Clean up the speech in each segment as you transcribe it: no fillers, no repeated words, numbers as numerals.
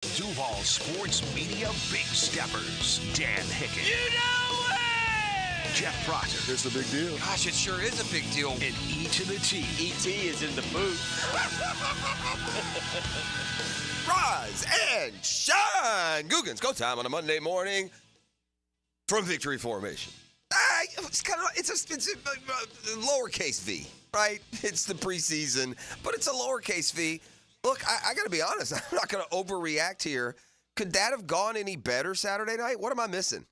Duval Sports Media Big Steppers. Dan Hicken. You know it! Jeff Prosser. It's a big deal. Gosh, it sure is a big deal. And E to the T. E.T. is in the booth. Rise and shine. Googans, go time on a Monday morning from Victory Formation. It's kind of it's a lowercase v, right? It's the preseason, but it's a lowercase v. Look, I got to be honest. I'm not going to overreact here. Could that have gone any better Saturday night? What am I missing?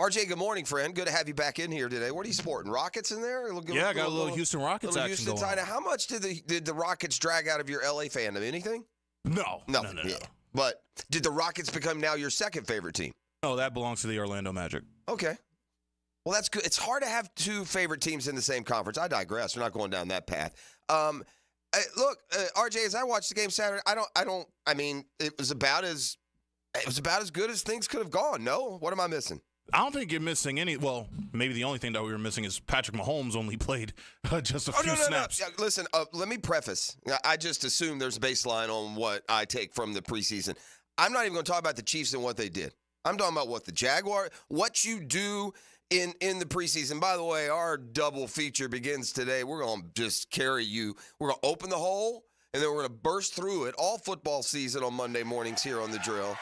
RJ, good morning, friend. Good to have you back in here today. What are you sporting? Rockets in there? Yeah, I got a little Houston Rockets action Houston going on. How much did the Rockets drag out of your LA fandom? Anything? No. Nothing. Yeah. But did the Rockets become now your second favorite team? No, that belongs to the Orlando Magic. Okay. Well, that's good. It's hard to have two favorite teams in the same conference. I digress. We're not going down that path. Look, RJ, as I watched the game Saturday, I mean, it was about as good as things could have gone. No? What am I missing? I don't think you're missing any. Well, maybe the only thing that we were missing is Patrick Mahomes only played just a few snaps. No. Listen, let me preface. I just assume there's a baseline on what I take from the preseason. I'm not even going to talk about the Chiefs and what they did. I'm talking about what the Jaguars, what you do in the preseason. By the way, our double feature begins today. We're going to just carry you. We're going to open the hole, and then we're going to burst through it all football season on Monday mornings here on The Drill.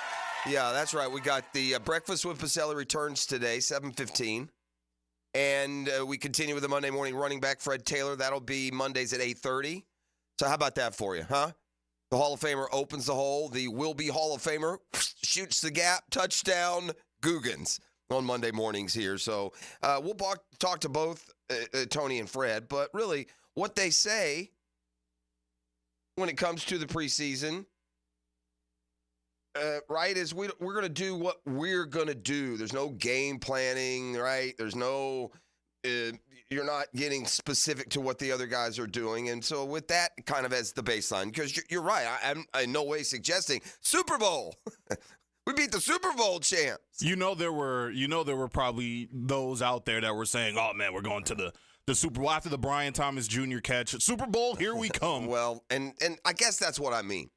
Yeah, that's right. We got the Breakfast with Boselli returns today, 7:15. And we continue with the Monday morning running back, Fred Taylor. That'll be Mondays at 8:30. So how about that for you, huh? The Hall of Famer opens the hole. The will-be Hall of Famer shoots the gap. Touchdown, Googans on Monday mornings here. So we'll talk to both Tony and Fred. But really, what they say when it comes to the preseason, right, is we're going to do what we're going to do. There's no game planning, right? There's no you're not getting specific to what the other guys are doing. And so with that kind of as the baseline, because you're right, I'm in no way suggesting Super Bowl. We beat the Super Bowl champs. There were probably those out there that were saying, "Oh man, we're going to the Super Bowl after the Brian Thomas Jr. catch. Super Bowl, here we come." Well, and I guess that's what I mean.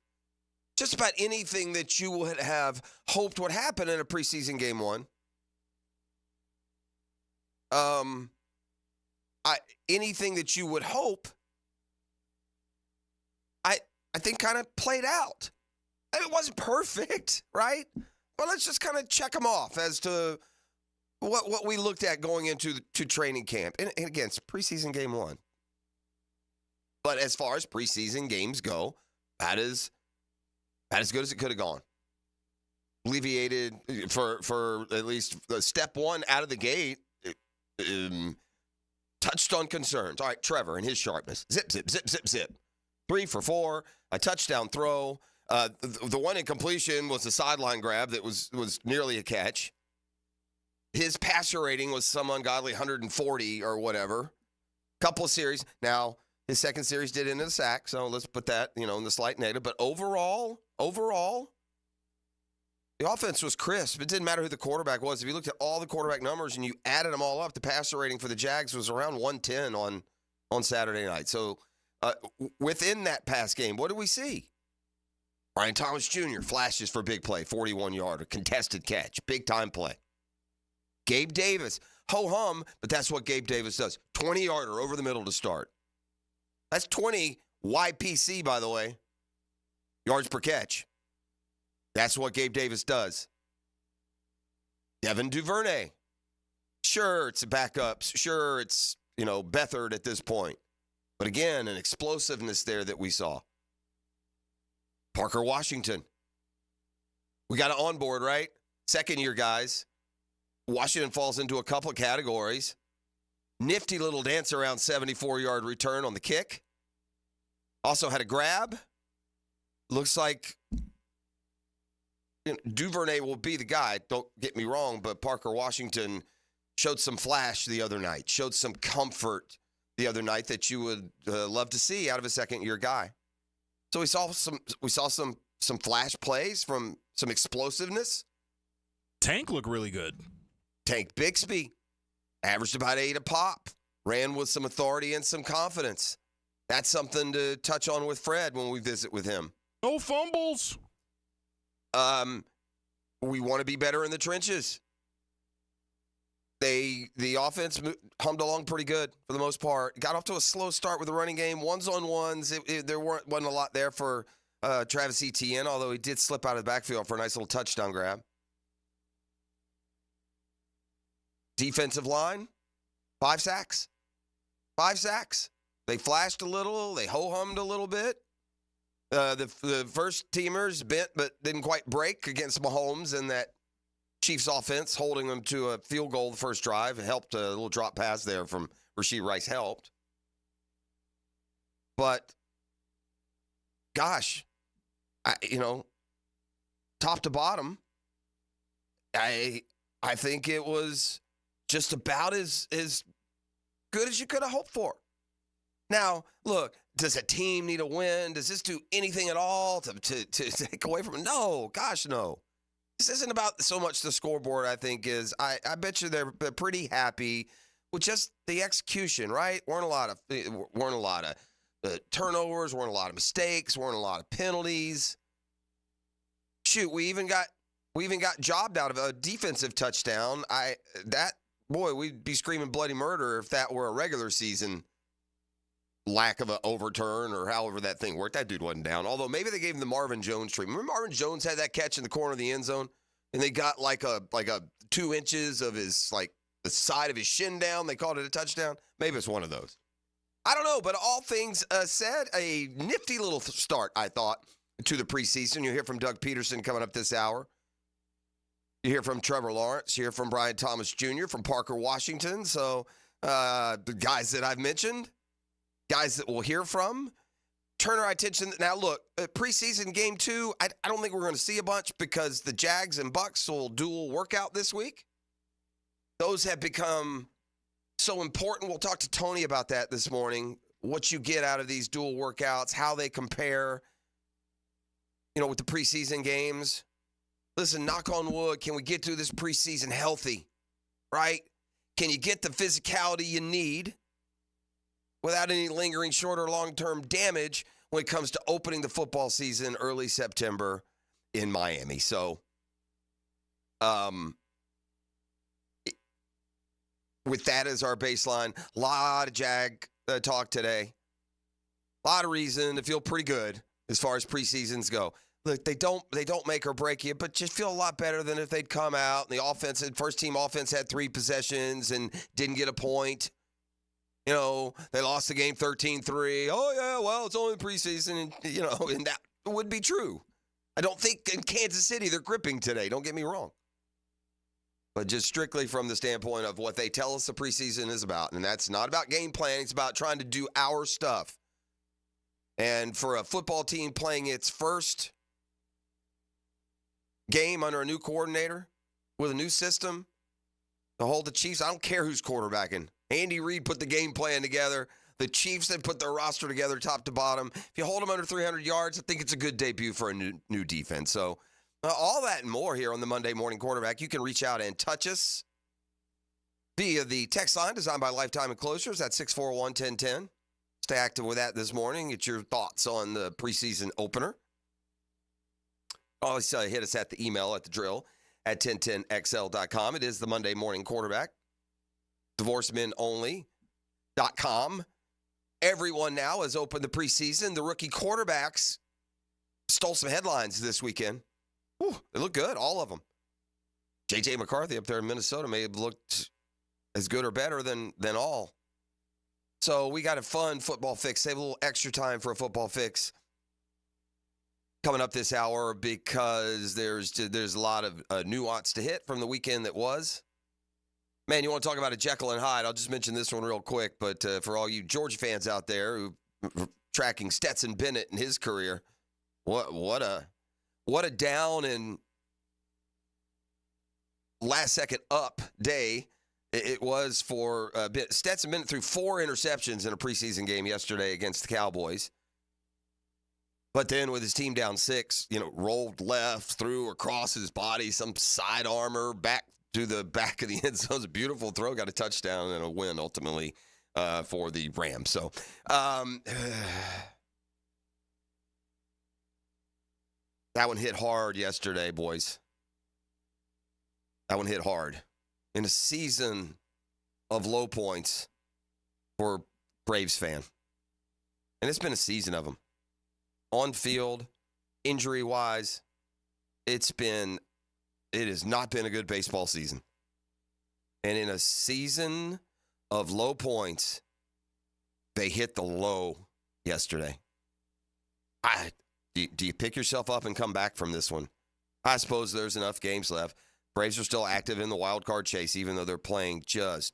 Just about anything that you would have hoped would happen in a preseason game one. Anything that you would hope, I think kind of played out. It wasn't perfect, right? But let's just kind of check them off as to what we looked at going into training camp. And again, it's preseason game one. But as far as preseason games go, that is as good as it could have gone. Alleviated for at least step one out of the gate. Touched on concerns. All right, Trevor and his sharpness. Zip, zip, zip, zip, zip. 3 for 4, a touchdown throw. The one incompletion was a sideline grab that was nearly a catch. His passer rating was some ungodly 140 or whatever. Couple of series. Now, his second series did end in a sack, so let's put that, in the slight negative. But overall, the offense was crisp. It didn't matter who the quarterback was. If you looked at all the quarterback numbers and you added them all up, the passer rating for the Jags was around 110 on Saturday night. So within that pass game, what do we see? Brian Thomas Jr. flashes for big play, 41-yarder, contested catch, big-time play. Gabe Davis, ho-hum, but that's what Gabe Davis does. 20-yarder over the middle to start. That's 20 YPC, by the way, yards per catch. That's what Gabe Davis does. Devin Duvernay. Sure, it's a backup. Sure, it's, Beathard at this point. But again, an explosiveness there that we saw. Parker Washington. We got an onboard, right? Second-year guys. Washington falls into a couple of categories. Nifty little dance around 74-yard return on the kick. Also had a grab. Looks like Duvernay will be the guy. Don't get me wrong, but Parker Washington showed some flash the other night. Showed some comfort the other night that you would love to see out of a second-year guy. So we saw some flash plays from some explosiveness. Tank looked really good. Tank Bixby averaged about 8 a pop. Ran with some authority and some confidence. That's something to touch on with Fred when we visit with him. No fumbles. We want to be better in the trenches. The offense hummed along pretty good for the most part. Got off to a slow start with the running game. Ones-on-ones. There wasn't a lot there for Travis Etienne, although he did slip out of the backfield for a nice little touchdown grab. Defensive line, 5 sacks. 5 sacks. They flashed a little. They ho-hummed a little bit. The first teamers bent but didn't quite break against Mahomes and that Chiefs offense, holding them to a field goal the first drive. It helped. A little drop pass there from Rashee Rice helped. But, gosh, top to bottom, I think it was just about as good as you could have hoped for. Now, look, does a team need a win? Does this do anything at all to take away from it? No, gosh, no. This isn't about so much the scoreboard, I think, is I bet you they're pretty happy with just the execution, right? Weren't a lot of turnovers, weren't a lot of mistakes, weren't a lot of penalties. Shoot, we even got jobbed out of a defensive touchdown. We'd be screaming bloody murder if that were a regular season lack of an overturn or however that thing worked. That dude wasn't down. Although maybe they gave him the Marvin Jones treatment. Remember Marvin Jones had that catch in the corner of the end zone, and they got like a 2 inches of his the side of his shin down. They called it a touchdown. Maybe it's one of those. I don't know. But all things said, a nifty little start, I thought, to the preseason. You'll hear from Doug Peterson coming up this hour. You hear from Trevor Lawrence. You hear from Brian Thomas Jr., from Parker Washington. So the guys that I've mentioned. Guys that we'll hear from. Turn our attention. Now, look, preseason game 2, I don't think we're going to see a bunch because the Jags and Bucks will dual workout this week. Those have become so important. We'll talk to Tony about that this morning, what you get out of these dual workouts, how they compare, with the preseason games. Listen, knock on wood, can we get through this preseason healthy, right? Can you get the physicality you need without any lingering short or long-term damage when it comes to opening the football season early September in Miami? So, with that as our baseline, a lot of Jag talk today. A lot of reason to feel pretty good as far as preseasons go. Look, they don't make or break you, but just feel a lot better than if they'd come out and the first-team offense had 3 possessions and didn't get a point. They lost the game 13-3. Oh, yeah, well, it's only the preseason, and that would be true. I don't think in Kansas City they're gripping today. Don't get me wrong. But just strictly from the standpoint of what they tell us the preseason is about, and that's not about game planning. It's about trying to do our stuff. And for a football team playing its first game under a new coordinator with a new system to hold the Chiefs, I don't care who's quarterbacking. Andy Reid put the game plan together. The Chiefs have put their roster together top to bottom. If you hold them under 300 yards, I think it's a good debut for a new defense. So all that and more here on the Monday Morning Quarterback. You can reach out and touch us via the text line designed by Lifetime Enclosures at 641-1010. Stay active with that this morning. Get your thoughts on the preseason opener. Always hit us at the email at the drill at 1010xl.com. It is the Monday Morning Quarterback. DivorceMenOnly.com. Everyone now has opened the preseason. The rookie quarterbacks stole some headlines this weekend. Whew, they look good, all of them. J.J. McCarthy up there in Minnesota may have looked as good or better than all. So we got a fun football fix. Save a little extra time for a football fix coming up this hour because there's a lot of nuance to hit from the weekend that was. Man, you want to talk about a Jekyll and Hyde? I'll just mention this one real quick. But for all you Georgia fans out there who are tracking Stetson Bennett and his career, what a down and last second up day it was for Stetson Bennett. Threw 4 interceptions in a preseason game yesterday against the Cowboys. But then with his team down 6, rolled left, threw across his body, some side armor back to the back of the end zone. It was a beautiful throw, got a touchdown and a win ultimately for the Rams. So, That one hit hard yesterday, boys. That one hit hard. In a season of low points for Braves fan. And it's been a season of them. On field, injury-wise, it has not been a good baseball season. And in a season of low points, they hit the low yesterday. Do you pick yourself up and come back from this one? I suppose there's enough games left. Braves are still active in the wild card chase, even though they're playing just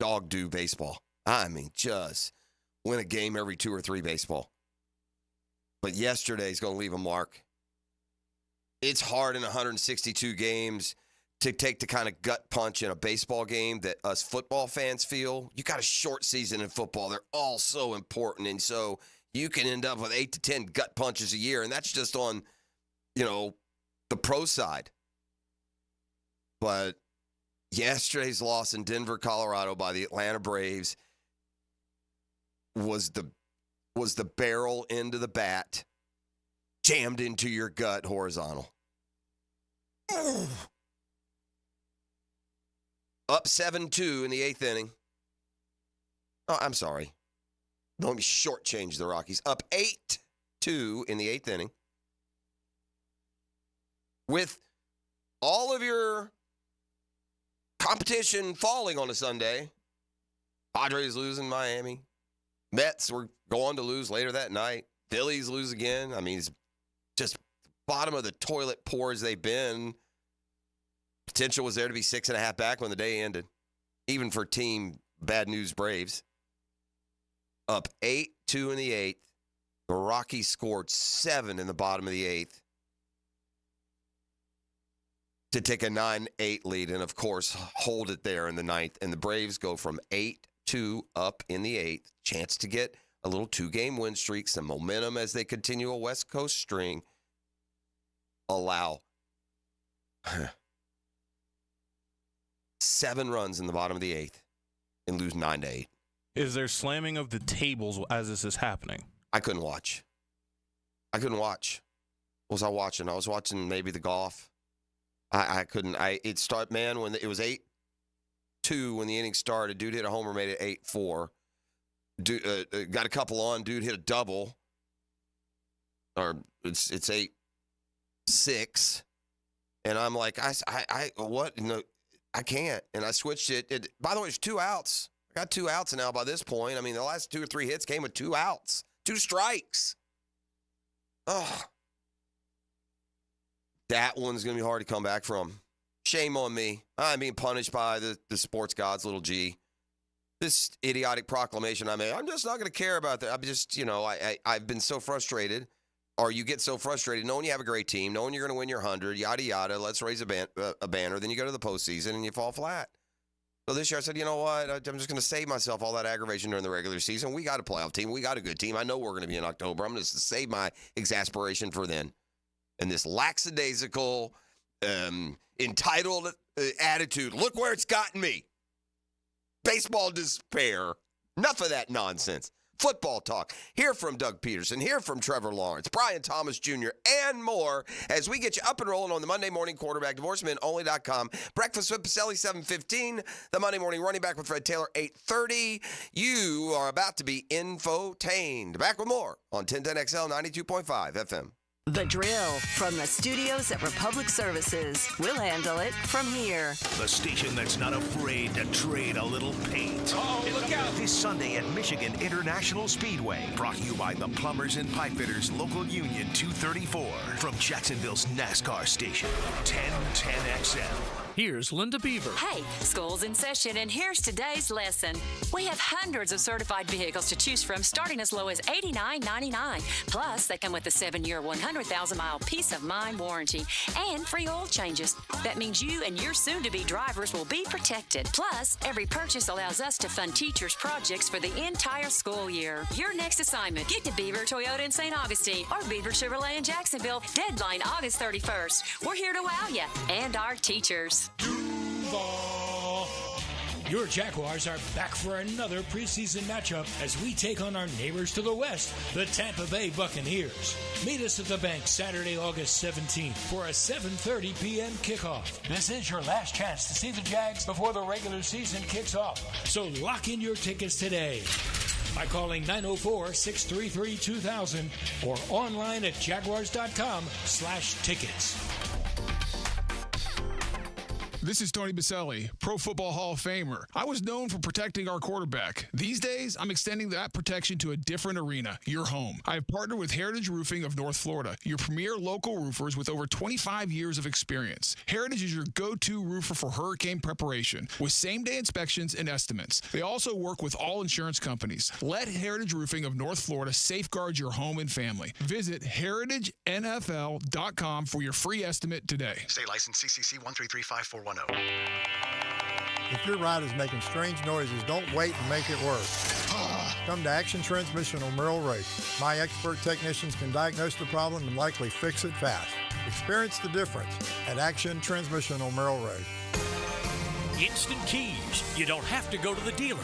dog-do baseball. I mean, just win a game every 2 or 3 baseball. But yesterday's going to leave a mark. It's hard in 162 games to take the kind of gut punch in a baseball game that us football fans feel. You got a short season in football. They're all so important. And so you can end up with 8 to 10 gut punches a year. And that's just on, the pro side. But yesterday's loss in Denver, Colorado by the Atlanta Braves was the barrel end of the bat jammed into your gut horizontal. Up 7-2 in the 8th inning. Oh, I'm sorry. Don't let me shortchange the Rockies. Up 8-2 in the 8th inning. With all of your competition falling on a Sunday, Padres losing Miami. Mets were going to lose later that night. Phillies lose again. I mean, it's just bottom of the toilet poor as they've been. Potential was there to be 6.5 back when the day ended, even for team bad news Braves. Up 8-2 in the 8th. The Rockies scored 7 in the bottom of the 8th to take a 9-8 lead and, of course, hold it there in the 9th. And the Braves go from 8-2 up in the 8th. Chance to get a little 2-game win streak, some momentum as they continue a West Coast string. Allow 7 runs in the bottom of the 8th and lose 9-8. Is there slamming of the tables as this is happening? I couldn't watch. What was I watching? I was watching maybe the golf. I couldn't. When it was 8-2 when the inning started. Dude hit a homer, made it 8-4. Dude got a couple on. Dude hit a double. Or it's 8-6. And I'm like, what? No, I can't. And I switched it. By the way, it's 2 outs. I got 2 outs now by this point. I mean, the last 2 or 3 hits came with 2 outs. 2 strikes. Oh. That one's going to be hard to come back from. Shame on me. I'm being punished by the sports gods, little G. This idiotic proclamation I made. I'm just not going to care about that. I'm just, I've been so frustrated. Or you get so frustrated knowing you have a great team, knowing you're going to win your 100, yada, yada. Let's raise a banner. Then you go to the postseason and you fall flat. So this year I said, you know what? I'm just going to save myself all that aggravation during the regular season. We got a playoff team. We got a good team. I know we're going to be in October. I'm going to save my exasperation for then. And this lackadaisical, entitled attitude. Look where it's gotten me. Baseball despair. Enough of that nonsense. Football talk. Hear from Doug Peterson. Hear from Trevor Lawrence, Brian Thomas Jr., and more as we get you up and rolling on the Monday Morning Quarterback, divorcemenonly.com. Breakfast with Boselli, 7:15. The Monday Morning Running Back with Fred Taylor, 8:30. You are about to be infotained. Back with more on 1010XL 92.5 FM. The Drill from the studios at Republic Services. We'll handle it from here. The station that's not afraid to trade a little paint. Oh, look out. This Sunday at Michigan International Speedway. Brought to you by the Plumbers and Pipefitters Local Union 234. From Jacksonville's NASCAR station, 1010XL. Here's Linda Beaver. Hey, school's in session, and here's today's lesson. We have hundreds of certified vehicles to choose from, starting as low as $89.99. Plus, they come with a 7-year, 100,000-mile peace of mind warranty and free oil changes. That means you and your soon-to-be drivers will be protected. Plus, every purchase allows us to fund teachers' projects for the entire school year. Your next assignment, get to Beaver Toyota in St. Augustine or Beaver Chevrolet in Jacksonville. Deadline August 31st. We're here to wow you and our teachers. Duval, Your Jaguars are back for another preseason matchup as we take on our neighbors to the west, the Tampa Bay Buccaneers. Meet us at the bank Saturday, August 17th for a 7:30 p.m. kickoff. This is your last chance to see the Jags before the regular season kicks off. So lock in your tickets today by calling 904-633-2000 or online at jaguars.com/tickets. This is Tony Boselli, Pro Football Hall of Famer. I was known for protecting our quarterback. These days, I'm extending that protection to a different arena, your home. I have partnered with Heritage Roofing of North Florida, your premier local roofers with over 25 years of experience. Heritage is your go-to roofer for hurricane preparation with same-day inspections and estimates. They also work with all insurance companies. Let Heritage Roofing of North Florida safeguard your home and family. Visit heritagenfl.com for your free estimate today. State license CCC 1335410. If your ride is making strange noises, don't wait and make it worse. Come to Action Transmission on Merrill Road. My expert technicians can diagnose the problem and likely fix it fast. Experience the difference at Action Transmission on Merrill Road. Instant Keys. You don't have to go to the dealer.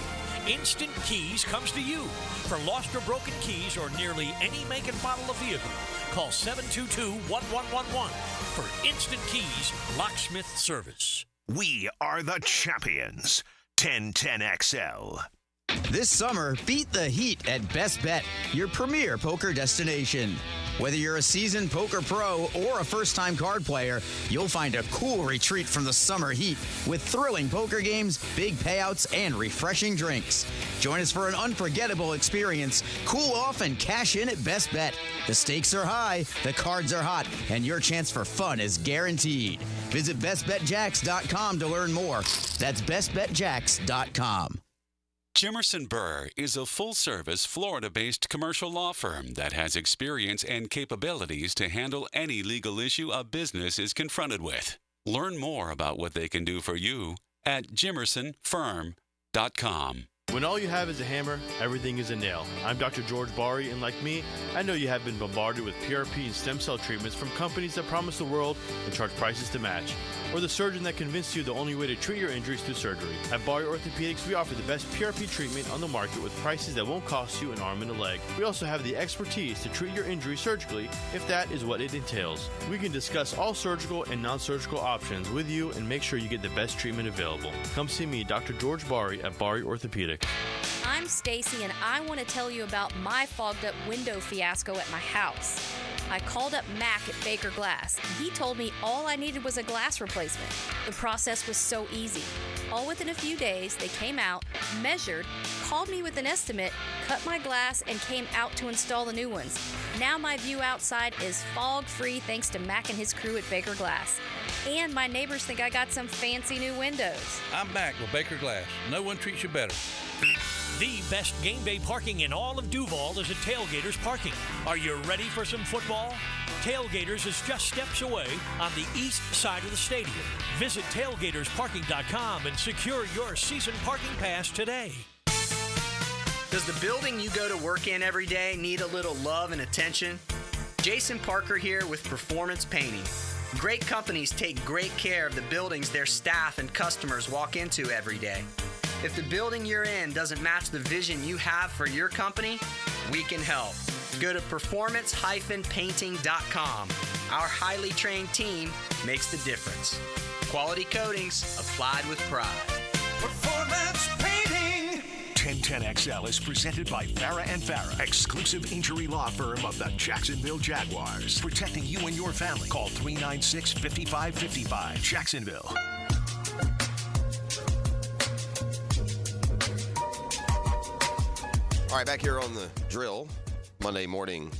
Instant Keys comes to you. For lost or broken keys or nearly any make and model of vehicle, call 722-1111 for Instant Keys locksmith service. We are the champions. 1010XL. This summer, beat the heat at Best Bet, your premier poker destination. Whether you're a seasoned poker pro or a first-time card player, you'll find a cool retreat from the summer heat with thrilling poker games, big payouts, and refreshing drinks. Join us for an unforgettable experience. Cool off and cash in at Best Bet. The stakes are high, the cards are hot, and your chance for fun is guaranteed. Visit bestbetjacks.com to learn more. That's bestbetjacks.com. Jimerson Burr is a full-service, Florida-based commercial law firm that has experience and capabilities to handle any legal issue a business is confronted with. Learn more about what they can do for you at jimersonfirm.com. When all you have is a hammer, everything is a nail. I'm Dr. George Bari, and like me, I know you have been bombarded with PRP and stem cell treatments from companies that promise the world and charge prices to match. Or the surgeon that convinced you the only way to treat your injuries through surgery. At Bari Orthopedics, we offer the best PRP treatment on the market with prices that won't cost you an arm and a leg. We also have the expertise to treat your injury surgically if that is what it entails. We can discuss all surgical and non-surgical options with you and make sure you get the best treatment available. Come see me, Dr. George Bari at Bari Orthopedics. I'm Stacy, and I want to tell you about my fogged up window fiasco at my house. I called up Mac at Baker Glass, and he told me all I needed was a glass replacement. The process was so easy. All within a few days, they came out, measured, called me with an estimate, cut my glass, and came out to install the new ones. Now my view outside is fog-free thanks to Mac and his crew at Baker Glass. And my neighbors think I got some fancy new windows. I'm Mac with Baker Glass. No one treats you better. The best game day parking in all of Duval is at Tailgaters Parking. Are you ready for some football? Tailgaters is just steps away on the east side of the stadium. Visit tailgatorsparking.com and secure your season parking pass today. Does the building you go to work in every day need a little love and attention? Jason Parker here with Performance Painting. Great companies take great care of the buildings their staff and customers walk into every day. If the building you're in doesn't match the vision you have for your company, we can help. Go to performance-painting.com. Our highly trained team makes the difference. Quality coatings applied with pride. Performance Painting. 1010XL is presented by Farah & Farah, exclusive injury law firm of the Jacksonville Jaguars. Protecting you and your family. Call 396-5555. Jacksonville. All right, back here on the drill, Monday morning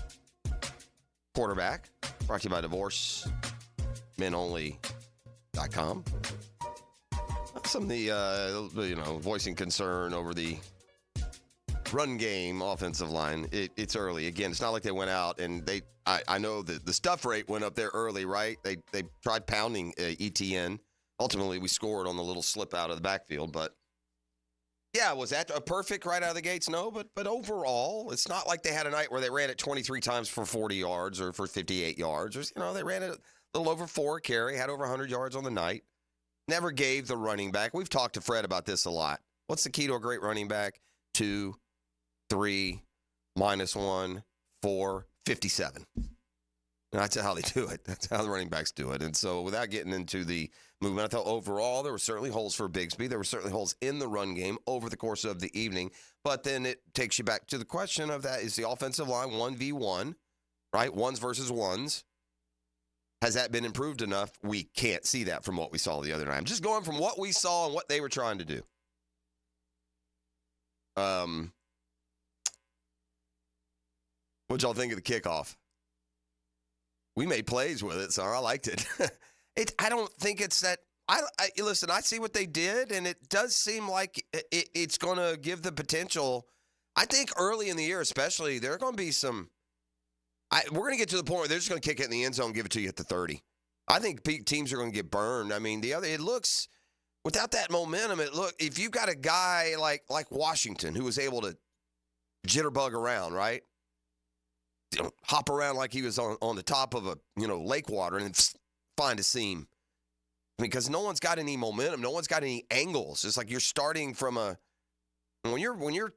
quarterback, brought to you by DivorceMenOnly.com. Some of the, voicing concern over the run game offensive line. It's early. Again, it's not like they went out and I know that the stuff rate went up there early, right? They tried pounding ETN. Ultimately, we scored on the little slip out of the backfield, but yeah, was that a perfect right out of the gates? No, but overall, it's not like they had a night where they ran it 23 times for 40 yards or for 58 yards. Or, they ran it a little over 4 carry, had over 100 yards on the night. never gave the running back. We've talked to Fred about this a lot. What's the key to a great running back? 2, 3, -1, 4, 57. And that's how they do it. That's how the running backs do it. And so without getting into the movement, I thought overall there were certainly holes for Bigsby. There were certainly holes in the run game over the course of the evening. But then it takes you back to the question of that, is the offensive line 1v1, right? Ones versus ones. Has that been improved enough? We can't see that from what we saw the other night. I'm just going from what we saw and what they were trying to do. What'd y'all think of the kickoff? We made plays with it, so I liked it. I don't think it's that. Listen, I see what they did, and it does seem like it's going to give the potential. I think early in the year, especially, there are going to be some. We're going to get to the point where they're just going to kick it in the end zone and give it to you at the 30. I think teams are going to get burned. I mean, it looks without that momentum. If you've got a guy like Washington who was able to jitterbug around, right? Hop around like he was on the top of a lake water and find a seam. Because no one's got any momentum, no one's got any angles. It's like you're starting from when you're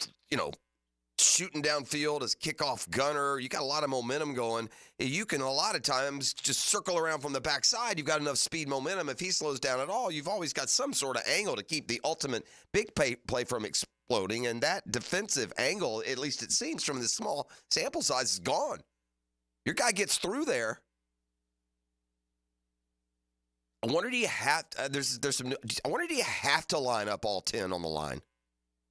shooting downfield as kickoff gunner, you got a lot of momentum going. You can a lot of times just circle around from the backside. You've got enough speed, momentum. If he slows down at all, you've always got some sort of angle to keep the ultimate big play from exploding. And that defensive angle, at least it seems from this small sample size, is gone. Your guy gets through there. I wonder, do you have to line up all 10 on the line?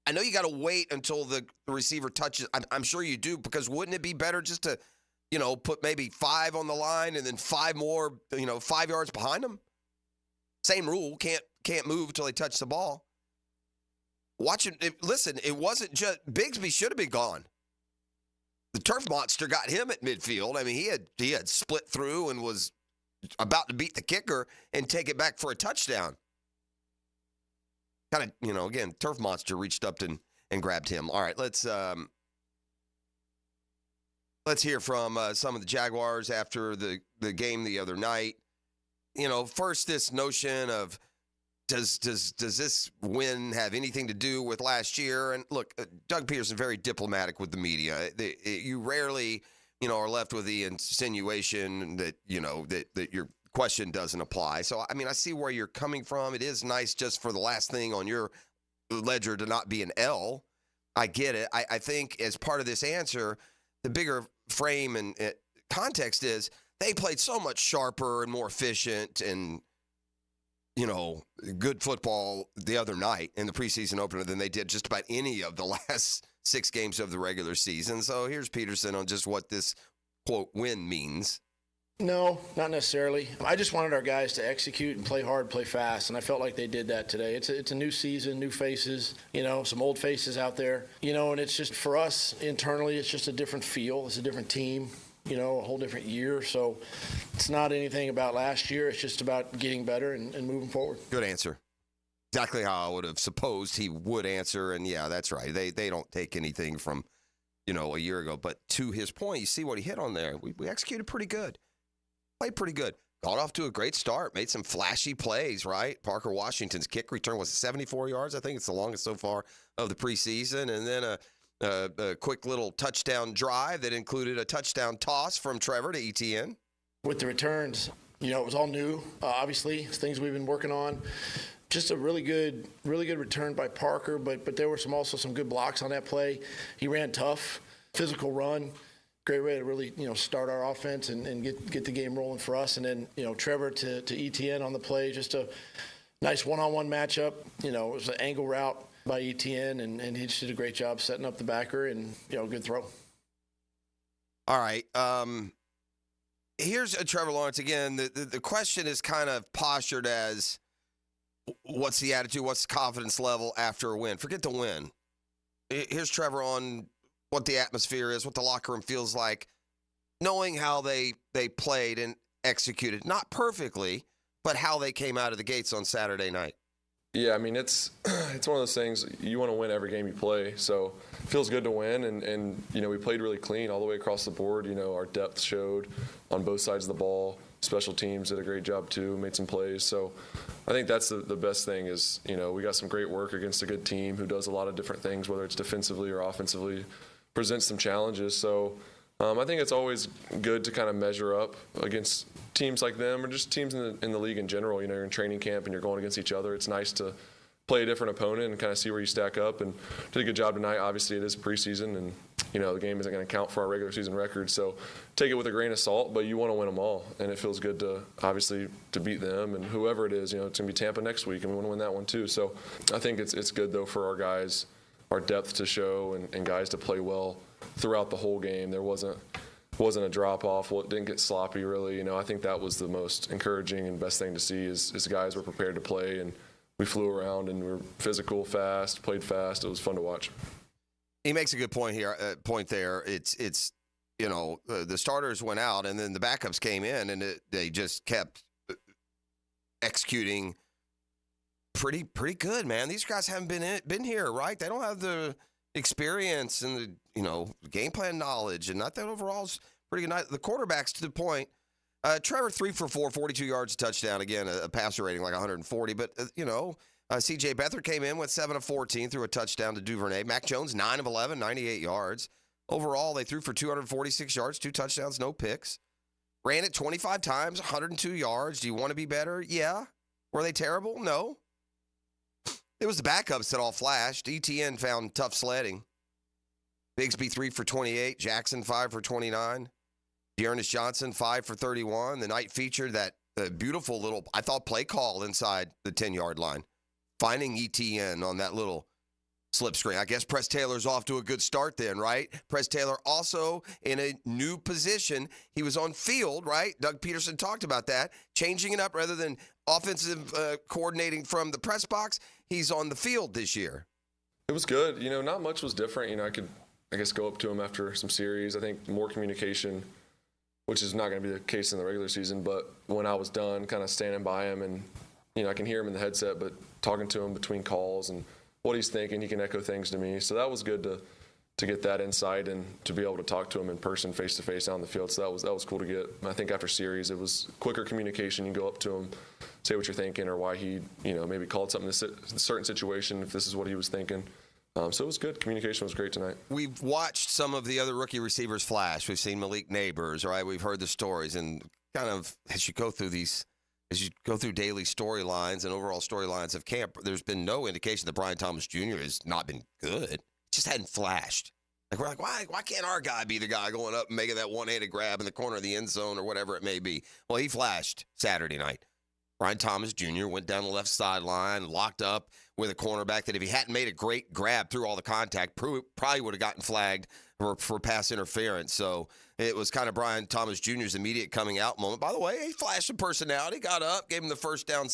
I know you got to wait until the receiver touches. I'm sure you do, because wouldn't it be better just to, put maybe 5 on the line and then 5 more, 5 yards behind them? Same rule. Can't move until they touch the ball. Watch it. Listen, it wasn't just Bigsby should have been gone. The turf monster got him at midfield. I mean, he had split through and was about to beat the kicker and take it back for a touchdown. Kind of, again, turf monster reached up and grabbed him. All right, let's hear from some of the Jaguars after the game the other night. First, this notion of does this win have anything to do with last year? And look, Doug Peterson very diplomatic with the media. You rarely, are left with the insinuation that that your question doesn't apply. So, I mean, I see where you're coming from. It is nice just for the last thing on your ledger to not be an L. I get it. I think as part of this answer, the bigger frame and context is they played so much sharper and more efficient and, good football the other night in the preseason opener than they did just about any of the last 6 games of the regular season. So here's Peterson on just what this, quote, win means. No, not necessarily. I just wanted our guys to execute and play hard, play fast, and I felt like they did that today. It's a new season, new faces, some old faces out there, and it's just for us internally, it's just a different feel. It's a different team, a whole different year. So it's not anything about last year. It's just about getting better and moving forward. Good answer. Exactly how I would have supposed he would answer. And yeah, that's right. They don't take anything from, a year ago. But to his point, you see what he hit on there. We executed pretty good. Played pretty good. Got off to a great start. Made some flashy plays, right? Parker Washington's kick return was 74 yards. I think it's the longest so far of the preseason. And then a quick little touchdown drive that included a touchdown toss from Trevor to ETN. With the returns, it was all new, obviously. It's things we've been working on. Just a really good return by Parker, but there were also some good blocks on that play. He ran tough, physical run. Great way to really, start our offense and get the game rolling for us. And then, Trevor to ETN on the play, just a nice one-on-one matchup. It was an angle route by ETN, and he just did a great job setting up the backer and, good throw. All right. Here's Trevor Lawrence again. The question is kind of postured as, what's the attitude? What's the confidence level after a win? Forget the win. Here's Trevor on what the atmosphere is, what the locker room feels like, knowing how they played and executed. Not perfectly, but how they came out of the gates on Saturday night. Yeah, I mean, it's one of those things, you want to win every game you play, so it feels good to win, and we played really clean all the way across the board. Our depth showed on both sides of the ball. Special teams did a great job too, made some plays. So I think that's the best thing is, we got some great work against a good team who does a lot of different things, whether it's defensively or offensively, presents some challenges. So I think it's always good to kind of measure up against teams like them or just teams in the league in general. You're in training camp and you're going against each other. It's nice to play a different opponent and kind of see where you stack up. And did a good job tonight. Obviously, it is preseason, and the game isn't going to count for our regular season record. So take it with a grain of salt, but you want to win them all, and it feels good to obviously to beat them and whoever it is. It's going to be Tampa next week, and we want to win that one too. So I think it's good though for our guys, our depth to show, and guys to play well throughout the whole game. There wasn't a drop off. Well, it didn't get sloppy really. I think that was the most encouraging and best thing to see is guys were prepared to play, and we flew around and we were physical, fast, played fast. It was fun to watch. He makes a good point here. Point there. It's the starters went out and then the backups came in and they just kept executing pretty good, man. These guys haven't been here, right? They don't have the experience and the game plan knowledge, and not that overall is pretty good. The quarterbacks to the point. Trevor 3 for 4, 42 yards, a touchdown. Again, a passer rating like 140. But C.J. Beathard came in with 7 of 14, threw a touchdown to Duvernay. Mac Jones 9 of 11, 98 yards. Overall, they threw for 246 yards, 2 touchdowns, no picks. Ran it 25 times, 102 yards. Do you want to be better? Yeah. Were they terrible? No. It was the backups that all flashed. ETN found tough sledding. Bigsby 3 for 28, Jackson 5 for 29. Dearness Johnson, 5 for 31. The night featured that beautiful little, I thought, play call inside the 10-yard line. Finding ETN on that little slip screen. I guess Press Taylor's off to a good start then, right? Press Taylor also in a new position. He was on field, right? Doug Peterson talked about that. Changing it up rather than offensive coordinating from the press box. He's on the field this year. It was good. Not much was different. I could, go up to him after some series. I think more communication, which is not going to be the case in the regular season. But when I was done, kind of standing by him and, I can hear him in the headset, but talking to him between calls and what he's thinking, he can echo things to me. So that was good to get that insight and to be able to talk to him in person, face-to-face on the field. So that was cool to get. I think after series, it was quicker communication. You go up to him, say what you're thinking or why he, maybe called something in a certain situation if this is what he was thinking. So it was good. Communication was great tonight. We've watched some of the other rookie receivers flash. We've seen Malik Neighbors, right? We've heard the stories, and kind of as you go through daily storylines and overall storylines of camp, there's been no indication that Brian Thomas Jr. has not been good. Just hadn't flashed. Like we're like, why can't our guy be the guy going up and making that one-handed grab in the corner of the end zone or whatever it may be? Well, he flashed Saturday night. Brian Thomas Jr. went down the left sideline, locked up with a cornerback that if he hadn't made a great grab through all the contact, probably would have gotten flagged for pass interference. So it was kind of Brian Thomas Jr.'s immediate coming out moment. By the way, he flashed some personality, got up, gave him the first down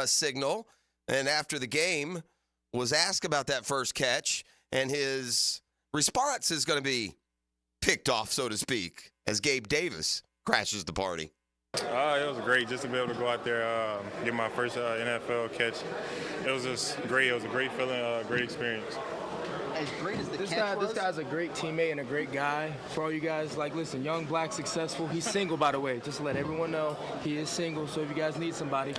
signal, and after the game was asked about that first catch, and his response is going to be picked off, so to speak, as Gabe Davis crashes the party. It was great just to be able to go out there, get my first NFL catch. It was just great. It was a great feeling, great experience. As great as this guy's a great teammate and a great guy. For all you guys, listen, young, black, successful. He's single, by the way. Just to let everyone know he is single. So if you guys need somebody,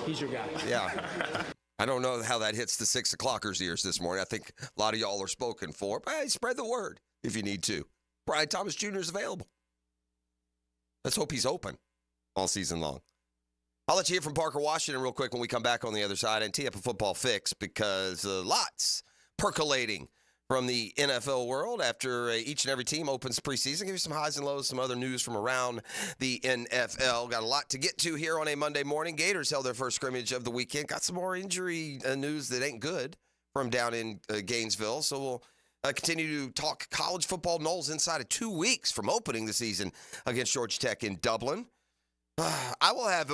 he's your guy. Yeah. I don't know how that hits the 6 o'clockers' ears this morning. I think a lot of y'all are spoken for. But hey, spread the word if you need to. Brian Thomas Jr. is available. Let's hope he's open all season long. I'll let you hear from Parker Washington real quick when we come back on the other side and tee up a football fix because lots percolating from the NFL world after each and every team opens preseason. Give you some highs and lows, some other news from around the NFL. Got a lot to get to here on a Monday morning. Gators held their first scrimmage of the weekend. Got some more injury news that ain't good from down in Gainesville. So we'll continue to talk college football. Knowles inside of 2 weeks from opening the season against Georgia Tech in Dublin. I will have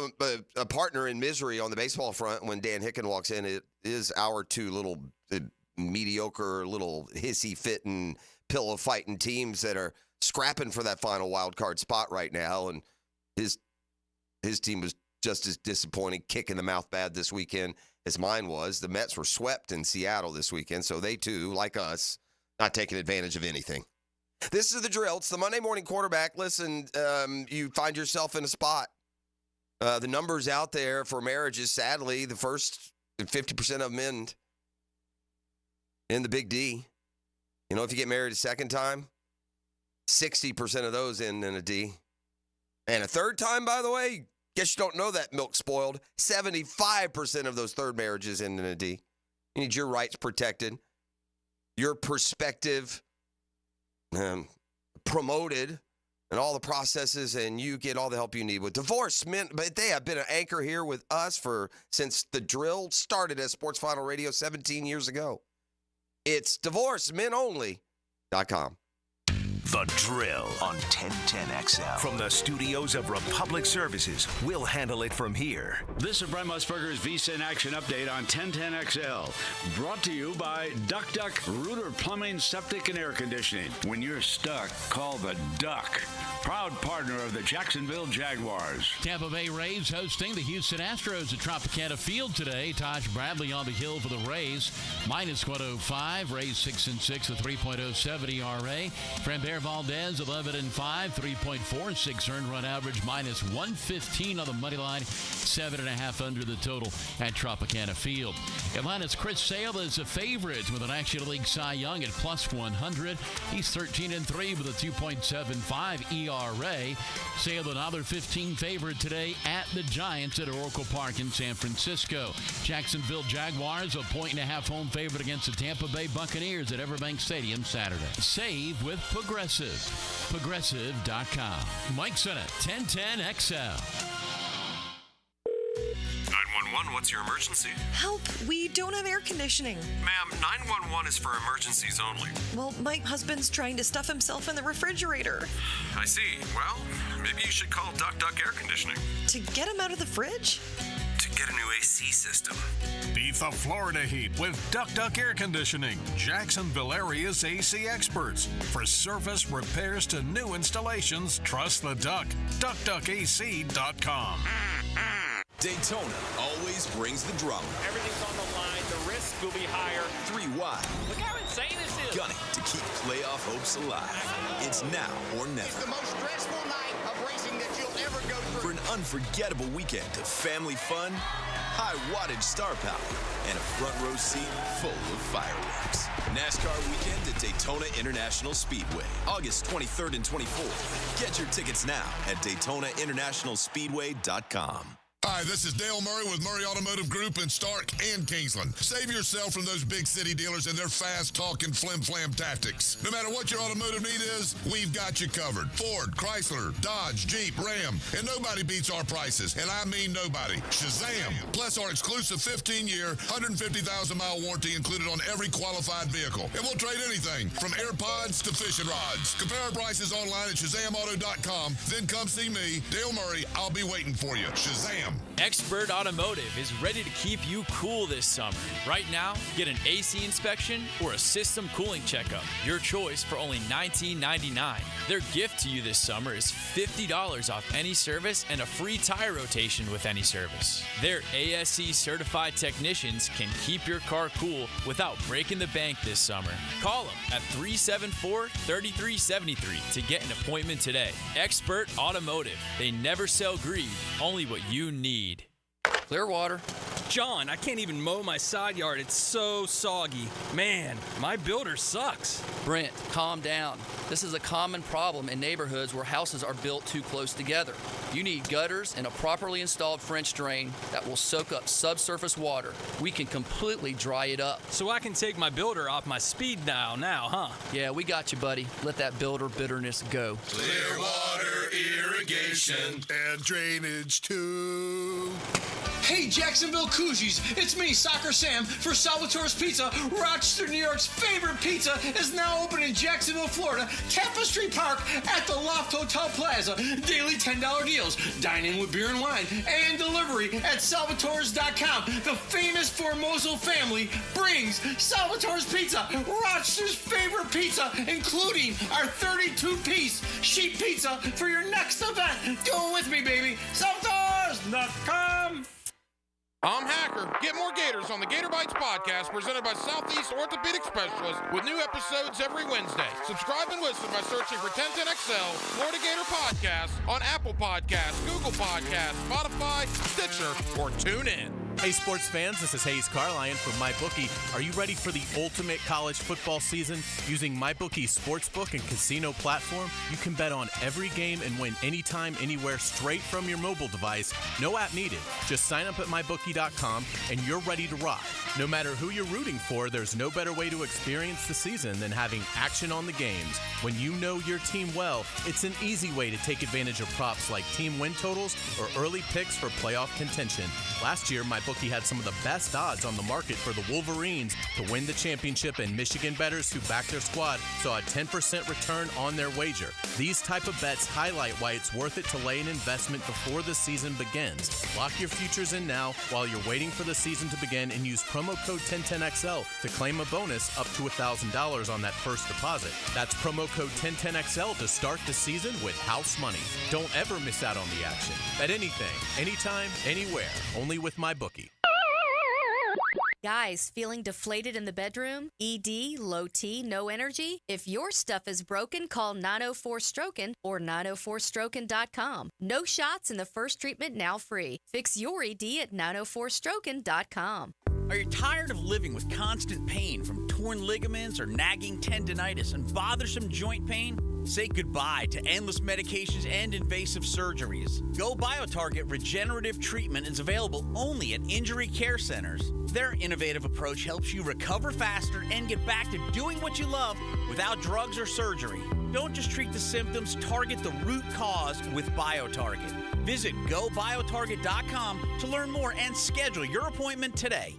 a partner in misery on the baseball front when Dan Hicken walks in. It is our two little mediocre, little hissy-fitting, pillow-fighting teams that are scrapping for that final wild card spot right now. And his team was just as disappointing, kick in the mouth bad this weekend as mine was. The Mets were swept in Seattle this weekend, so they too, like us, not taking advantage of anything. This is the drill. It's the Monday morning quarterback. Listen, you find yourself in a spot The numbers out there for marriages, sadly, the first 50% of them end in the big D. You know, if you get married a second time, 60% of those end in a D. And a third time, by the way, guess you don't know that milk spoiled. 75% of those third marriages end in a D. You need your rights protected, your perspective promoted, and all the processes, and you get all the help you need with divorce. Men, but they have been an anchor here with us since the drill started as Sports Final Radio 17 years ago. It's divorcemenonly.com. The Drill on 1010XL. From the studios of Republic Services, we'll handle it from here. This is Brent Musburger's VSIN Action Update on 1010XL. Brought to you by Duck Duck Rooter Plumbing, Septic, and Air Conditioning. When you're stuck, call the Duck. Proud partner of the Jacksonville Jaguars. Tampa Bay Rays hosting the Houston Astros at Tropicana Field today. Taj Bradley on the hill for the Rays. Minus 105. Rays 6-6 with 3.07 ERA. Framber Valdez 11-5, 3.46 earned run average, minus 115 on the money line, 7.5 under the total at Tropicana Field. Atlanta's Chris Sale is a favorite with an National League Cy Young at plus 100. He's 13-3 with a 2.75 ERA. Sale another 15 favorite today at the Giants at Oracle Park in San Francisco. Jacksonville Jaguars a 1.5 home favorite against the Tampa Bay Buccaneers at Everbank Stadium Saturday. Save with Progressive. Progressive.com. Mike Sennett, 1010XL. 911, what's your emergency? Help, we don't have air conditioning. Ma'am, 911 is for emergencies only. Well, my husband's trying to stuff himself in the refrigerator. I see. Well, maybe you should call Duck Duck Air Conditioning. To get him out of the fridge? To get a new AC system. Beat the Florida heat with Duck Duck Air Conditioning. Jacksonville area's AC experts. For service, repairs to new installations, trust the Duck. DuckDuckAC.com. Daytona always brings the drama. Everything's on the line. The risk will be higher. 3 wide. Look how insane this is. Gunning to keep playoff hopes alive. It's now or never. It's the most stressful night of racing that you'll ever go through. For an unforgettable weekend of family fun, high wattage star power, and a front row seat full of fireworks. NASCAR weekend at Daytona International Speedway, August 23rd and 24th. Get your tickets now at DaytonaInternationalSpeedway.com. Hi, this is Dale Murray with Murray Automotive Group in Stark and Kingsland. Save yourself from those big city dealers and their fast-talking flim-flam tactics. No matter what your automotive need is, we've got you covered. Ford, Chrysler, Dodge, Jeep, Ram, and nobody beats our prices, and I mean nobody. Shazam! Plus our exclusive 15-year, 150,000-mile warranty included on every qualified vehicle. And we'll trade anything from AirPods to fishing rods. Compare our prices online at ShazamAuto.com. Then come see me, Dale Murray. I'll be waiting for you. Shazam! Expert Automotive is ready to keep you cool this summer. Right now, get an AC inspection or a system cooling checkup. Your choice for only $19.99. Their gift to you this summer is $50 off any service and a free tire rotation with any service. Their ASE certified technicians can keep your car cool without breaking the bank this summer. Call them at 374-3373 to get an appointment today. Expert Automotive. They never sell greed, only what you need. Clearwater. John, I can't even mow my side yard. It's so soggy. Man, my builder sucks. Brent, calm down. This is a common problem in neighborhoods where houses are built too close together. You need gutters and a properly installed French drain that will soak up subsurface water. We can completely dry it up. So I can take my builder off my speed dial now, huh? Yeah, we got you, buddy. Let that builder bitterness go. Clearwater irrigation and drainage too. Hey, Jacksonville Koozies, it's me, Soccer Sam, for Salvatore's Pizza. Rochester, New York's favorite pizza is now open in Jacksonville, Florida, Tapestry Park at the Loft Hotel Plaza. Daily $10 deals, dine in with beer and wine, and delivery at Salvatore's.com. The famous Formoso family brings Salvatore's Pizza, Rochester's favorite pizza, including our 32-piece sheet pizza for your next event. Do it with me, baby. Salvatore's.com. I'm Hacker. Parker. Get more Gators on the Gator Bites podcast presented by Southeast Orthopedic Specialists with new episodes every Wednesday. Subscribe and listen by searching for 1010XL Florida Gator Podcast on Apple Podcasts, Google Podcasts, Spotify, Stitcher, or TuneIn. Hey sports fans, this is Hayes Carlyon from MyBookie. Are you ready for the ultimate college football season? Using MyBookie sportsbook and casino platform, you can bet on every game and win anytime, anywhere, straight from your mobile device. No app needed. Just sign up at MyBookie.com and you're ready to rock. No matter who you're rooting for, there's no better way to experience the season than having action on the games. When you know your team well, it's an easy way to take advantage of props like team win totals or early picks for playoff contention. Last year, MyBookie had some of the best odds on the market for the Wolverines to win the championship, and Michigan bettors who backed their squad saw a 10% return on their wager. These type of bets highlight why it's worth it to lay an investment before the season begins. Lock your futures in now while you're waiting for the season to begin and use promo code 1010XL to claim a bonus up to $1,000 on that first deposit. That's promo code 1010XL to start the season with house money. Don't ever miss out on the action. Bet anything, anytime, anywhere. Only with MyBookie. Guys, feeling deflated in the bedroom? ED, low T, no energy? If your stuff is broken, call 904-STROKEN or 904stroken.com. No shots in the first treatment, now free. Fix your ED at 904stroken.com. Are you tired of living with constant pain from torn ligaments or nagging tendinitis and bothersome joint pain? Say goodbye to endless medications and invasive surgeries. Go BioTarget Regenerative Treatment is available only at injury care centers. Their innovative approach helps you recover faster and get back to doing what you love without drugs or surgery. Don't just treat the symptoms, target the root cause with BioTarget. Visit GoBioTarget.com to learn more and schedule your appointment today.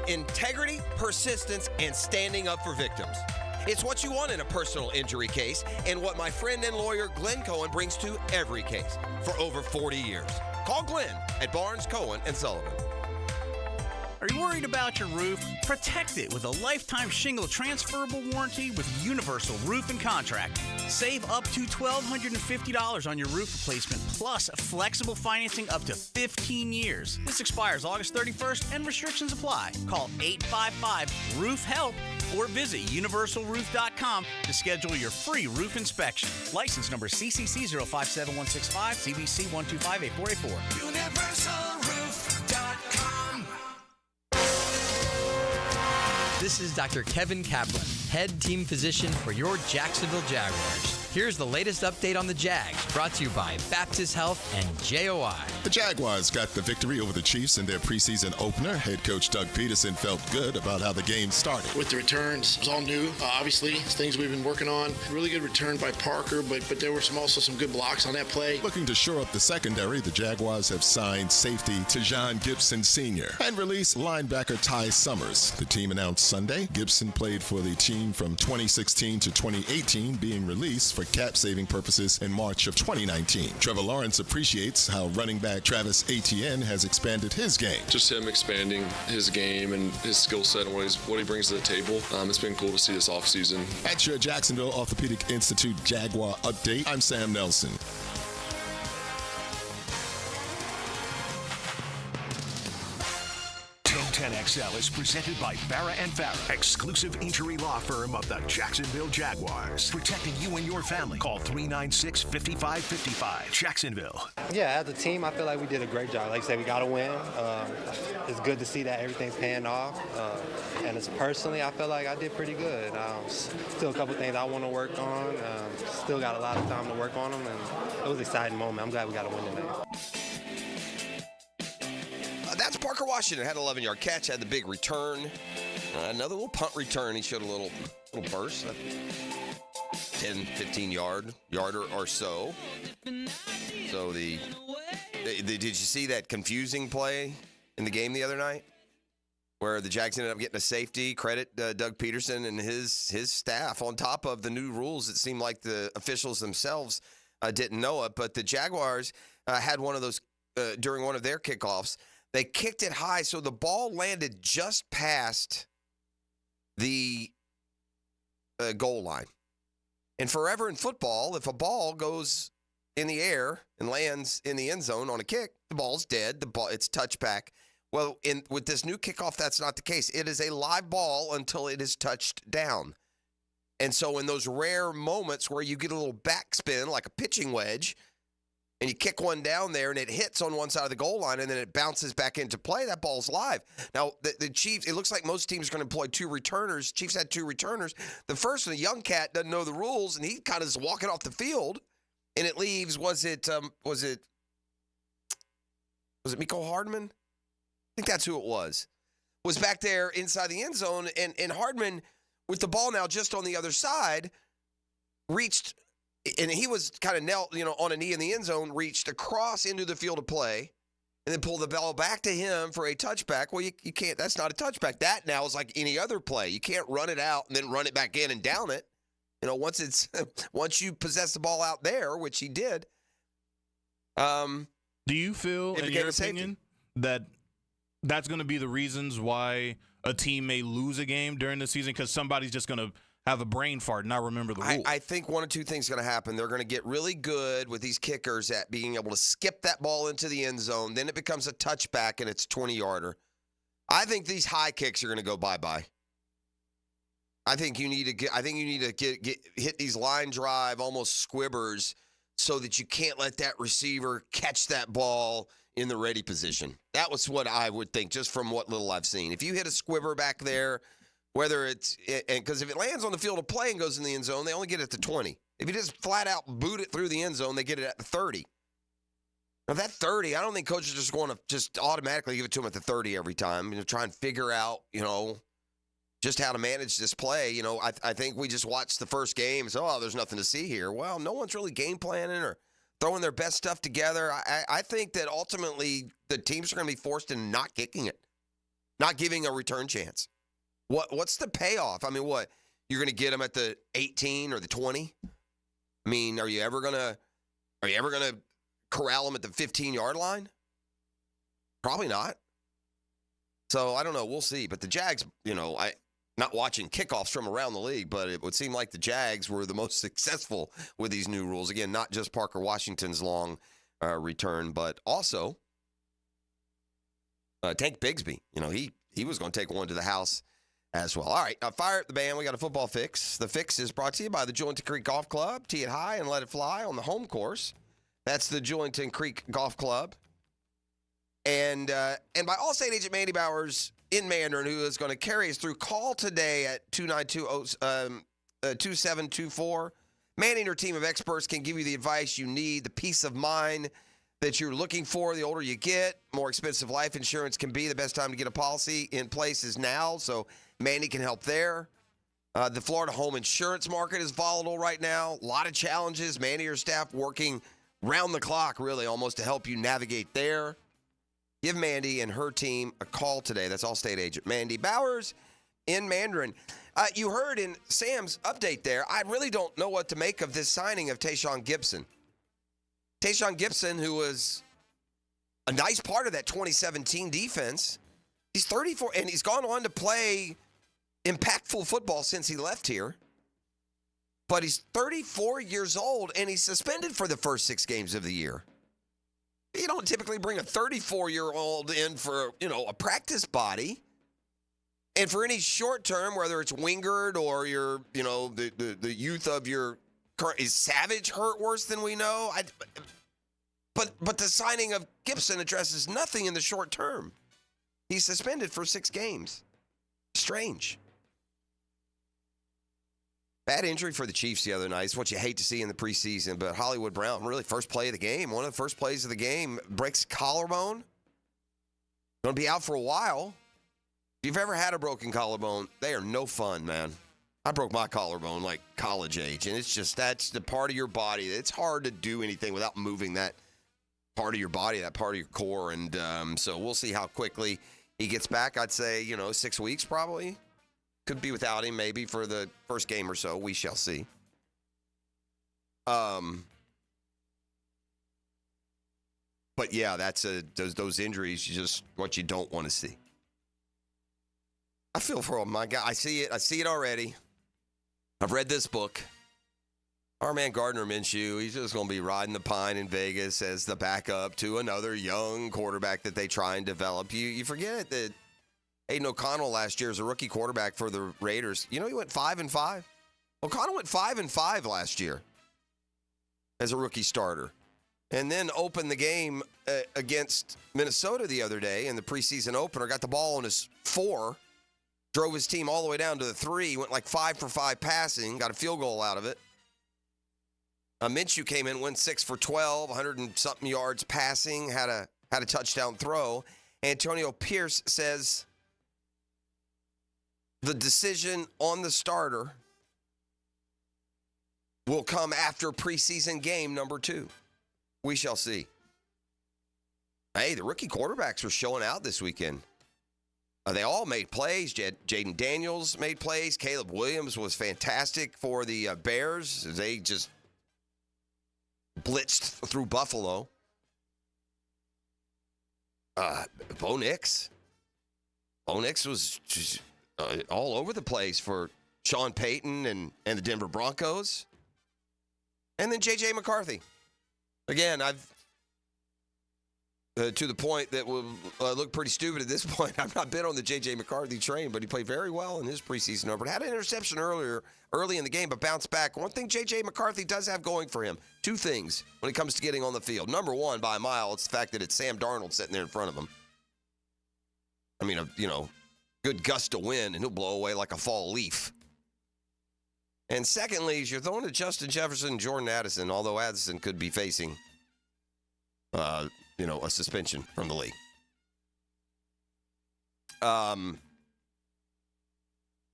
Integrity, persistence, and standing up for victims. It's what you want in a personal injury case and what my friend and lawyer Glenn Cohen brings to every case for over 40 years. Call Glenn at Barnes, Cohen & Sullivan. Are you worried about your roof? Protect it with a lifetime shingle transferable warranty with Universal Roof and Contract. Save up to $1,250 on your roof replacement, plus flexible financing up to 15 years. This expires August 31st and restrictions apply. Call 855-ROOF-HELP or visit universalroof.com to schedule your free roof inspection. License number CCC 057165, CBC 1258484. UniversalRoof.com. This is Dr. Kevin Kaplan, head team physician for your Jacksonville Jaguars. Here's the latest update on the Jags, brought to you by Baptist Health and JOI. The Jaguars got the victory over the Chiefs in their preseason opener. Head coach Doug Peterson felt good about how the game started. With the returns, it was all new. Obviously, it's things we've been working on. Really good return by Parker, but there were also some good blocks on that play. Looking to shore up the secondary, the Jaguars have signed safety Tejon Gibson Sr. and released linebacker Ty Summers. The team announced Sunday Gibson played for the team from 2016 to 2018, being released for cap-saving purposes in March of 2019. Trevor Lawrence appreciates how running back Travis Etienne has expanded his game. Just him expanding his game and his skill set and what he brings to the table. It's been cool to see this offseason. At your Jacksonville Orthopedic Institute Jaguar update, I'm Sam Nelson. 1010XL is presented by Farah and Farah, exclusive injury law firm of the Jacksonville Jaguars. Protecting you and your family. Call 396-5555. Jacksonville. Yeah, as a team, I feel like we did a great job. Like I said, we got to win. It's good to see that everything's paying off. And as personally, I feel like I did pretty good. Still a couple things I want to work on. Still got a lot of time to work on them. And it was an exciting moment. I'm glad we got to win tonight. That's Parker Washington. Had an 11-yard catch, had the big return. Another little punt return. He showed a little burst, 10, 15-yarder or so. So did you see that confusing play in the game the other night where the Jags ended up getting a safety? Credit Doug Peterson and his staff. On top of the new rules, it seemed like the officials themselves didn't know it, but the Jaguars had one of those during one of their kickoffs. They kicked it high, so the ball landed just past the goal line. And forever in football, if a ball goes in the air and lands in the end zone on a kick, the ball's dead. It's touchback. Well, with this new kickoff, that's not the case. It is a live ball until it is touched down. And so in those rare moments where you get a little backspin, like a pitching wedge, and you kick one down there and it hits on one side of the goal line and then it bounces back into play, that ball's live. Now, the Chiefs, it looks like most teams are going to employ 2 returners. Chiefs had 2 returners. The first one, the young cat, doesn't know the rules, and he kind of is walking off the field, and it leaves, was it Miko Hardman? I think that's who it was back there inside the end zone, and Hardman, with the ball now just on the other side, reached, and he was kind of knelt, on a knee in the end zone, reached across into the field of play, and then pulled the ball back to him for a touchback. Well, you can't, that's not a touchback. That now is like any other play. You can't run it out and then run it back in and down it. Once you possess the ball out there, which he did. Do you feel, in your opinion, that that's going to be the reasons why a team may lose a game during the season? Because somebody's just going to have a brain fart and not remember the rules. I think one of two things are going to happen. They're going to get really good with these kickers at being able to skip that ball into the end zone. Then it becomes a touchback and it's 20-yarder. I think these high kicks are going to go bye-bye. I think you need to hit these line drive, almost squibbers, so that you can't let that receiver catch that ball in the ready position. That was what I would think, just from what little I've seen. If you hit a squibber back there, because if it lands on the field of play and goes in the end zone, they only get it to 20. If you just flat out boot it through the end zone, they get it at the 30. Now that 30, I don't think coaches are just going to just automatically give it to them at the 30 every time. Try and figure out, just how to manage this play. I think we just watched the first game. So, there's nothing to see here. Well, no one's really game planning or throwing their best stuff together. I think that ultimately the teams are going to be forced into not kicking it, not giving a return chance. What's the payoff? I mean, what? You're going to get them at the 18 or the 20? I mean, are you ever going to corral them at the 15-yard line? Probably not. So, I don't know. We'll see. But the Jags, not watching kickoffs from around the league, but it would seem like the Jags were the most successful with these new rules. Again, not just Parker Washington's long return, but also Tank Bigsby. He was going to take one to the house as well. All right, fire up the band. We got a football fix. The fix is brought to you by the Julington Creek Golf Club. Tee it high and let it fly on the home course. That's the Julington Creek Golf Club. And by Allstate agent Mandy Bowers in Mandarin, who is going to carry us through. Call today at 292-2724. Mandy and her team of experts can give you the advice you need, the peace of mind that you're looking for. The older you get, more expensive life insurance can be. The best time to get a policy in place is now, so Mandy can help there. The Florida home insurance market is volatile right now. A lot of challenges. Mandy and her staff working round the clock, really, almost to help you navigate there. Give Mandy and her team a call today. That's Allstate agent Mandy Bowers in Mandarin. You heard in Sam's update there, I really don't know what to make of this signing of Tayshaun Gibson. Tayshaun Gibson, who was a nice part of that 2017 defense. He's 34, and he's gone on to play impactful football since he left here. But he's 34 years old, and he's suspended for the first 6 games of the year. You don't typically bring a 34-year-old in for, a practice body. And for any short term, whether it's Wingard or your, the youth of your current, is Savage hurt worse than we know? But the signing of Gibson addresses nothing in the short term. He's suspended for 6 games. Strange. Bad injury for the Chiefs the other night. It's what you hate to see in the preseason. But Hollywood Brown, really first play of the game, one of the first plays of the game, breaks collarbone. Going to be out for a while. If you've ever had a broken collarbone, they are no fun, man. I broke my collarbone like college age, and it's just that's the part of your body. It's hard to do anything without moving that part of your body, that part of your core. And so we'll see how quickly he gets back. I'd say, 6 weeks probably. Could be without him maybe for the first game or so. We shall see. But yeah, that's those injuries, just what you don't want to see. I feel for him, my guy. I see it already. I've read this book. Our man Gardner Minshew, he's just going to be riding the pine in Vegas as the backup to another young quarterback that they try and develop. You forget that Aiden O'Connell last year as a rookie quarterback for the Raiders. You know, he went 5-5. O'Connell went 5-5 last year as a rookie starter, and then opened the game against Minnesota the other day in the preseason opener. Got the ball on his 4, drove his team all the way down to the 3. Went like 5 for 5 passing, got a field goal out of it. Minshew came in, went 6 for 12, 100-something yards passing, had a touchdown throw. Antonio Pierce says the decision on the starter will come after preseason game number 2. We shall see. Hey, the rookie quarterbacks were showing out this weekend. They all made plays. Jaden Daniels made plays. Caleb Williams was fantastic for the Bears. They just blitzed through Buffalo. Bo Nix was just, all over the place for Sean Payton and the Denver Broncos. And then J.J. McCarthy. Again, I've to the point that will look pretty stupid at this point. I've not been on the J.J. McCarthy train, but he played very well in his preseason opener. Had an interception early in the game, but bounced back. One thing J.J. McCarthy does have going for him, 2 things when it comes to getting on the field. Number 1, by a mile, it's the fact that it's Sam Darnold sitting there in front of him. I mean, good gust of wind, and he'll blow away like a fall leaf. And secondly, is you're throwing to Justin Jefferson and Jordan Addison, although Addison could be facing a suspension from the league.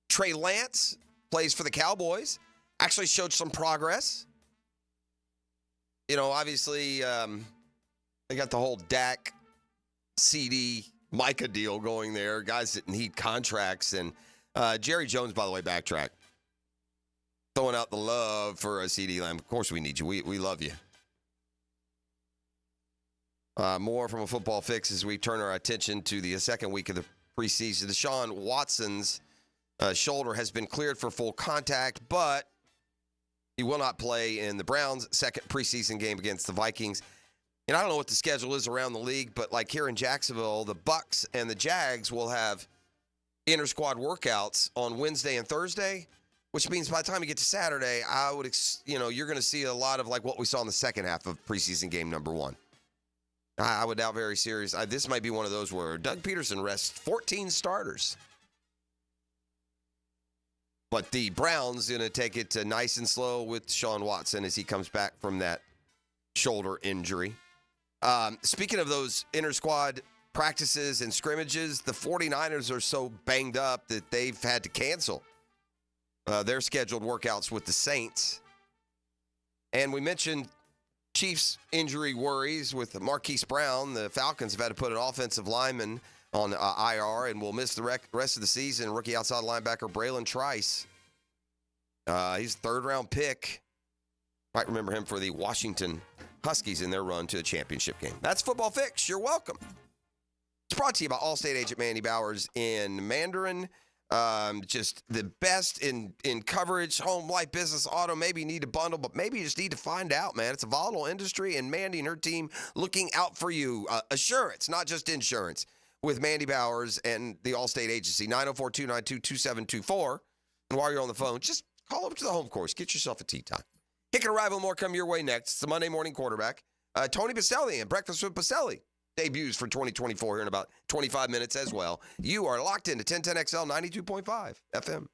Trey Lance plays for the Cowboys. Actually showed some progress. Obviously, they got the whole Dak, CD, Micah deal going there. Guys that need contracts. And Jerry Jones, by the way, backtrack. Throwing out the love for a CD Lamb. Of course we need you. We love you. More from a football fix as we turn our attention to the second week of the preseason. Deshaun Watson's shoulder has been cleared for full contact, but he will not play in the Browns' second preseason game against the Vikings. And I don't know what the schedule is around the league, but like here in Jacksonville, the Bucs and the Jags will have inter-squad workouts on Wednesday and Thursday, which means by the time you get to Saturday, you're going to see a lot of like what we saw in the second half of preseason game number 1. I would doubt very serious. This might be one of those where Doug Peterson rests 14 starters. But the Browns going to take it nice and slow with Deshaun Watson as he comes back from that shoulder injury. Speaking of those inter-squad practices and scrimmages, the 49ers are so banged up that they've had to cancel their scheduled workouts with the Saints. And we mentioned Chiefs injury worries with Marquise Brown. The Falcons have had to put an offensive lineman on IR and will miss the rest of the season. Rookie outside linebacker Braylon Trice. He's a third-round pick. Might remember him for the Washington Huskies in their run to a championship game. That's Football Fix. You're welcome. It's brought to you by Allstate agent Mandy Bowers in Mandarin. Just the best in coverage, home, life, business, auto. Maybe you need to bundle, but maybe you just need to find out, man. It's a volatile industry, and Mandy and her team looking out for you. Assurance, not just insurance, with Mandy Bowers and the Allstate agency, 904-292-2724. And while you're on the phone, just call up to the home course. Get yourself a tee time. Hicken Arrival more come your way next. It's the Monday morning quarterback. Tony Boselli and Breakfast with Boselli debuts for 2024 here in about 25 minutes as well. You are locked into 1010XL 92.5 FM.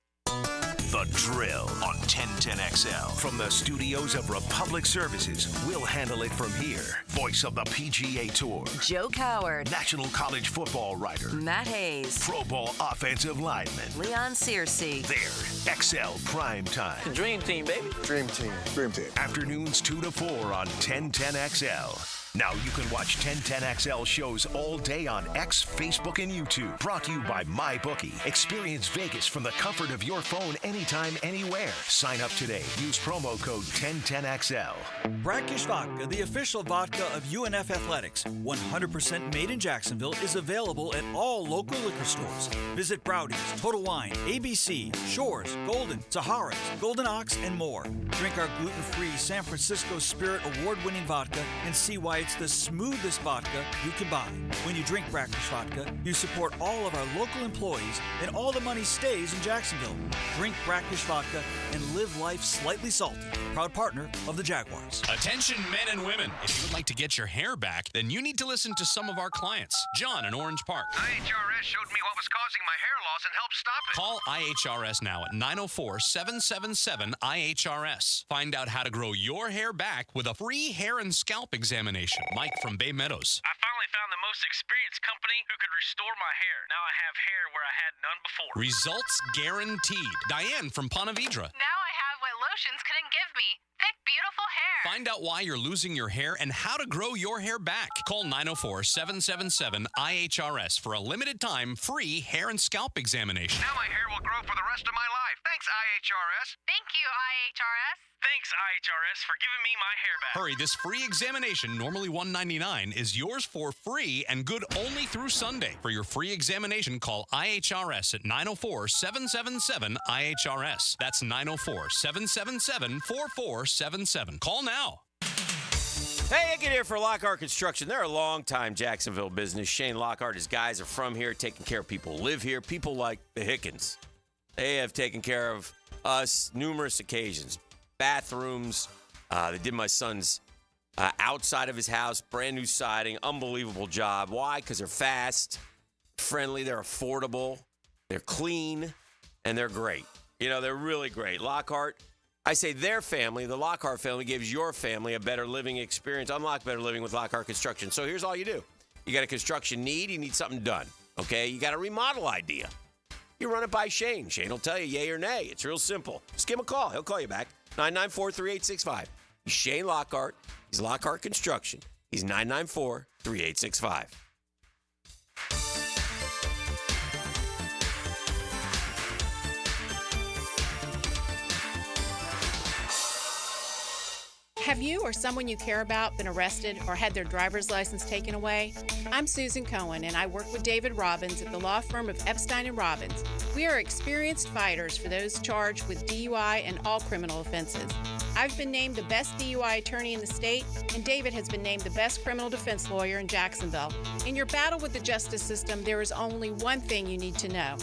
The Drill on 1010XL. From the studios of Republic Services, we'll handle it from here. Voice of the PGA Tour. Joe Coward. National College Football writer. Matt Hayes. Pro Bowl offensive lineman. Leon Searcy. There, XL Prime Time. Dream Team, baby. Dream Team. Dream Team. Afternoons 2 to 4 on 1010XL. Now you can watch 1010XL shows all day on X, Facebook, and YouTube. Brought to you by MyBookie. Experience Vegas from the comfort of your phone anytime, anywhere. Sign up today. Use promo code 1010XL. Brackish Vodka, the official vodka of UNF Athletics, 100% made in Jacksonville, is available at all local liquor stores. Visit Browdy's, Total Wine, ABC, Shores, Golden, Sahara's, Golden Ox, and more. Drink our gluten-free San Francisco Spirit award-winning vodka and see why it's the smoothest vodka you can buy. When you drink Brackish Vodka, you support all of our local employees and all the money stays in Jacksonville. Drink Brackish Vodka and live life slightly salty. Proud partner of the Jaguars. Attention men and women. If you would like to get your hair back, then you need to listen to some of our clients. John in Orange Park. IHRS showed me what was causing my hair loss and helped stop it. Call IHRS now at 904-777-IHRS. Find out how to grow your hair back with a free hair and scalp examination. Mike from Bay Meadows. I finally found the most experienced company who could restore my hair. Now I have hair where I had none before. Results guaranteed. Diane from Ponte Vedra. Now I have what lotions couldn't give me. Thick, beautiful hair. Find out why you're losing your hair and how to grow your hair back. Call 904-777-IHRS for a limited time free hair and scalp examination. Now my hair will grow for the rest of my life. Thanks, IHRS. Thank you, IHRS. Thanks, IHRS, for giving me my hair back. Hurry, this free examination, normally $199, is yours for free and good only through Sunday. For your free examination, call IHRS at 904-777-IHRS. That's 904-777-4477. Call now. Hey, Hicken here for Lockhart Construction. They're a long-time Jacksonville business. Shane Lockhart, his guys are from here, taking care of people who live here, people like the Hickens. They have taken care of us numerous occasions. Bathrooms. They did my son's outside of his house, brand new siding, unbelievable job. Why? Because they're fast, friendly, they're affordable, they're clean, and they're great. You know, they're really great. Lockhart, I say their family, the Lockhart family, gives your family a better living experience. Unlock better living with Lockhart Construction. So here's all you do. You got a construction need, you need something done. Okay? You got a remodel idea. You run it by Shane. Shane will tell you yay or nay. It's real simple. Just give him a call. He'll call you back. 994-3865. He's Shane Lockhart. He's Lockhart Construction. He's 994-3865. Have you or someone you care about been arrested or had their driver's license taken away? I'm Susan Cohen, and I work with David Robbins at the law firm of Epstein & Robbins. We are experienced fighters for those charged with DUI and all criminal offenses. I've been named the best DUI attorney in the state, and David has been named the best criminal defense lawyer in Jacksonville. In your battle with the justice system, there is only one thing you need to know.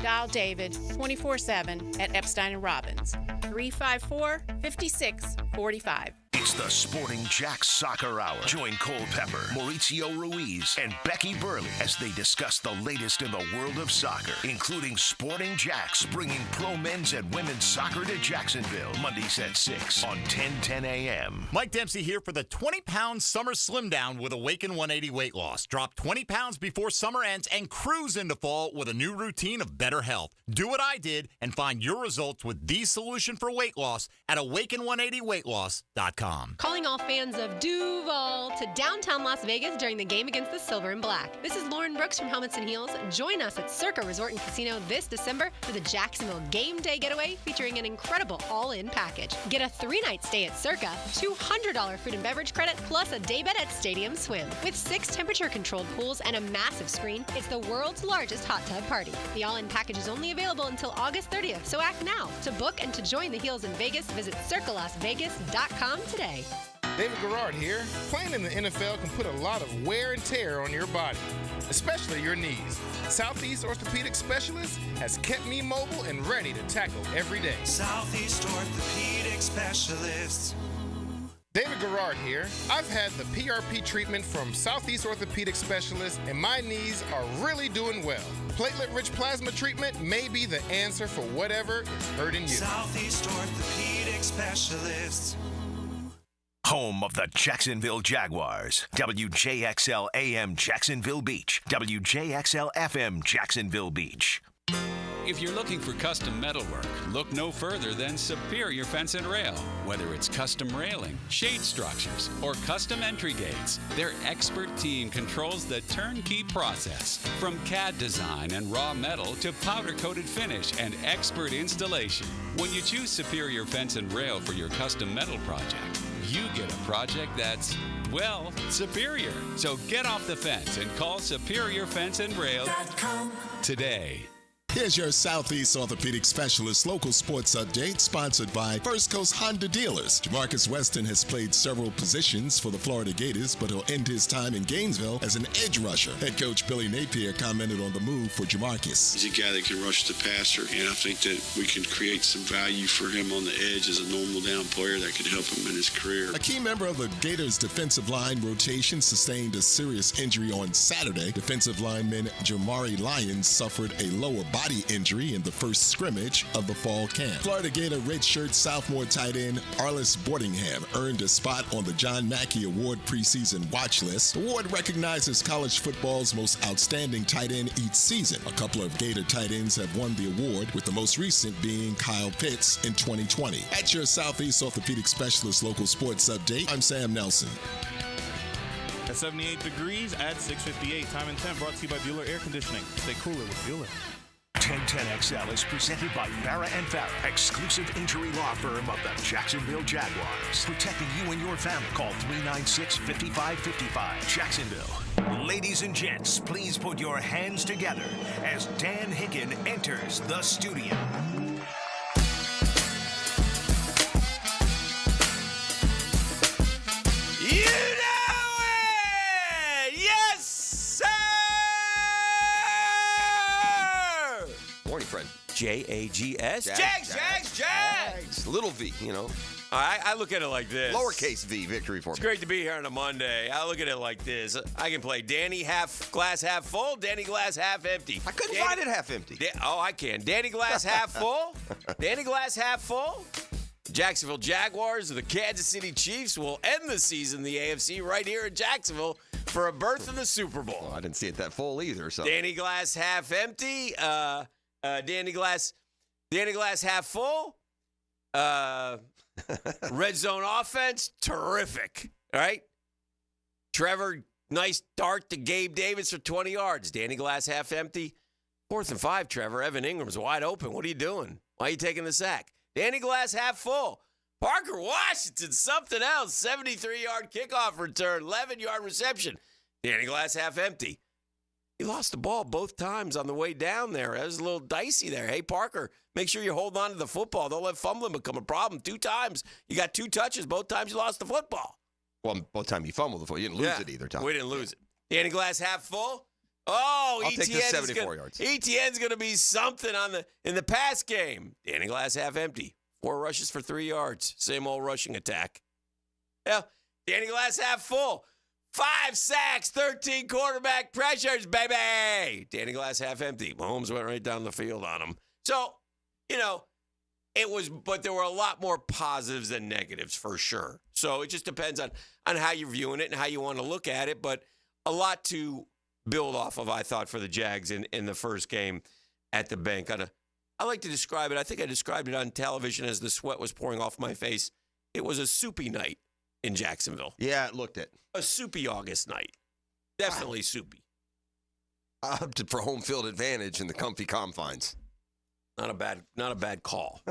Dial David 24/7 at Epstein & Robbins, 354-5645. It's the Sporting Jacks Soccer Hour. Join Cole Pepper, Mauricio Ruiz, and Becky Burley as they discuss the latest in the world of soccer, including Sporting Jacks bringing pro men's and women's soccer to Jacksonville. Mondays at 6 on 1010 a.m. Mike Dempsey here for the 20-pound Summer Slim Down with Awaken 180 Weight Loss. Drop 20 pounds before summer ends and cruise into fall with a new routine of better health. Do what I did and find your results with the solution for weight loss at awaken180weightloss.com. Calling all fans of Duval to downtown Las Vegas during the game against the Silver and Black. This is Lauren Brooks from Helmets and Heels. Join us at Circa Resort and Casino this December for the Jacksonville Game Day Getaway featuring an incredible all-in package. Get a 3-night stay at Circa, $200 food and beverage credit, plus a daybed at Stadium Swim. With 6 temperature-controlled pools and a massive screen, it's the world's largest hot tub party. The all-in package is only available until August 30th, so act now. To book and to join the Heels in Vegas, visit circalasvegas.com today. David Garrard here. Playing in the NFL can put a lot of wear and tear on your body, especially your knees. Southeast Orthopedic Specialist has kept me mobile and ready to tackle every day. Southeast Orthopedic Specialists. David Garrard here. I've had the PRP treatment from Southeast Orthopedic Specialists, and my knees are really doing well. Platelet-rich plasma treatment may be the answer for whatever is hurting you. Southeast Orthopedic Specialists. Home of the Jacksonville Jaguars. WJXL AM Jacksonville Beach. WJXL FM Jacksonville Beach. If you're looking for custom metalwork, look no further than Superior Fence and Rail. Whether it's custom railing, shade structures, or custom entry gates, their expert team controls the turnkey process. From CAD design and raw metal to powder-coated finish and expert installation. When you choose Superior Fence and Rail for your custom metal project, you get a project that's, well, superior. So get off the fence and call Superior Fence and Rail today. Here's your Southeast Orthopedic Specialist local sports update, sponsored by First Coast Honda Dealers. Jamarcus Weston has played several positions for the Florida Gators, but he'll end his time in Gainesville as an edge rusher. Head coach Billy Napier commented on the move for Jamarcus. He's a guy that can rush the passer, and I think that we can create some value for him on the edge as a normal down player that could help him in his career. A key member of the Gators' defensive line rotation sustained a serious injury on Saturday. Defensive lineman Jamari Lyons suffered a lower body injury in the first scrimmage of the fall camp. Florida Gator redshirt sophomore tight end Arlis Boardingham earned a spot on the John Mackey Award preseason watch list. The award recognizes college football's most outstanding tight end each season. A couple of Gator tight ends have won the award, with the most recent being Kyle Pitts in 2020. At your Southeast Orthopedic Specialist local sports update, I'm Sam Nelson. At 78 degrees, at 6:58. Time and temp brought to you by Bueller Air Conditioning. Stay cooler with Bueller. 1010XL is presented by Farah and Farah, exclusive injury law firm of the Jacksonville Jaguars. Protecting you and your family. Call 396-5555. Jacksonville. Ladies and gents, please put your hands together as Dan Hicken enters the studio. Friend. Jags. Jags. Little V, you know. I look at it like this. Lowercase V, victory for me. It's great to be here on a Monday. I look at it like this. I can play Danny glass half full, Danny glass half empty. I couldn't find it half empty. I can. Danny glass half full. Danny glass half full. Jacksonville Jaguars or the Kansas City Chiefs will end the season in the AFC right here in Jacksonville for a berth in the Super Bowl. Well, I didn't see it that full either. So Danny glass half empty. Danny glass half full. Red zone offense, terrific. All right. Trevor, nice dart to Gabe Davis for 20 yards. Danny glass half empty. 4th and 5, Trevor. Evan Ingram's wide open. What are you doing? Why are you taking the sack? Danny glass half full. Parker Washington, something else. 73-yard kickoff return, 11-yard reception. Danny glass half empty. He lost the ball both times on the way down there. It was a little dicey there. Hey, Parker, make sure you hold on to the football. Don't let fumbling become a problem. 2 times. You got 2 touches. Both times you lost the football. Well, both times you fumbled the football. You didn't lose it either time. We didn't lose it. Danny glass half full. Oh, I'll take the 74 yards. ETN's going to be something in the pass game. Danny glass half empty. 4 rushes for 3 yards. Same old rushing attack. Yeah, Danny glass half full. 5 sacks, 13 quarterback pressures, baby. Danny glass half empty. Mahomes went right down the field on him. So, but there were a lot more positives than negatives for sure. So it just depends on how you're viewing it and how you want to look at it. But a lot to build off of, I thought, for the Jags in the first game at the bank. I like to describe it. I think I described it on television as the sweat was pouring off my face. It was a soupy night in Jacksonville. Yeah, it looked it. A soupy August night. Definitely soupy. I opted for home field advantage in the comfy confines. Not a bad call.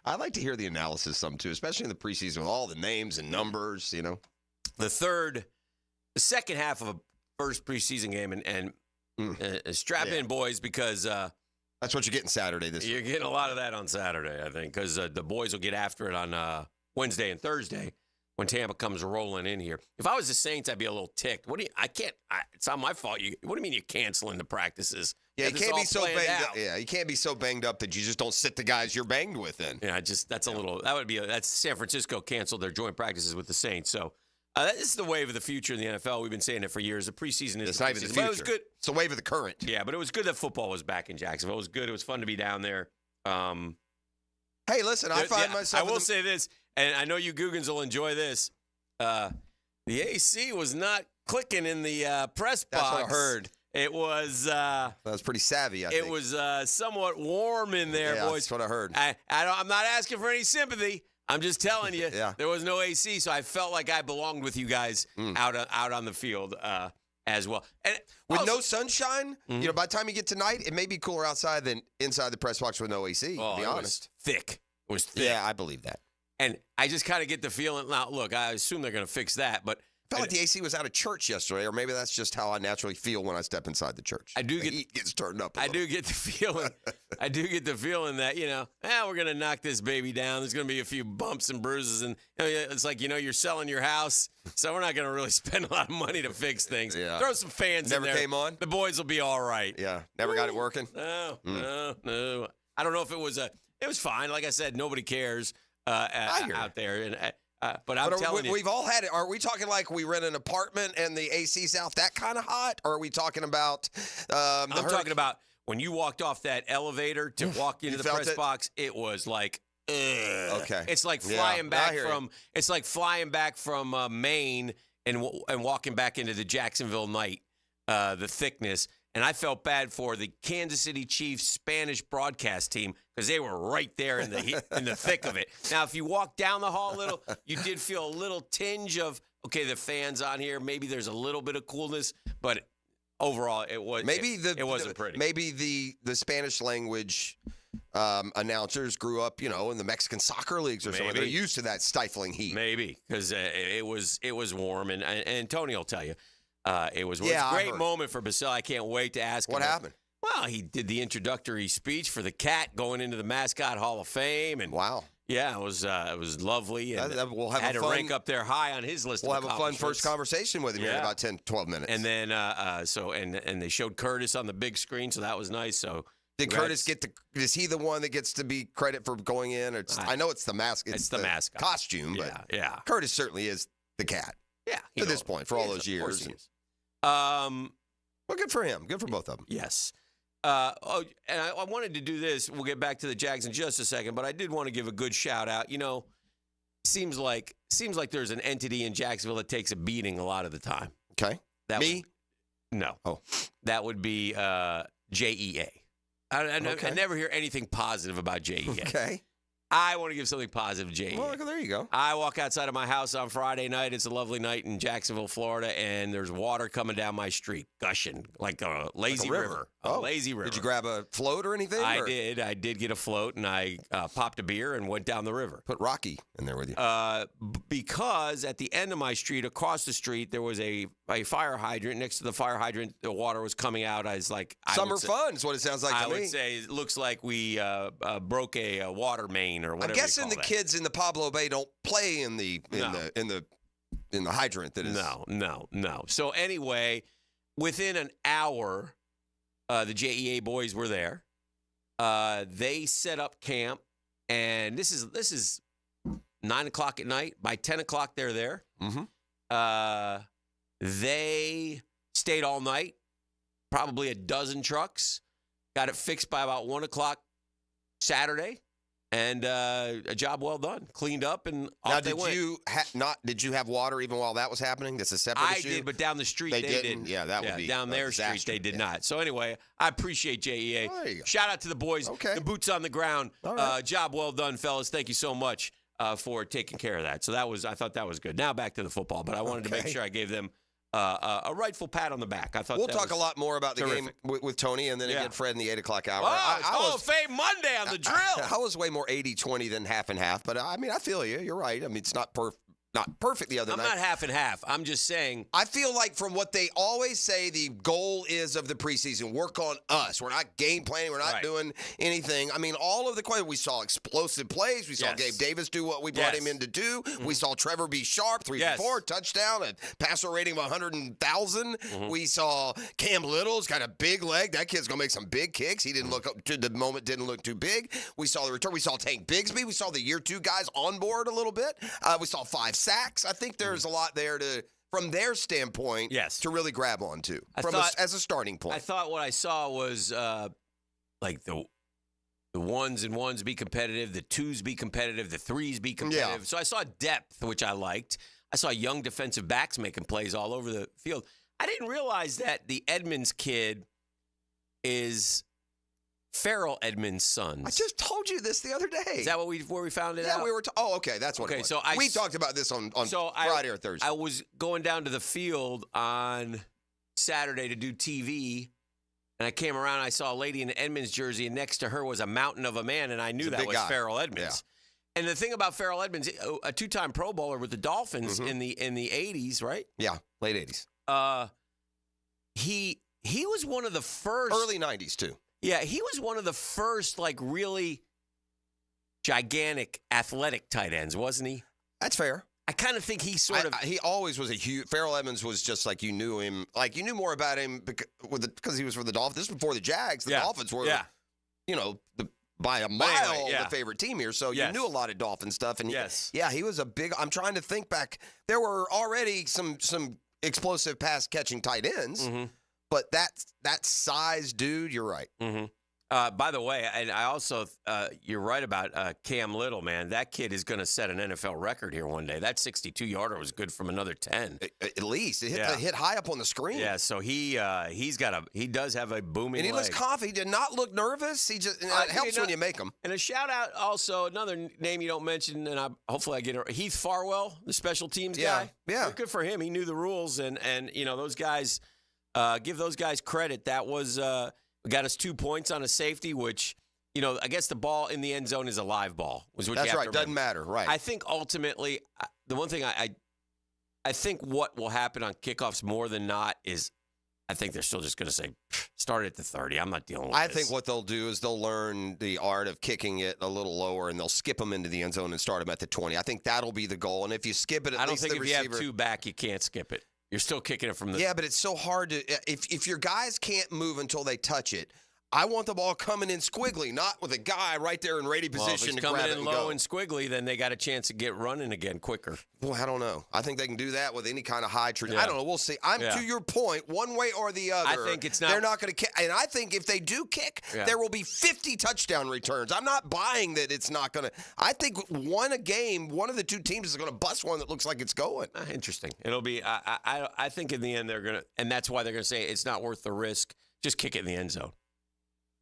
I like to hear the analysis some too, especially in the preseason with all the names and numbers, The second half of a first preseason game, and strap in, boys, because that's what you're getting Saturday this week. You're getting a lot of that on Saturday, I think, because the boys will get after it on Wednesday and Thursday when Tampa comes rolling in here. If I was the Saints, I'd be a little ticked. It's not my fault. What do you mean you're canceling the practices? Yeah, you can't be so banged up. Yeah, you can't be so banged up that you just don't sit the guys you're banged with in. Yeah, that's San Francisco canceled their joint practices with the Saints. So this is the wave of the future in the NFL. We've been saying it for years. The preseason is not even the future. It was good. It's the wave of the current. Yeah, but it was good that football was back in Jacksonville. It was good. It was fun to be down there. Hey, listen, I find myself. I will say this, and I know you Googans will enjoy this. The AC was not clicking in the press box. That's what I heard. It was. That was pretty savvy. I think it was somewhat warm in there, boys. That's what I heard. I'm not asking for any sympathy. I'm just telling you, there was no AC, so I felt like I belonged with you guys out on the field as well. And with no sunshine, by the time you get tonight, it may be cooler outside than inside the press box with no AC. To be honest, thick. It was thick. Yeah, I believe that. And I just kind of get the feeling. Now, look, I assume they're going to fix that, but I felt like the AC was out of church yesterday, or maybe that's just how I naturally feel when I step inside the church. The heat gets turned up. I do get the feeling. I do get the feeling that we're gonna knock this baby down. There's gonna be a few bumps and bruises, and it's like you're selling your house, so we're not gonna really spend a lot of money to fix things. Yeah. Throw some fans in there. Never came on. The boys will be all right. Yeah, never got it working. No. I don't know if it was It was fine. Like I said, nobody cares out there, and. But I'm telling you. We've all had it. Are we talking like we rent an apartment and the AC's out that kind of hot? Or are we talking about I'm talking about when you walked off that elevator to walk into the press box, it was like, ugh. Okay. It's like flying back from Maine and walking back into the Jacksonville night, the thickness. And I felt bad for the Kansas City Chiefs Spanish broadcast team because they were right there in the thick of it. Now, if you walk down the hall a little, you did feel a little tinge of, okay, the fans on here, maybe there's a little bit of coolness, but overall, it wasn't pretty. Maybe the Spanish language announcers grew up, in the Mexican soccer leagues or something. They're used to that stifling heat. Maybe because it was warm, and Tony will tell you. It was a great moment for Boselli. I can't wait to ask him. What happened? Well, he did the introductory speech for the cat going into the Mascot Hall of Fame. And wow. Yeah, it was lovely. And we'll have had to rank up there high on his list. We'll have a fun first conversation with him here in about 10, 12 minutes. And then, and they showed Curtis on the big screen, so that was nice. So did Curtis is he the one that gets to be credit for going in? Or I know it's the mask. It's the mascot costume, but Curtis certainly is the cat. Yeah. To this point, for all those years. Well, good for him. Good for both of them. Yes. And I wanted to do this. We'll get back to the Jags in just a second, but I did want to give a good shout out. Seems like there's an entity in Jacksonville that takes a beating a lot of the time. Okay. No. Oh. That would be JEA. I never hear anything positive about JEA. Okay. I want to give something positive to JEA. Well, there you go. I walk outside of my house on Friday night. It's a lovely night in Jacksonville, Florida, and there's water coming down my street, gushing like a lazy river. A lazy river. Did you grab a float or anything? I did. I did get a float, and I popped a beer and went down the river. Put Rocky in there with you. Because at the end of my street, across the street, there was a fire hydrant. Next to the fire hydrant, the water was coming out. I was like, summer fun is what it sounds like to me. I would say it looks like we broke a water main or whatever. I'm guessing the kids in the Pablo Bay don't play in the hydrant that is. No. So anyway, within an hour, the JEA boys were there. They set up camp, and this is 9:00 at night. By 10:00, they're there. Mm-hmm. They stayed all night, probably a dozen trucks. Got it fixed by about 1:00 Saturday. And a job well done, cleaned up, and off they went. Did you have water even while that was happening? That's a separate issue. I did, but down the street they didn't. Yeah, that would be down their disaster. street they did not. So anyway, I appreciate JEA. There you go. Shout out to the boys. Okay. The boots on the ground. All right. Job well done, fellas. Thank you so much for taking care of that. So I thought that was good. Now back to the football, but I wanted to make sure I gave them a rightful pat on the back. I thought we'll talk a lot more about the game with Tony and then again Fred in the 8:00 hour. Oh, Fame Monday on the drill. I was way more 80-20 than half and half, but I mean, I feel you. You're right. I mean, it's not perfect the other night. I'm not half and half. I'm just saying. I feel like from what they always say, the goal is of the preseason, work on us. We're not game planning. We're not doing anything. I mean, all of the questions, we saw explosive plays. We saw Gabe Davis do what we brought him in to do. Mm-hmm. We saw Trevor be sharp, 3 for 4, touchdown, a passer rating of 100,000. Mm-hmm. We saw Cam Little's got a big leg. That kid's going to make some big kicks. He didn't look up to the moment, didn't look too big. We saw the return. We saw Tank Bigsby. We saw the year 2 guys on board a little bit. We saw 5 sacks. I think there's a lot there from their standpoint, to really grab onto as a starting point. I thought what I saw was like the ones and ones be competitive, the twos be competitive, the threes be competitive. Yeah. So I saw depth, which I liked. I saw young defensive backs making plays all over the field. I didn't realize that the Edmonds kid is Farrell Edmonds' son. I just told you this the other day. Is that where we found it out? Yeah, we were. Okay, that's what. Okay, it was. so we talked about this on Friday or Thursday. I was going down to the field on Saturday to do TV, and I came around. And I saw a lady in an Edmonds jersey, and next to her was a mountain of a man, and I knew that was Farrell Edmonds. Yeah. And the thing about Farrell Edmonds, a two-time Pro Bowler with the Dolphins in the 80s, right? Yeah, late 80s. He was one of the first early 90s too. Yeah, he was one of the first, like, really gigantic athletic tight ends, wasn't he? That's fair. I kind of think he he always was a huge. Farrell Edmonds was just like you knew him. Like you knew more about him because he was for the Dolphins. This was before the Jags. The Dolphins were, by a mile the favorite team here. So you knew a lot of Dolphin stuff. And he was a big. I'm trying to think back. There were already some explosive pass catching tight ends. But that size dude, you're right. By the way, and I also, you're right about Cam Little, man. That kid is going to set an NFL record here one day. That 62-yarder was good from another 10. At least. It hit high up on the screen. Yeah, so he does have a booming And he looks confident. He did not look nervous. He just it helps when you make him. And a shout-out also, another name you don't mention, and hopefully I get it, Heath Farwell, the special teams guy. Yeah. Good for him. He knew the rules, and those guys – give those guys credit. That was got us 2 points on a safety, which, I guess the ball in the end zone is a live ball. That's right. Doesn't matter. Right. I think ultimately, the one thing I think what will happen on kickoffs more than not is I think they're still just going to say, start at the 30. I'm not dealing with this. I think what they'll do is they'll learn the art of kicking it a little lower, and they'll skip them into the end zone and start them at the 20. I think that'll be the goal. And if you skip it, I don't think if you have two back, you can't skip it. You're still kicking it from the... Yeah, but it's so hard to... If your guys can't move until they touch it, I want the ball coming in squiggly, not with a guy right there in ready position to grab it and go. If it's coming in low and squiggly, then they got a chance to get running again quicker. Well, I don't know. I think they can do that with any kind of high... I don't know. We'll see. To your point, one way or the other. I think it's not... They're not going to kick. And I think if they do kick, there will be 50 touchdown returns. I'm not buying that it's not going to... I think one a game, one of the two teams is going to bust one that looks like it's going. Interesting. It'll be... I think in the end they're going to... And that's why they're going to say it's not worth the risk. Just kick it in the end zone.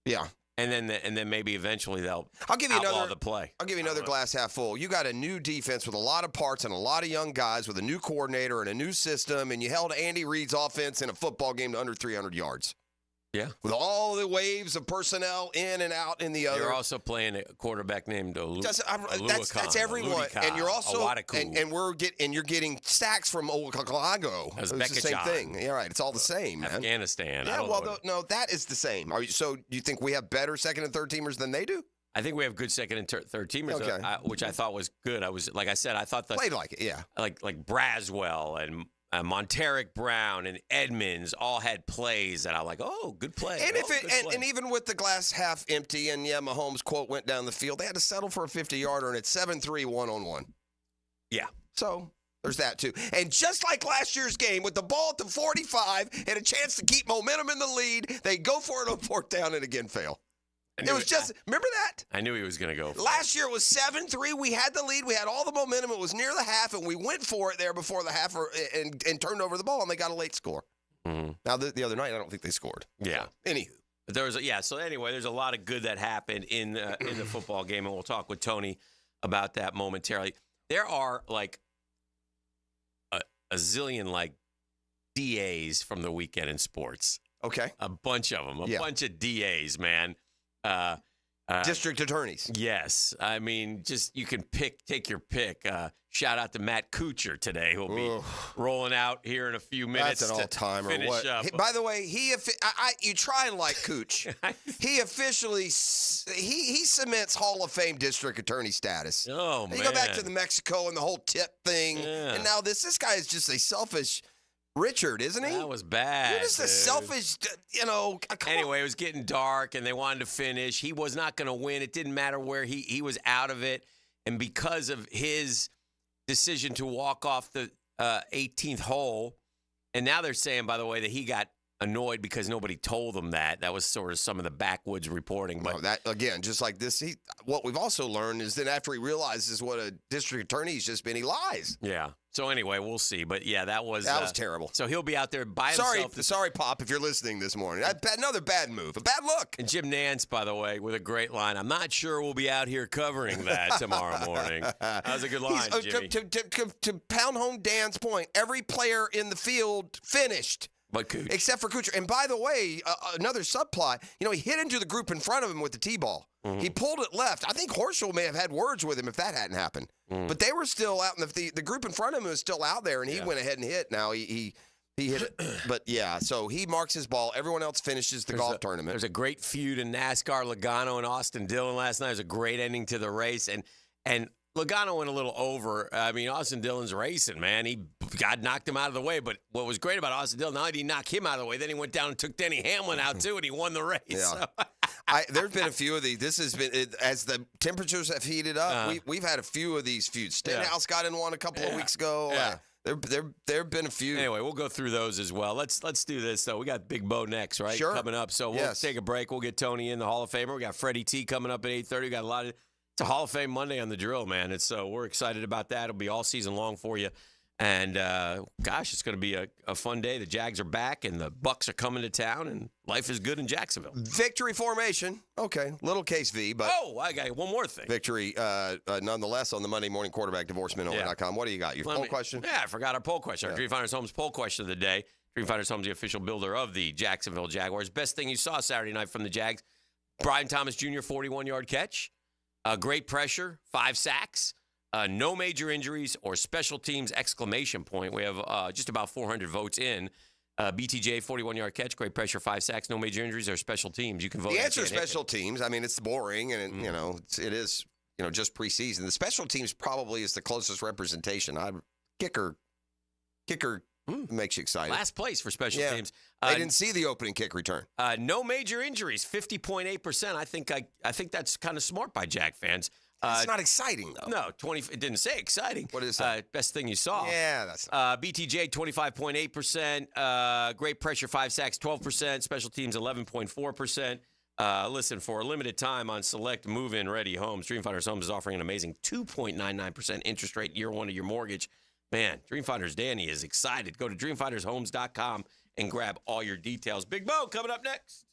Yeah. And then maybe eventually they'll outlaw the play. I'll give you another glass half full. You got a new defense with a lot of parts and a lot of young guys with a new coordinator and a new system, and you held Andy Reid's offense in a football game to under 300 yards. Yeah. With all the waves of personnel in and out in the other. You're also playing a quarterback named That's everyone. And you're also and you're getting sacks from Okalago. It's the same thing. Yeah, right. It's all the same, man. Afghanistan. Yeah, no, that is the same. So do you think we have better second and third teamers than they do? I think we have good second and third teamers, which I thought was good. I was like I said, I thought that played like it, yeah. Like Braswell and Monteric Brown and Edmonds all had plays that I'm like, oh, good play. And and even with the glass half empty and Mahomes quote went down the field, they had to settle for a 50-yarder and it's 7-3 1-on-1. Yeah. So there's that too. And just like last year's game with the ball at the 45 and a chance to keep momentum in the lead, they go for it on fourth down and again fail. It was just, remember that? I knew he was going to go for Last year it was 7-3. We had the lead. We had all the momentum. It was near the half, and we went for it there before the half and turned over the ball, and they got a late score. Mm-hmm. Now, the other night, I don't think they scored. Yeah. So, anywho. So anyway, there's a lot of good that happened in the football game, and we'll talk with Tony about that momentarily. There are, like, a zillion, like, DAs from the weekend in sports. Okay. A bunch of them. A bunch of DAs, man. District attorneys. Yes. I mean, just you can take your pick. Shout out to Matt Kuchar today, who'll be rolling out here in a few minutes. That's an all-timer. By the way, you try and like Cooch. He officially he cements Hall of Fame district attorney status. Oh, man. You go back to the Mexico and the whole tip thing. Yeah. And now this guy is just a selfish Richard, isn't he? That was bad. You're just a selfish, Anyway, it was getting dark, and they wanted to finish. He was not going to win. It didn't matter where he was out of it. And because of his decision to walk off the 18th hole, and now they're saying, by the way, that he got annoyed because nobody told them that. That was sort of some of the backwoods reporting. But that again, just like this, what we've also learned is that after he realizes what a district attorney's just been, he lies. Yeah. So anyway, we'll see. But yeah, that was terrible. So he'll be out there by himself. Sorry, Pop, if you're listening this morning. Another bad move, a bad look. And Jim Nance, by the way, with a great line. I'm not sure we'll be out here covering that tomorrow morning. That was a good line, Jimmy. To pound home Dan's point, every player in the field finished. But Cooch. Except for Kuchar. And by the way, another subplot, he hit into the group in front of him with the T-ball. Mm-hmm. He pulled it left. I think Horschel may have had words with him if that hadn't happened. Mm. But they were still out, in the group in front of him was still out there, and he went ahead and hit. Now he hit it. But yeah, so he marks his ball. Everyone else finishes the golf tournament. There's a great feud in NASCAR. Logano and Austin Dillon last night. It was a great ending to the race. And Logano went a little over. I mean, Austin Dillon's racing, man. God knocked him out of the way. But what was great about Austin Dillon, not only did he knock him out of the way, then he went down and took Denny Hamlin out, too, and he won the race. Yeah. So. There's been a few of these. This has been, as the temperatures have heated up, we've had a few of these feuds. Stenhouse got in one a couple of weeks ago. Yeah. There have been a few. Anyway, we'll go through those as well. Let's do this, though. We got Big Bo next, right? Sure. Coming up. So we'll take a break. We'll get Tony in, the Hall of Famer. We got Freddie T coming up at 8:30. We got a lot of... It's a Hall of Fame Monday on the drill, man. We're excited about that. It'll be all season long for you. And, gosh, it's going to be a fun day. The Jags are back, and the Bucks are coming to town, and life is good in Jacksonville. Victory formation. Okay, little case V, but... Oh, I got one more thing. Victory, nonetheless, on the Monday Morning Quarterback, divorcemenonly.com. What do you got? Your poll question? Yeah, I forgot our poll question. Our Dream Finders Homes poll question of the day. Dream Finders Homes, the official builder of the Jacksonville Jaguars. Best thing you saw Saturday night from the Jags, Brian Thomas Jr., 41-yard catch. Great pressure, 5 sacks, no major injuries or special teams exclamation point. We have just about 400 votes in. BTJ, 41-yard catch, great pressure, 5 sacks, no major injuries or special teams. You can vote. The answer is special teams. I mean, it's boring, and it is just preseason. The special teams probably is the closest representation. Kicker makes you excited. Last place for special teams. They didn't see the opening kick return. No major injuries, 50.8%. I think that's kind of smart by Jag fans. It's not exciting, though. No, it didn't say exciting. What is that? Best thing you saw. Yeah, that's BTJ, 25.8%. Great pressure, 5 sacks, 12%. Special teams, 11.4%. Listen, for a limited time on select move-in ready homes, Dream Finders Homes is offering an amazing 2.99% interest rate year one of your mortgage. Man, Dream Finders Danny is excited. Go to dreamfindershomes.com and grab all your details. Big Bo coming up next.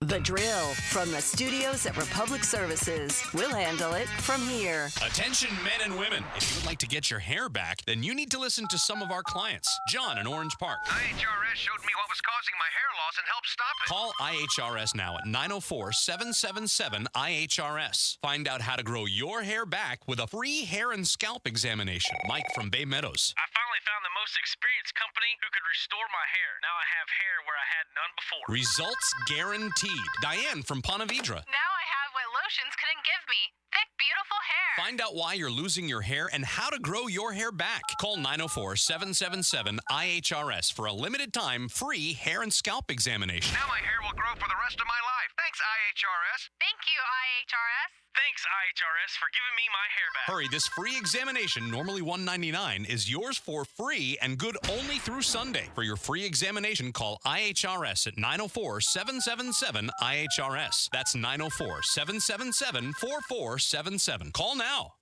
The Drill from the studios at Republic Services. We'll handle it from here. Attention men and women. If you would like to get your hair back, then you need to listen to some of our clients. John in Orange Park. IHRS showed me what was causing my hair loss and helped stop it. Call IHRS now at 904-777-IHRS. Find out how to grow your hair back with a free hair and scalp examination. Mike from Bay Meadows. I finally found the most experienced company who could restore my hair. Now I have hair where I had none before. Results guaranteed. Diane from Ponte Vedra. Now I have what lotions couldn't give me. Thick, beautiful hair. Find out why you're losing your hair and how to grow your hair back. Call 904-777-IHRS for a limited time free hair and scalp examination. Now my hair will grow for the rest of my life. Thanks, IHRS. Thank you, IHRS. Thanks, IHRS, for giving me my hair back. Hurry, this free examination, normally $199, is yours for free and good only through Sunday. For your free examination, call IHRS at 904-777-IHRS. That's 904-777-4477. Call now.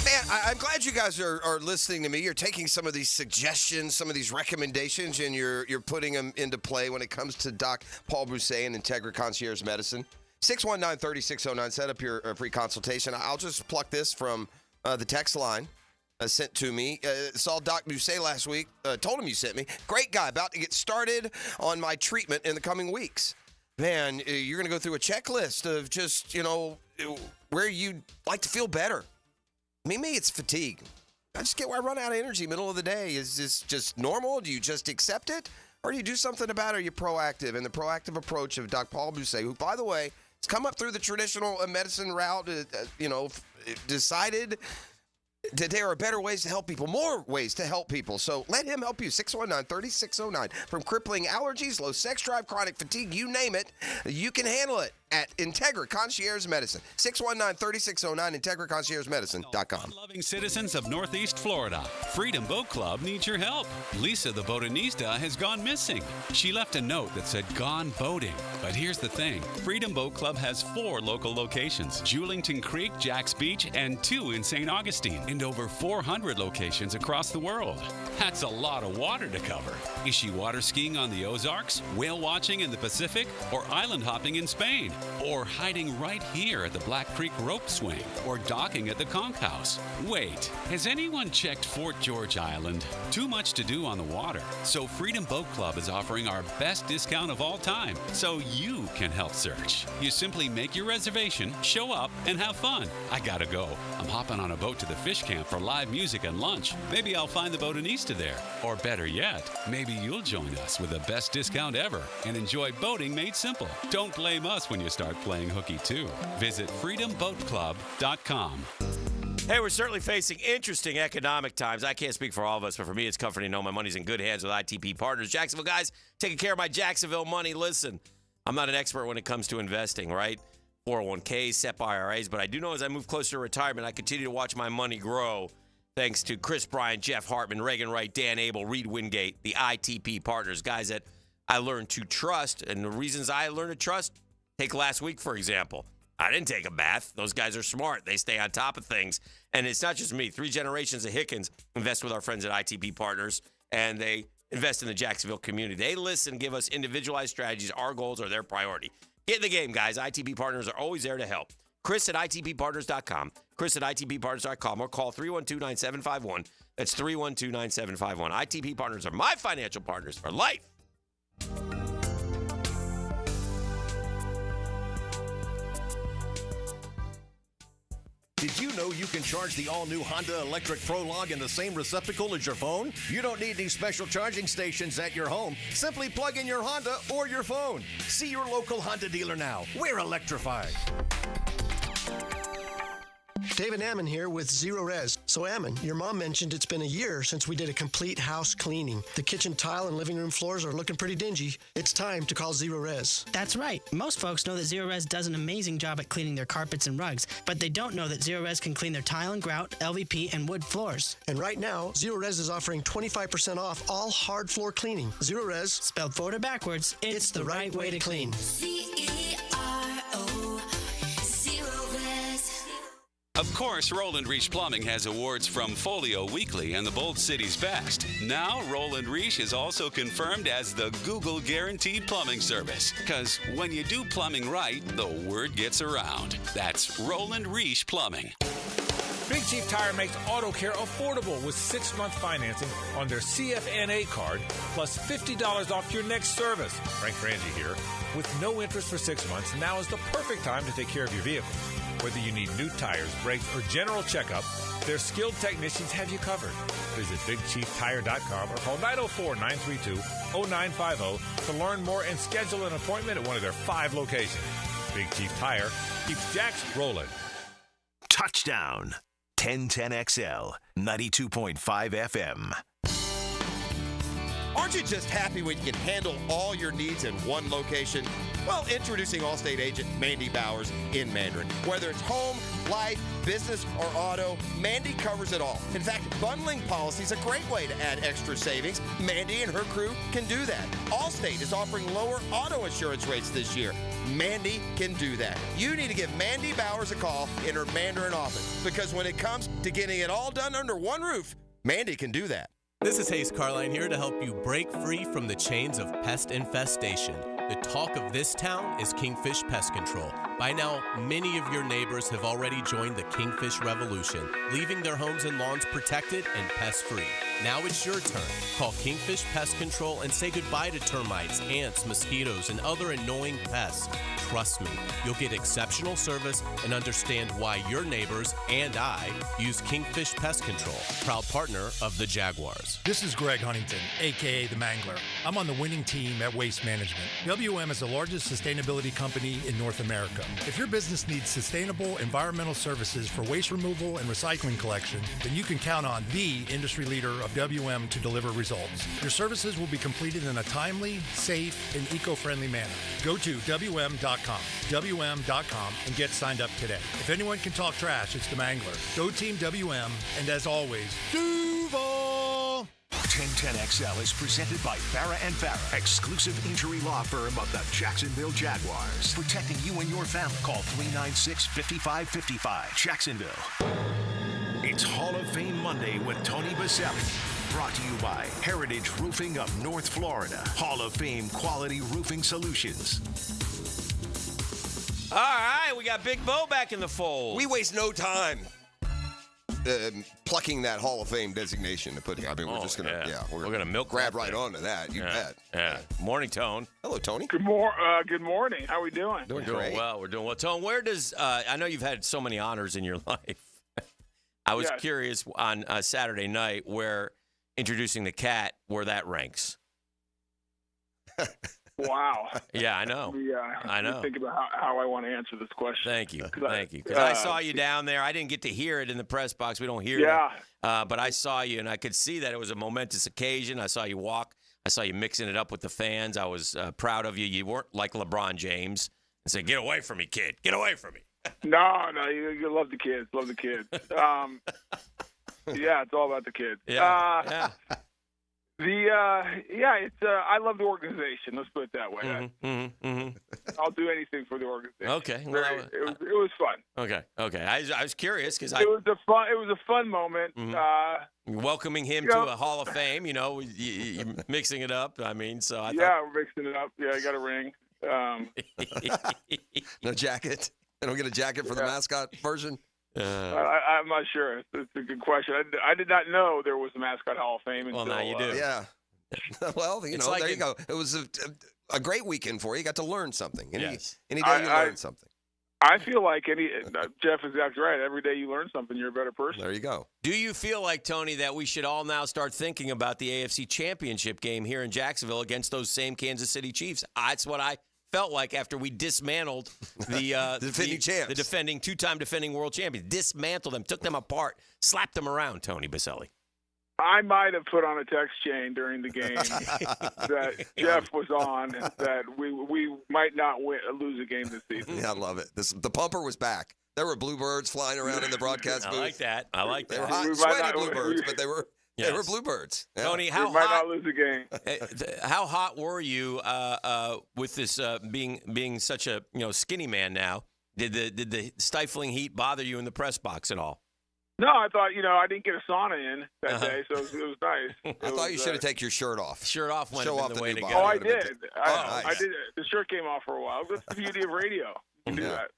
Man, I'm glad you guys are listening to me. You're taking some of these suggestions, some of these recommendations, and you're putting them into play when it comes to Doc Paul Bousset and Integra Concierge Medicine. 619-3609. Set up your free consultation. I'll just pluck this from the text line sent to me. Saw Doc Bousset last week. Told him you sent me. Great guy. About to get started on my treatment in the coming weeks. Man, you're going to go through a checklist of just, where you'd like to feel better. Me, it's fatigue. I just get where I run out of energy middle of the day. Is this just normal? Do you just accept it? Or do you do something about it? Are you proactive? And the proactive approach of Doc Paul Bousset, who, by the way, has come up through the traditional medicine route, decided There are better ways to help people, more ways to help people. So let him help you. 619-3609. From crippling allergies, low sex drive, chronic fatigue, you name it, you can handle it at Integra Concierge Medicine. 619-3609, IntegraConciergeMedicine.com. Loving citizens of Northeast Florida, Freedom Boat Club needs your help. Lisa the botanista has gone missing. She left a note that said gone boating. But here's the thing. Freedom Boat Club has 4 local locations, Julington Creek, Jacks Beach, and 2 in St. Augustine, and over 400 locations across the world. That's a lot of water to cover. Is she water skiing on the Ozarks, whale watching in the Pacific, or island hopping in Spain? Or hiding right here at the Black Creek Rope Swing, or docking at the Conch House? Wait, has anyone checked Fort George Island? Too much to do on the water, so Freedom Boat Club is offering our best discount of all time, so you can help search. You simply make your reservation, show up, and have fun. I gotta go. I'm hopping on a boat to the fish camp for live music and lunch. Maybe I'll find the botanista there. Or better yet, maybe you'll join us with the best discount ever and enjoy boating made simple. Don't blame us when you start playing hooky too. Visit freedomboatclub.com. Hey, we're certainly facing interesting economic times. I can't speak for all of us, but for me, it's comforting to know my money's in good hands with ITP Partners. Jacksonville guys, taking care of my Jacksonville money. Listen, I'm not an expert when it comes to investing, right? 401ks, SEP IRAs, but I do know as I move closer to retirement, I continue to watch my money grow thanks to Chris Bryant, Jeff Hartman, Reagan Wright, Dan Abel, Reed Wingate, the ITP Partners, guys that I learned to trust. And the reasons I learned to trust, take last week, for example. I didn't take a bath. Those guys are smart. They stay on top of things. And it's not just me. 3 generations of Hickens invest with our friends at ITP Partners, and they invest in the Jacksonville community. They listen, give us individualized strategies. Our goals are their priority. Get in the game, guys. ITP Partners are always there to help. Chris at ITPPartners.com. Chris at ITPPartners.com, or call 312-9751. That's 312-9751. ITP Partners are my financial partners for life. Did you know you can charge the all-new Honda Electric Prologue in the same receptacle as your phone? You don't need these special charging stations at your home. Simply plug in your Honda or your phone. See your local Honda dealer now. We're electrified. David Ammon here with Zero Res. So Ammon, your mom mentioned it's been a year since we did a complete house cleaning. The kitchen tile and living room floors are looking pretty dingy. It's time to call Zero Res. That's right. Most folks know that Zero Res does an amazing job at cleaning their carpets and rugs, but they don't know that Zero Res can clean their tile and grout, LVP, and wood floors. And right now, Zero Res is offering 25% off all hard floor cleaning. Zero Res, spelled forward or backwards, it's the right way to clean. Of course, Roland Reach Plumbing has awards from Folio Weekly and the Bold City's Best. Now, Roland Reach is also confirmed as the Google Guaranteed Plumbing Service. Because when you do plumbing right, the word gets around. That's Roland Reach Plumbing. Big Chief Tire makes auto care affordable with 6-month financing on their CFNA card, plus $50 off your next service. Frank Frangie here. With no interest for 6 months, now is the perfect time to take care of your vehicle. Whether you need new tires, brakes, or general checkup, their skilled technicians have you covered. Visit BigChiefTire.com or call 904-932-0950 to learn more and schedule an appointment at one of their 5 locations. Big Chief Tire keeps Jacks rolling. Touchdown. 1010XL, 92.5 FM. Aren't you just happy when you can handle all your needs in one location? Well, introducing Allstate agent Mandy Bowers in Mandarin. Whether it's home, life, business, or auto, Mandy covers it all. In fact, bundling policy is a great way to add extra savings. Mandy and her crew can do that. Allstate is offering lower auto insurance rates this year. Mandy can do that. You need to give Mandy Bowers a call in her Mandarin office, because when it comes to getting it all done under one roof, Mandy can do that. This is Hayes Carline here to help you break free from the chains of pest infestation. The talk of this town is Kingfish Pest Control. By now, many of your neighbors have already joined the Kingfish Revolution, leaving their homes and lawns protected and pest-free. Now it's your turn. Call Kingfish Pest Control and say goodbye to termites, ants, mosquitoes, and other annoying pests. Trust me, you'll get exceptional service and understand why your neighbors and I use Kingfish Pest Control, proud partner of the Jaguars. This is Greg Huntington, a.k.a. The Mangler. I'm on the winning team at Waste Management. WM is the largest sustainability company in North America. If your business needs sustainable environmental services for waste removal and recycling collection, then you can count on the industry leader of WM to deliver results. Your services will be completed in a timely, safe, and eco-friendly manner. Go to WM.com, WM.com, and get signed up today. If anyone can talk trash, it's the Mangler. Go Team WM, and as always, Duval! 1010XL is presented by Farah and Farah, exclusive injury law firm of the Jacksonville Jaguars. Protecting you and your family. Call 396-5555. Jacksonville. It's Hall of Fame Monday with Tony Boselli. Brought to you by Heritage Roofing of North Florida. Hall of Fame Quality Roofing Solutions. All right, we got Big Bo back in the fold. We waste no time plucking that Hall of Fame designation to put here. I mean, we're just going to, we're going to milk grab right onto that. You bet. Yeah. Morning, Tone. Hello, Tony. Good morning. How are we doing? We're doing well. We're doing well. Tone, where does, I know you've had so many honors in your life. I was curious on Saturday night where introducing the cat, where that ranks. Wow. Yeah, I know. I know. Think about how I want to answer this question. Thank you. Because I saw you down there. I didn't get to hear it in the press box. We don't hear it. But I saw you, and I could see that it was a momentous occasion. I saw you walk. I saw you mixing it up with the fans. I was proud of you. You weren't like LeBron James and said, "Get away from me, kid. Get away from me." No, you love the kids. Love the kids. Yeah, it's all about the kids. Yeah. It's I love the organization. Let's put it that way. I'll do anything for the organization. Okay, well, it was fun. Okay. I was curious because it was a fun moment. Welcoming him to a Hall of Fame. You're mixing it up. I mean, so I we're mixing it up. Yeah, I got a ring. No jacket. I don't get a jacket for the mascot version. I'm not sure. It's a good question. I did not know there was a mascot Hall of Fame. Well, now you do. Yeah. Well, there you go. It was a great weekend for you. You got to learn something. Any day you learn something. I feel like Jeff is exactly right. Every day you learn something, you're a better person. There you go. Do you feel like, Tony, that we should all now start thinking about the AFC Championship game here in Jacksonville against those same Kansas City Chiefs? That's what I felt like after we dismantled the defending champs, the defending two-time defending world champions, dismantled them, took them apart, slapped them around. Tony Boselli. I might have put on a text chain during the game that Jeff was on that we might not lose a game this season. Yeah, I love it. The pumper was back. There were bluebirds flying around in the broadcast booth. I like that. They were hot, sweaty bluebirds, but they were. Yes. They were bluebirds. Yeah. Tony, how we might hot? Not lose the game. How hot were you with this being such a skinny man now? Did the stifling heat bother you in the press box at all? No, I thought I didn't get a sauna in that day, so it was nice. I thought you should have taken your shirt off. Shirt off went Show off the way to go. Oh, I did. I did. The shirt came off for a while. That's the beauty of radio. You can do that.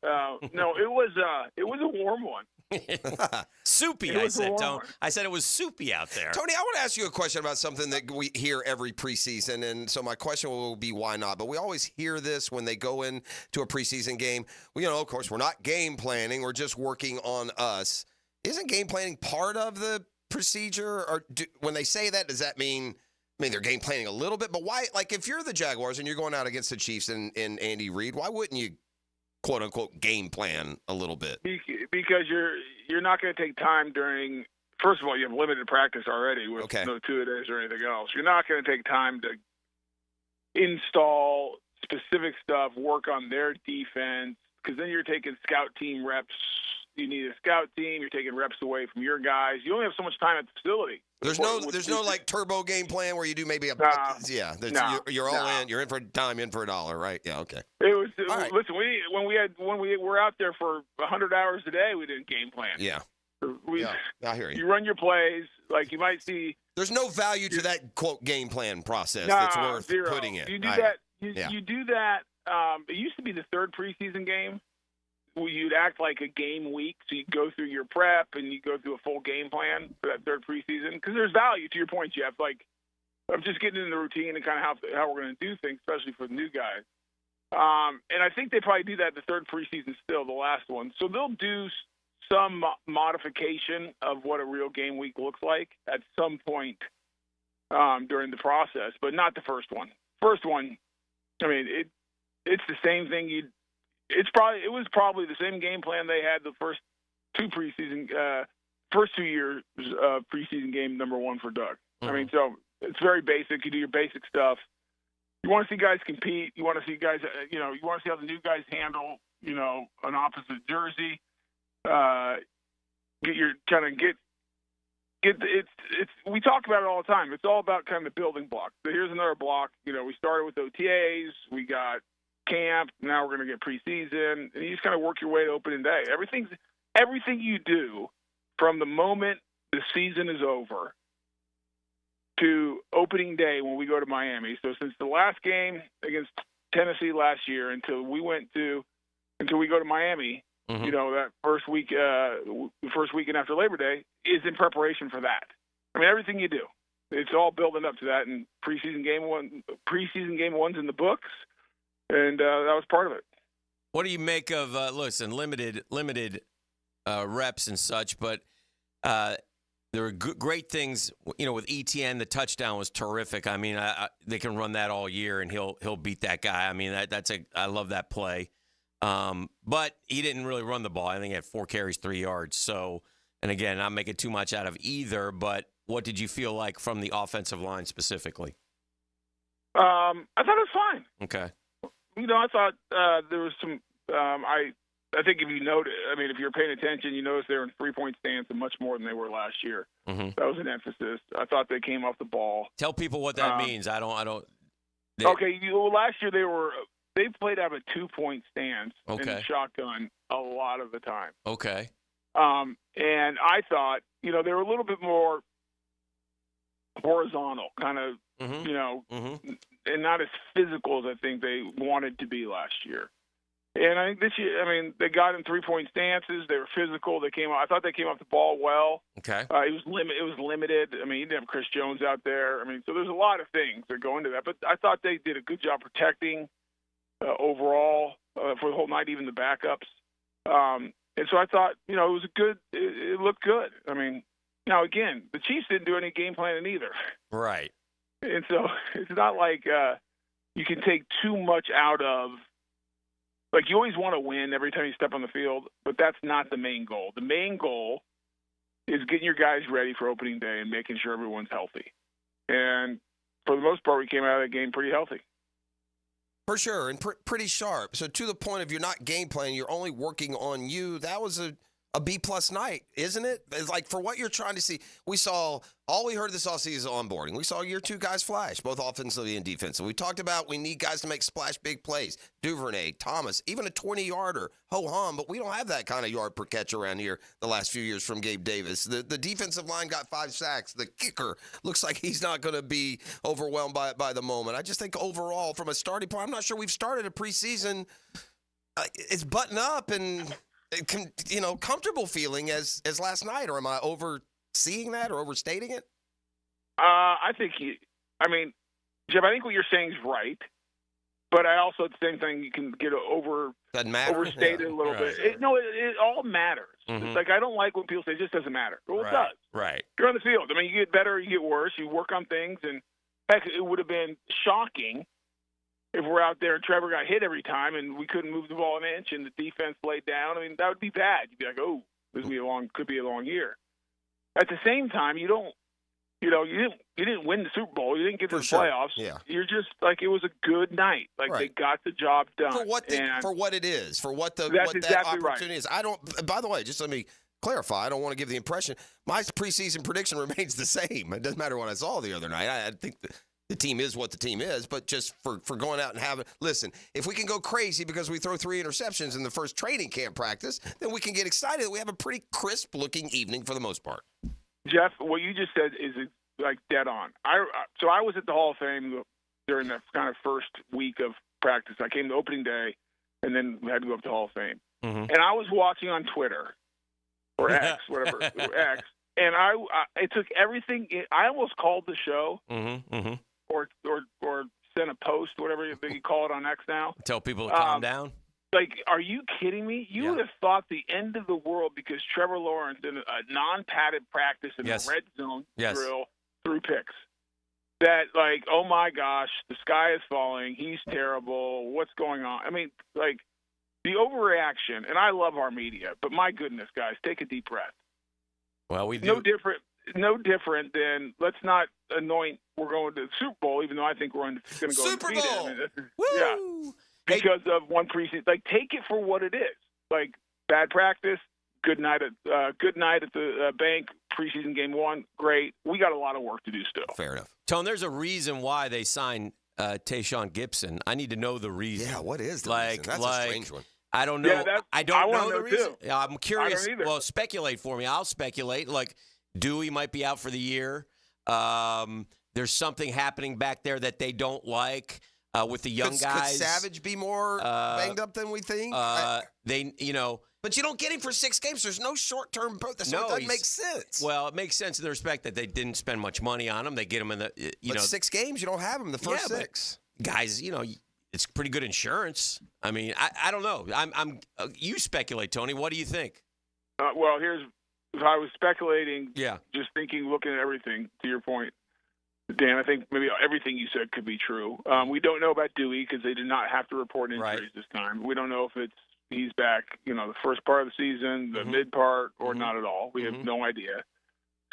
No, it was a warm one. Soupy, I said. I said it was soupy out there. Tony, I want to ask you a question about something that we hear every preseason, and so my question will be why not? But we always hear this when they go into a preseason game. Well, of course, we're not game planning. We're just working on us. Isn't game planning part of the procedure? Or when they say that, does that mean they're game planning a little bit? But why? Like, if you're the Jaguars and you're going out against the Chiefs and Andy Reid, why wouldn't you, quote unquote, game plan a little bit? Because you're not going to take time during. First of all, you have limited practice already with no two-a-days or anything else. You're not going to take time to install specific stuff, work on their defense, because then you're taking scout team reps. You need a scout team. You're taking reps away from your guys. You only have so much time at the facility. There's no like turbo game plan where you do maybe you're all in. You're in for a dime, in for a dollar, right? Yeah, okay. Right. Listen, when we were out there for 100 hours a day, we didn't game plan. Yeah. I hear you. You run your plays. Like you might see. There's no value to that quote game plan process that's worth putting in. You do that. You do that. It used to be the third preseason game. You'd act like a game week, so you'd go through your prep and you go through a full game plan for that third preseason. Because there's value to your point, Jeff. Like, I'm just getting in the routine and kind of how we're going to do things, especially for the new guys. And I think they probably do that the third preseason still, the last one. So they'll do some modification of what a real game week looks like at some point during the process, but not the first one. First one, I mean, it's the same thing it was probably the same game plan they had the first 2 years of preseason game number 1 for Doug. I mean, so it's very basic. You do your basic stuff. You want to see guys compete. You want to see guys, you want to see how the new guys handle, an opposite jersey. We talk about it all the time. It's all about kind of the building block. So here's another block. We started with OTAs. We got camp. Now we're going to get preseason. And you just kind of work your way to opening day. Everything you do from the moment the season is over to opening day when we go to Miami. So since the last game against Tennessee last year until we go to Miami, that first weekend after Labor Day is in preparation for that. I mean, everything you do, it's all building up to that. And preseason game 1's in the books, and that was part of it. What do you make of limited reps and such, but there are great things, with ETN. The touchdown was terrific. I mean, they can run that all year, and he'll beat that guy. I mean, I love that play. But he didn't really run the ball. I think he had 4 carries, 3 yards. So, and again, not making too much out of either. But what did you feel like from the offensive line specifically? I thought it was fine. Okay. I thought there was some. I think if you're paying attention, you notice they're in 3-point stance and much more than they were last year. Mm-hmm. That was an emphasis. I thought they came off the ball. Tell people what that means. Okay. Last year they played out of a 2-point stance in shotgun a lot of the time. Okay. And I thought, they were a little bit more horizontal, kind of, and not as physical as I think they wanted to be last year. And I think this year, they got in 3-point stances. They were physical. I thought they came off the ball well. Okay. It was limited. You didn't have Chris Jones out there. So there's a lot of things that go into that. But I thought they did a good job protecting overall for the whole night, even the backups. And so I thought, it was it looked good. Now again, the Chiefs didn't do any game planning either. Right. And so it's not like you can take too much out of. Like, you always want to win every time you step on the field, but that's not the main goal. The main goal is getting your guys ready for opening day and making sure everyone's healthy. And for the most part, we came out of that game pretty healthy. For sure, and pretty sharp. So to the point of you're not game planning, you're only working on you. That was a B-plus night, isn't it? It's like, for what you're trying to see, all we heard this offseason is onboarding. We saw your 2 guys flash, both offensively and defensively. We talked about we need guys to make splash big plays. Duvernay, Thomas, even a 20-yarder, ho-hum, but we don't have that kind of yard per catch around here the last few years from Gabe Davis. The defensive line got 5 sacks. The kicker looks like he's not going to be overwhelmed by the moment. I just think overall, from a starting point, I'm not sure we've started a preseason. It's button up and comfortable feeling as last night, or am I overseeing that or overstating it? I think Jeff, I think what you're saying is right, but I also, at the same time, you can get overstated a little bit. It all matters. Mm-hmm. It's like, I don't like when people say it just doesn't matter. Well, it does. Right. You're on the field. You get better, you get worse, you work on things, and heck, it would have been shocking if we're out there and Trevor got hit every time and we couldn't move the ball an inch and the defense laid down. That would be bad. You'd be like, oh, this could be a long year. At the same time, you didn't win the Super Bowl. You didn't get to the playoffs. Yeah. You're just like, it was a good night. They got the job done. For what it is, for what that opportunity is. By the way, just let me clarify. I don't want to give the impression. My preseason prediction remains the same. It doesn't matter what I saw the other night. I think the team is what the team is, but just for going out and listen, if we can go crazy because we throw 3 interceptions in the first training camp practice, then we can get excited that we have a pretty crisp-looking evening for the most part. Jeff, what you just said is like dead on. So I was at the Hall of Fame during that kind of first week of practice. I came to opening day, and then we had to go up to Hall of Fame. Mm-hmm. And I was watching on Twitter or X, whatever, X, and it took everything. I almost called the show. Mm-hmm. Mm-hmm. Or send a post, whatever you call it on X now. Tell people to calm down. Like, are you kidding me? You would have thought the end of the world because Trevor Lawrence in a non-padded practice in the red zone drill threw picks. That, like, oh my gosh, the sky is falling. He's terrible. What's going on? the overreaction, and I love our media, but my goodness, guys, take a deep breath. Well, we do. No different than let's not anoint we're going to the Super Bowl, even though I think we're going to go Super undefeated. Bowl. I mean, Woo! yeah, because of one preseason. Like, take it for what it is. Like, bad practice. Good night at the bank. Preseason game 1, great. We got a lot of work to do still. Fair enough. Tone, there's a reason why they signed Tayshaun Gibson. I need to know the reason. Yeah, what is the reason? That's a strange one. I don't know. Yeah, I don't know the reason. Too. I'm curious. I don't either. Well, speculate for me. I'll speculate. Like, Dewey might be out for the year. There's something happening back there that they don't like with the young guys. Could Savage be more banged up than we think? But you don't get him for 6 games. There's no short-term growth. So it doesn't make sense. Well, it makes sense in the respect that they didn't spend much money on him. They get him in the, But 6 games, you don't have him the first 6. Guys, it's pretty good insurance. I mean, I don't know. You speculate, Tony. What do you think? Well, if I was speculating, yeah, just thinking, looking at everything, to your point, Dan, I think maybe everything you said could be true. We don't know about Dewey because they did not have to report injuries this time. We don't know if he's back, the first part of the season, the mid part, or not at all. We have no idea.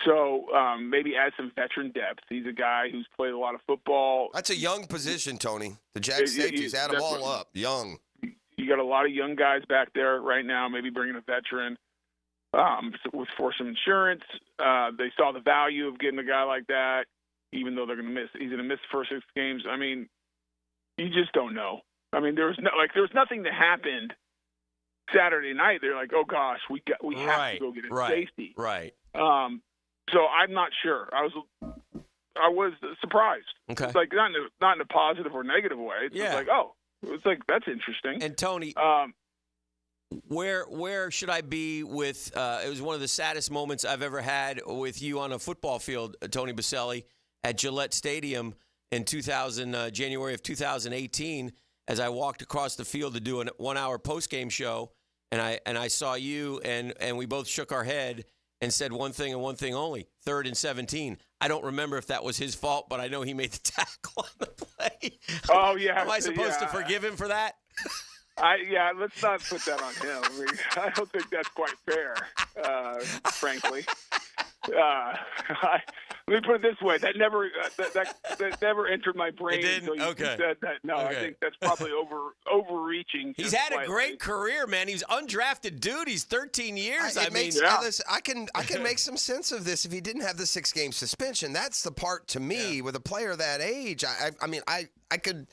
So maybe add some veteran depth. He's a guy who's played a lot of football. That's a young position, Tony. The Jags safeties, add them all up. Young. You got a lot of young guys back there right now, maybe bringing a veteran for some insurance. They saw the value of getting a guy like that, even though he's going to miss the first 6 games. I mean, you just don't know. I mean, there was nothing that happened Saturday night. They're like, oh gosh, we have to go get a safety. Right. So I'm not sure. I was surprised. Okay. It's like not in a positive or negative way. It's just like, it's like, that's interesting. And Tony, where should I be with? It was one of the saddest moments I've ever had with you on a football field, Tony Boselli, at Gillette Stadium in January of 2018. As I walked across the field to do a 1-hour post-game show, and I saw you, and we both shook our head and said one thing and one thing only: 3rd and 17. I don't remember if that was his fault, but I know he made the tackle on the play. Oh yeah. Am I supposed to forgive him for that? Let's not put that on him. I mean, I don't think that's quite fair, frankly. Let me put it this way: that never entered my brain until you said that. No, I think that's probably overreaching. He's had a great career, man. He's undrafted dude. He's 13 years. Listen, I can make some sense of this if he didn't have the 6-game suspension. That's the part to me with a player that age. I could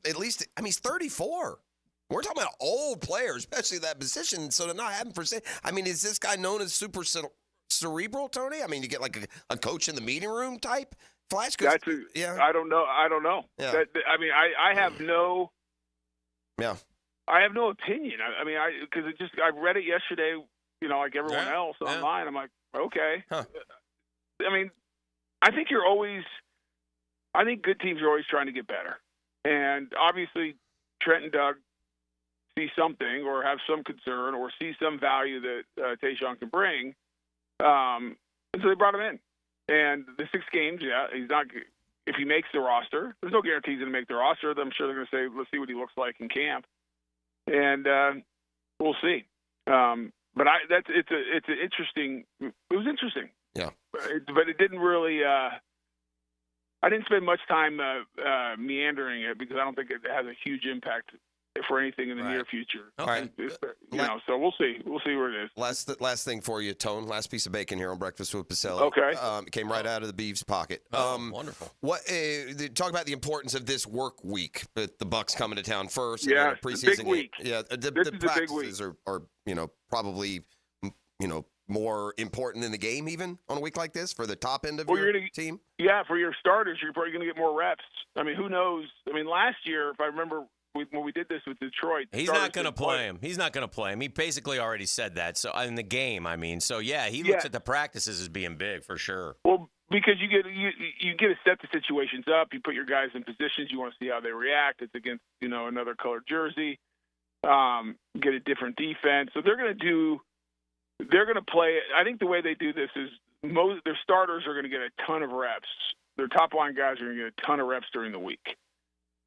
at least. I mean, he's 34. We're talking about old players, especially that position. So to not have him for is this guy known as super cerebral, Tony? I mean, you get like a coach in the meeting room type flash. I don't know. Yeah. I have no. Yeah. I have no opinion. Because I read it yesterday. Like everyone else online. I'm like, okay. Huh. I think good teams are always trying to get better, and obviously Trent and Doug see something or have some concern or see some value that Tayshaun can bring. And so they brought him in. And the 6 games, he's not – if he makes the roster, there's no guarantee he's going to make the roster. I'm sure they're going to say, let's see what he looks like in camp. And we'll see. But it's an interesting – it was interesting. Yeah. But it didn't really I didn't spend much time meandering it because I don't think it has a huge impact for anything in the near future. All right. So we'll see. We'll see where it is. Last thing for you, Tone. Last piece of bacon here on Breakfast with Boselli. Okay. It came right out of the Beeves' pocket. Wonderful. Talk about the importance of this work week. The Bucs coming to town first. Yeah, and preseason big week. Yeah, the practices are probably more important than the game even on a week like this for the top end of your team. Yeah, for your starters, you're probably going to get more reps. I mean, who knows? I mean, last year, if I remember. When we did this with Detroit, he's not going to play him. He's not going to play him. He basically already said that. So in the game, he looks at the practices as being big for sure. Well, because you get to set the situations up. You put your guys in positions. You want to see how they react. It's against another colored jersey. Get a different defense. So they're going to play. I think the way they do this is their starters are going to get a ton of reps. Their top line guys are going to get a ton of reps during the week.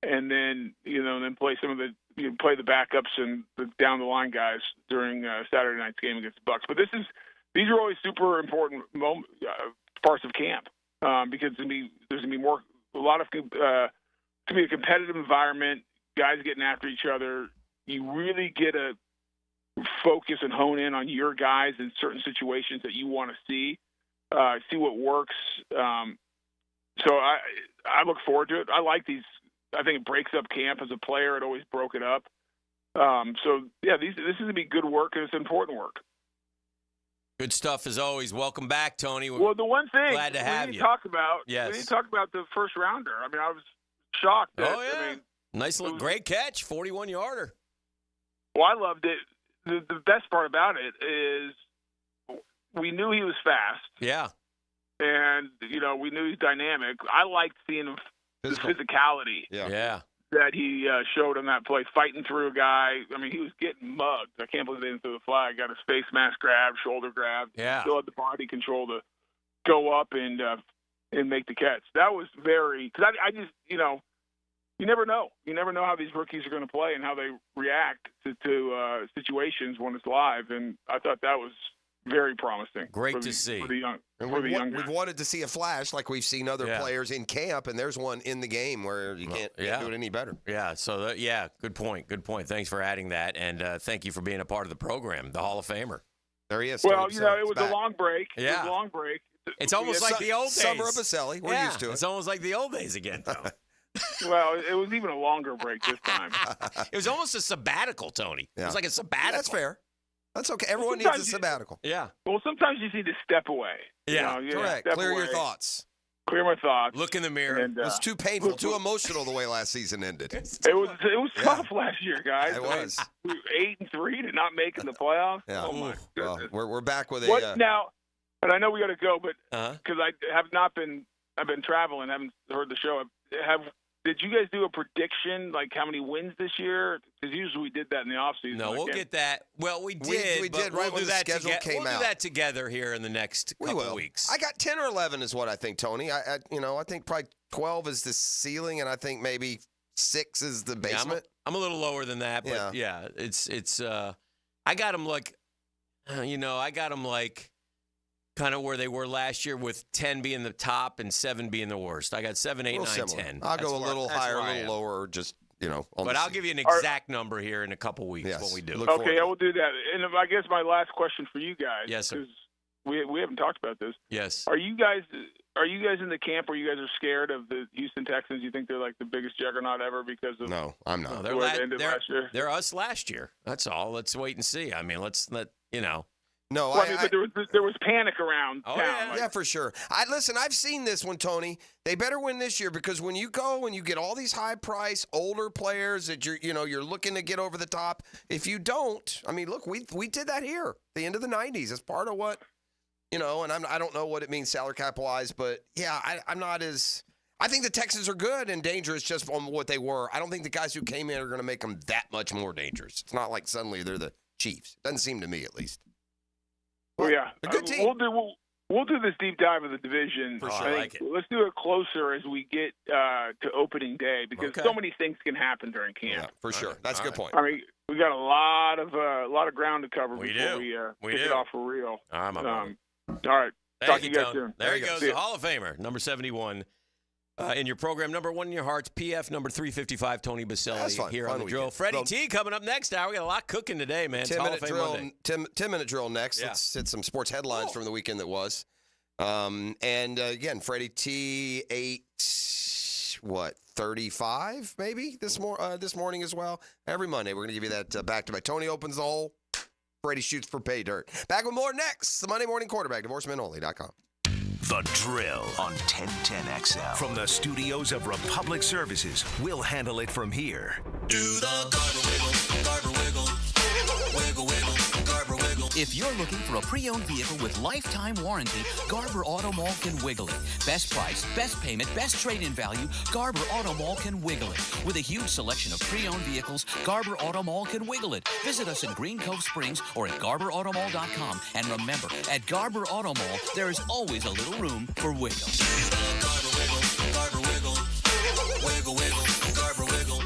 And then, then play some of the you play the backups and the down the line guys during Saturday night's game against the Bucks. But these are always super important parts of camp because there's going to be a lot of it's going to be a competitive environment. Guys getting after each other. You really get to focus and hone in on your guys in certain situations that you want to see what works. So I look forward to it. I like these. I think it breaks up camp as a player. It always broke it up. So yeah, this is going to be good work and it's important work. Good stuff as always. Welcome back, Tony. Well, the one thing glad to have we you. talk about, yes. we need to talk about the first rounder. I mean, I was shocked. That, nice little great catch, 41-yarder. Well, I loved it. The best part about it is we knew he was fast. Yeah. And, we knew he's dynamic. I liked seeing him, the physicality that he showed on that play, fighting through a guy. I mean, he was getting mugged. I can't believe they didn't throw the flag. Got his face mask grabbed, shoulder grabbed. Yeah. Still had the body control to go up and make the catch. That was very – because I just, you never know. You never know how these rookies are going to play and how they react to situations when it's live. And I thought that was very promising. Great to see. For the young We've wanted to see a flash like we've seen other players in camp, and there's one in the game where you can't do it any better. Yeah, so, good point. Good point. Thanks for adding that, and thank you for being a part of the program, the Hall of Famer. There he is. Well, it was a long break. Yeah. It was a long break. It's almost like the old days. Summer of Boselli. We're used to it. It's almost like the old days again, though. Well, it was even a longer break this time. It was almost a sabbatical, Tony. Yeah. It was like a sabbatical. That's fair. That's okay. Everyone needs a sabbatical. Yeah. Well, sometimes you need to step away. Yeah. Correct. Clear your thoughts. Clear my thoughts. Look in the mirror. And, it was too painful, too emotional the way last season ended. It was tough last year, guys. It was. We were 8-3 to not making the playoffs. Yeah. Oh my goodness. Well, we're back with what now? And I know we got to go, but Uh-huh. because I have not been, I've been traveling, haven't heard the show. Did you guys do a prediction, like how many wins this year? Because usually we did that in the offseason. No, we'll get that. Well, we did. We did but right we'll when the schedule came out. We'll do that together here in the next couple weeks. I got 10 or 11 is what I think, Tony. I think probably 12 is the ceiling, and I think maybe 6 is the basement. Yeah, I'm a little lower than that, but it's. I got them like, kind of where they were last year, with 10 being the top and 7 being the worst. I got 7, 8, 9, 10. I'll go a little higher, a little lower, just But I'll give you an exact number here in a couple weeks. Yes. What we do. Okay, I will do that. And I guess my last question for you guys. Yes, sir. We haven't talked about this. Yes. Are you guys in the camp where you guys are scared of the Houston Texans? You think they're like the biggest juggernaut ever because of? No, I'm not. They're last year. They're us last year. That's all. Let's wait and see. I mean, No, well, but there was panic around town. Yeah, for sure. I've seen this one, Tony. They better win this year because when you go and you get all these high-priced older players that you're looking to get over the top. If you don't, I mean, look, we did that here at the end of the '90s. It's part of what, and I don't know what it means salary cap-wise, but yeah, I'm not as. I think the Texans are good and dangerous just on what they were. I don't think the guys who came in are going to make them that much more dangerous. It's not like suddenly they're the Chiefs. Doesn't seem to me, at least. Well, yeah, a good team. We'll do this deep dive of the division. For sure. I like it. Let's do it closer as we get to opening day because so many things can happen during camp. Yeah, for sure. That's a good point. I mean, we got a lot of ground to cover before we kick it off for real. All right. All right. Talk to you guys Tony. soon. There he goes, the Hall of Famer, number 71. In your program, number 1 in your hearts, PF number 355, Tony Boselli here on the drill. Freddie T coming up next hour. We got a lot cooking today, man. 10-minute drill. 10-minute drill next. Yeah. Let's hit some sports headlines from the weekend that was. And again, Freddie T 35 maybe this morning as well. Every Monday we're gonna give you that back to back. Tony opens the hole. Freddie shoots for pay dirt. Back with more next. The Monday Morning Quarterback. DivorceMenOnly.com. The Drill on 1010XL. From the studios of Republic Services, we'll handle it from here. Do the Garber wiggle, wiggle, wiggle, Garber wiggle. If you're looking for a pre-owned vehicle with lifetime warranty, Garber Auto Mall can wiggle it. Best price, best payment, best trade-in value, Garber Auto Mall can wiggle it. With a huge selection of pre-owned vehicles, Garber Auto Mall can wiggle it. Visit us in Green Cove Springs or at GarberAutomall.com. And remember, at Garber Auto Mall, there is always a little room for wiggle. Garber wiggle, Garber wiggle, wiggle, wiggle, Garber wiggle.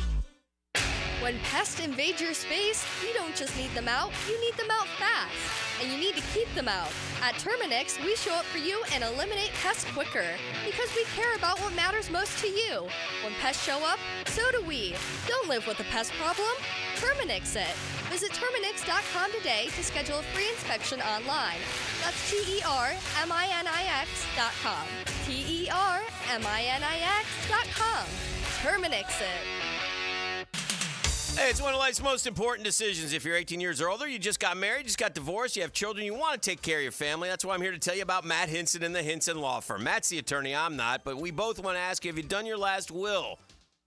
When pests invade your space, you don't just need them out, you need them out fast. And you need to keep them out. At Terminix, we show up for you and eliminate pests quicker because we care about what matters most to you. When pests show up, so do we. Don't live with a pest problem. Terminix it. Visit Terminix.com today to schedule a free inspection online. That's TERMINIX.com. TERMINIX.com. Terminix it. Hey, it's one of life's most important decisions. If you're 18 years or older, you just got married, just got divorced, you have children, you want to take care of your family. That's why I'm here to tell you about Matt Hinson and the Hinson Law Firm. Matt's the attorney, I'm not, but we both want to ask you, have you done your last will?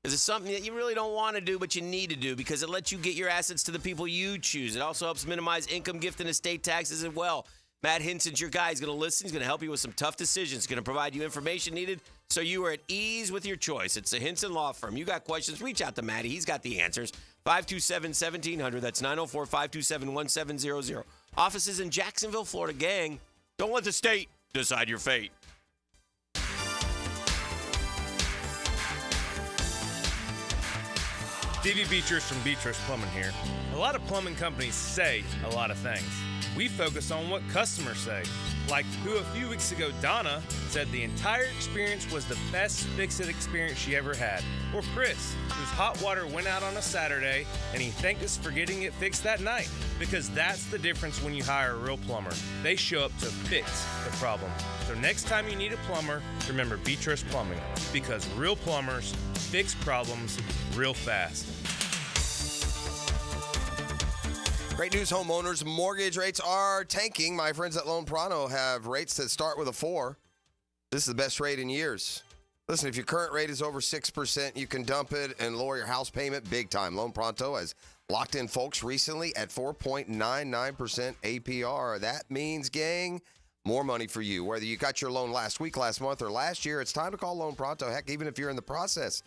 Is it something that you really don't want to do, but you need to do because it lets you get your assets to the people you choose? It also helps minimize income, gift, and estate taxes as well. Matt Hinson's your guy. He's going to listen. He's going to help you with some tough decisions. He's going to provide you information needed so you are at ease with your choice. It's the Hinson Law Firm. You got questions, reach out to Matty. He's got the answers. 527-1700. That's 904-527-1700. Offices in Jacksonville, Florida. Gang, don't let the state decide your fate. Stevie Beatrice from Beatrice Plumbing here. A lot of plumbing companies say a lot of things. We focus on what customers say. Like who a few weeks ago, Donna, said the entire experience was the best fix-it experience she ever had. Or Chris, whose hot water went out on a Saturday and he thanked us for getting it fixed that night. Because that's the difference when you hire a real plumber. They show up to fix the problem. So next time you need a plumber, remember Beatrice Plumbing. Because real plumbers fix problems real fast. Great news, homeowners. Mortgage rates are tanking. My friends at Loan Pronto have rates that start with a 4. This is the best rate in years. Listen, if your current rate is over 6%, you can dump it and lower your house payment big time. Loan Pronto has locked in folks recently at 4.99% APR. That means, gang, more money for you. Whether you got your loan last week, last month, or last year, it's time to call Loan Pronto. Heck, even if you're in the process.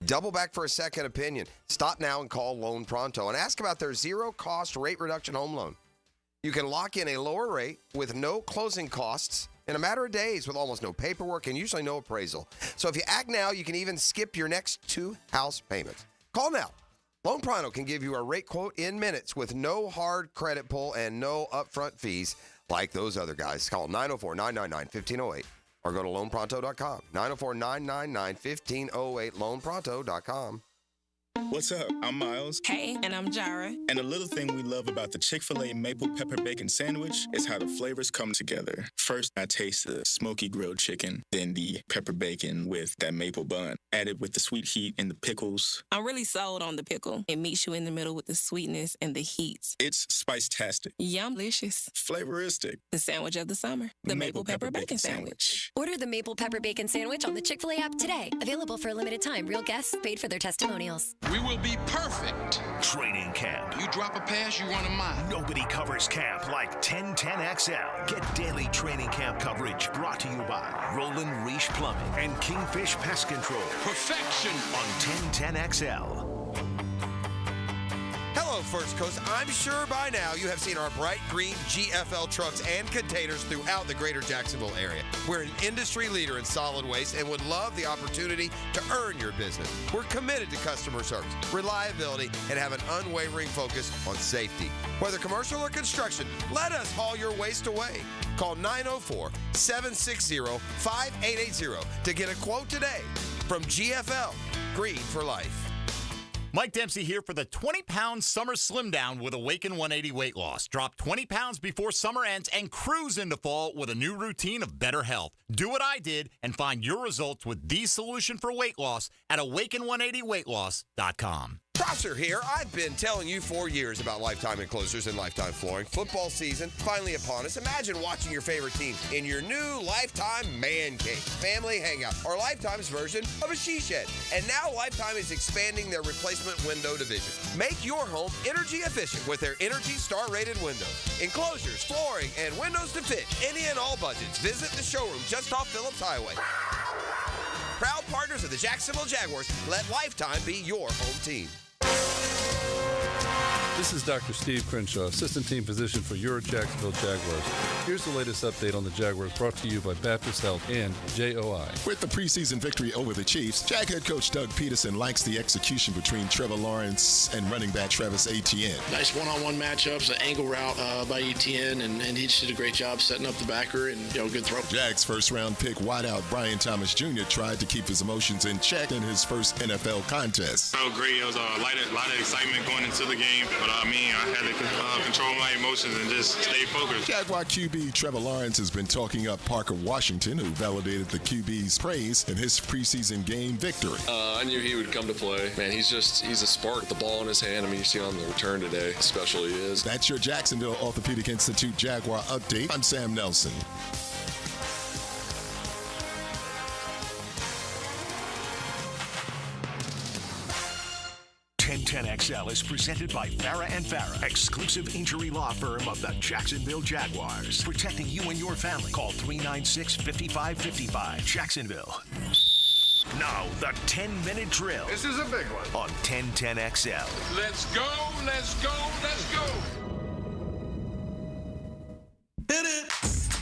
Double back for a second opinion. Stop now and call Loan Pronto and ask about their zero-cost rate reduction home loan. You can lock in a lower rate with no closing costs in a matter of days with almost no paperwork and usually no appraisal. So if you act now, you can even skip your next 2 house payments. Call now. Loan Pronto can give you a rate quote in minutes with no hard credit pull and no upfront fees like those other guys. Call 904-999-1508. Or go to loanpronto.com. 904-999-1508. Loanpronto.com. What's up? I'm Miles. Hey, and I'm Jara. And a little thing we love about the Chick-fil-A Maple Pepper Bacon Sandwich is how the flavors come together. First, I taste the smoky grilled chicken, then the pepper bacon with that maple bun, added with the sweet heat and the pickles. I'm really sold on the pickle. It meets you in the middle with the sweetness and the heat. It's spice-tastic. Yum-licious. Flavoristic. The sandwich of the summer. The Maple Pepper Bacon Sandwich. Order the Maple Pepper Bacon Sandwich on the Chick-fil-A app today. Available for a limited time. Real guests paid for their testimonials. We will be perfect. Training camp. You drop a pass, you run a mile. Nobody covers camp like 1010XL. Get daily training camp coverage brought to you by Roland Reach Plumbing and Kingfish Pest Control. Perfection on 1010XL. Hello, First Coast. I'm sure by now you have seen our bright green GFL trucks and containers throughout the greater Jacksonville area. We're an industry leader in solid waste and would love the opportunity to earn your business. We're committed to customer service, reliability, and have an unwavering focus on safety. Whether commercial or construction, let us haul your waste away. Call 904-760-5880 to get a quote today from GFL, Green for Life. Mike Dempsey here for the 20-pound summer slim down with Awaken 180 weight loss. Drop 20 pounds before summer ends and cruise into fall with a new routine of better health. Do what I did and find your results with the solution for weight loss at awaken180weightloss.com. Prosser here. I've been telling you for years about Lifetime Enclosures and Lifetime Flooring. Football season finally upon us. Imagine watching your favorite team in your new Lifetime Man Cave, family hangout, or Lifetime's version of a she shed. And now Lifetime is expanding their replacement window division. Make your home energy efficient with their Energy Star rated windows, enclosures, flooring, and windows to fit any and all budgets. Visit the showroom just off Phillips Highway. Proud partners of the Jacksonville Jaguars, let Lifetime be your home team. This is Dr. Steve Crenshaw, assistant team physician for your Jacksonville Jaguars. Here's the latest update on the Jaguars brought to you by Baptist Health and JOI. With the preseason victory over the Chiefs, Jag head coach Doug Peterson likes the execution between Trevor Lawrence and running back Travis Etienne. Nice one-on-one matchups, an angle route by Etienne, and he just did a great job setting up the backer and good throw. Jags first-round pick wideout Brian Thomas Jr. tried to keep his emotions in check in his first NFL contest. Felt great. It was a lot of excitement going into the game. But I had to control my emotions and just stay focused. Jaguar QB Trevor Lawrence has been talking up Parker Washington, who validated the QB's praise in his preseason game victory. I knew he would come to play. Man, he's a spark with the ball in his hand. I mean, you see on the return today, especially he is. That's your Jacksonville Orthopedic Institute Jaguar update. I'm Sam Nelson. XL is presented by Farah and Farah, exclusive injury law firm of the Jacksonville Jaguars. Protecting you and your family. Call 396-5555. Jacksonville. Now, the 10-minute drill. This is a big one. On 1010XL. Let's go, let's go, let's go. Hit it.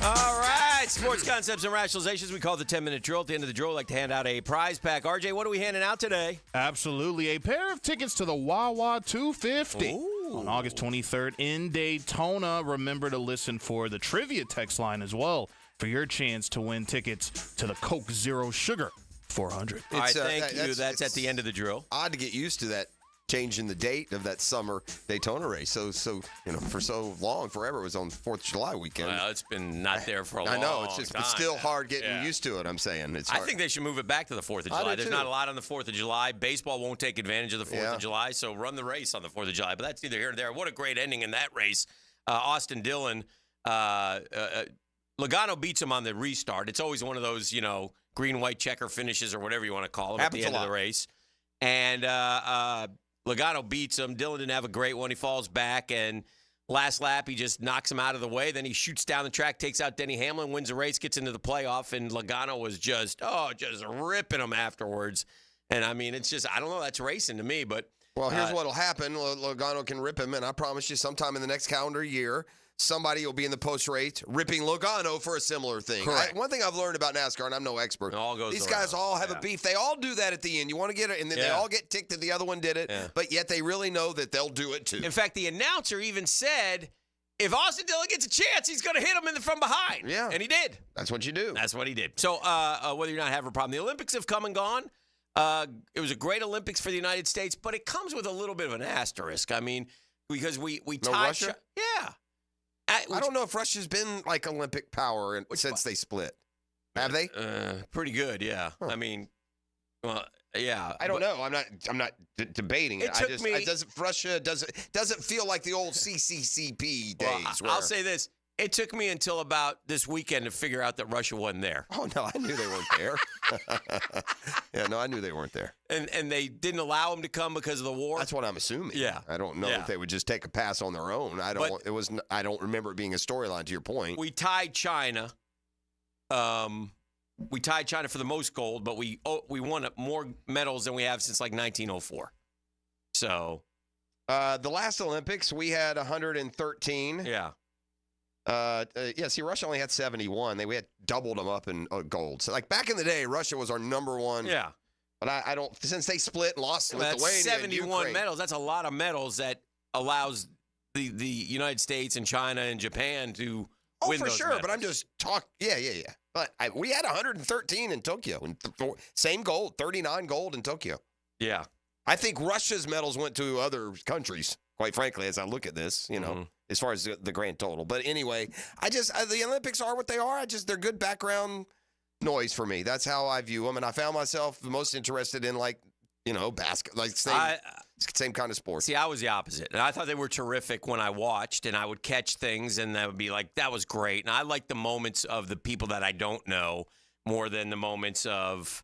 All right, sports concepts and rationalizations. We call the 10-minute drill. At the end of the drill, I like to hand out a prize pack. RJ, what are we handing out today? Absolutely. A pair of tickets to the Wawa 250. Ooh. On August 23rd in Daytona. Remember to listen for the trivia text line as well for your chance to win tickets to the Coke Zero Sugar 400. All right, thank you. That's at the end of the drill. Odd to get used to that. Changing the date of that summer Daytona race. So for so long, forever, it was on 4th of July weekend. Well, it's been not there for a long time. I know. It's still hard getting used to it, I'm saying. It's hard. I think they should move it back to the 4th of July. There's not a lot on the 4th of July. Baseball won't take advantage of the 4th of July, so run the race on the 4th of July. But that's neither here nor there. What a great ending in that race. Austin Dillon, Logano beats him on the restart. It's always one of those, green-white checker finishes or whatever you want to call them at the end of the race. And Logano beats him. Dillon didn't have a great one. He falls back, and last lap, he just knocks him out of the way. Then he shoots down the track, takes out Denny Hamlin, wins the race, gets into the playoff, and Logano was just ripping him afterwards. And, I mean, it's just, I don't know, that's racing to me, but. Well, here's what'll happen. Logano can rip him, and I promise you sometime in the next calendar year, somebody will be in the post-race ripping Logano for a similar thing. One thing I've learned about NASCAR, and I'm no expert, these guys all have a beef. They all do that at the end. You want to get it, and then they all get ticked that the other one did it, but yet they really know that they'll do it too. In fact, the announcer even said, if Austin Dillon gets a chance, he's going to hit him from behind. Yeah. And he did. That's what you do. That's what he did. So whether you're not having a problem, the Olympics have come and gone. It was a great Olympics for the United States, but it comes with a little bit of an asterisk. I mean, because we tied Russia? Yeah. I don't know if Russia's been like Olympic power since they split. Have they? Pretty good, yeah. Huh. I mean, well, yeah. I don't know. I'm not debating it. Russia doesn't feel like the old CCCP days. I'll say this. It took me until about this weekend to figure out that Russia wasn't there. Oh, no, I knew they weren't there. I knew they weren't there. And they didn't allow them to come because of the war? That's what I'm assuming. Yeah. I don't know if they would just take a pass on their own. I don't remember it being a storyline, to your point. We tied China. We tied China for the most gold, but we won more medals than we have since like 1904. So. The last Olympics, we had 113. Yeah. See, Russia only had 71. We had doubled them up in gold. So, like, back in the day, Russia was our number one. Yeah. But I don't, since they split and lost Lithuania, that's 71 medals. That's a lot of medals that allows the United States and China and Japan to win those medals. But I'm just talking. Yeah. But we had 113 in Tokyo. And same gold, 39 gold in Tokyo. Yeah. I think Russia's medals went to other countries, quite frankly, as I look at this, as far as the grand total. But anyway, the Olympics are what they are. They're good background noise for me. That's how I view them. And I found myself most interested in basket, same kind of sport. See, I was the opposite. And I thought they were terrific when I watched, and I would catch things and I would be like, that was great. And I like the moments of the people that I don't know more than the moments of,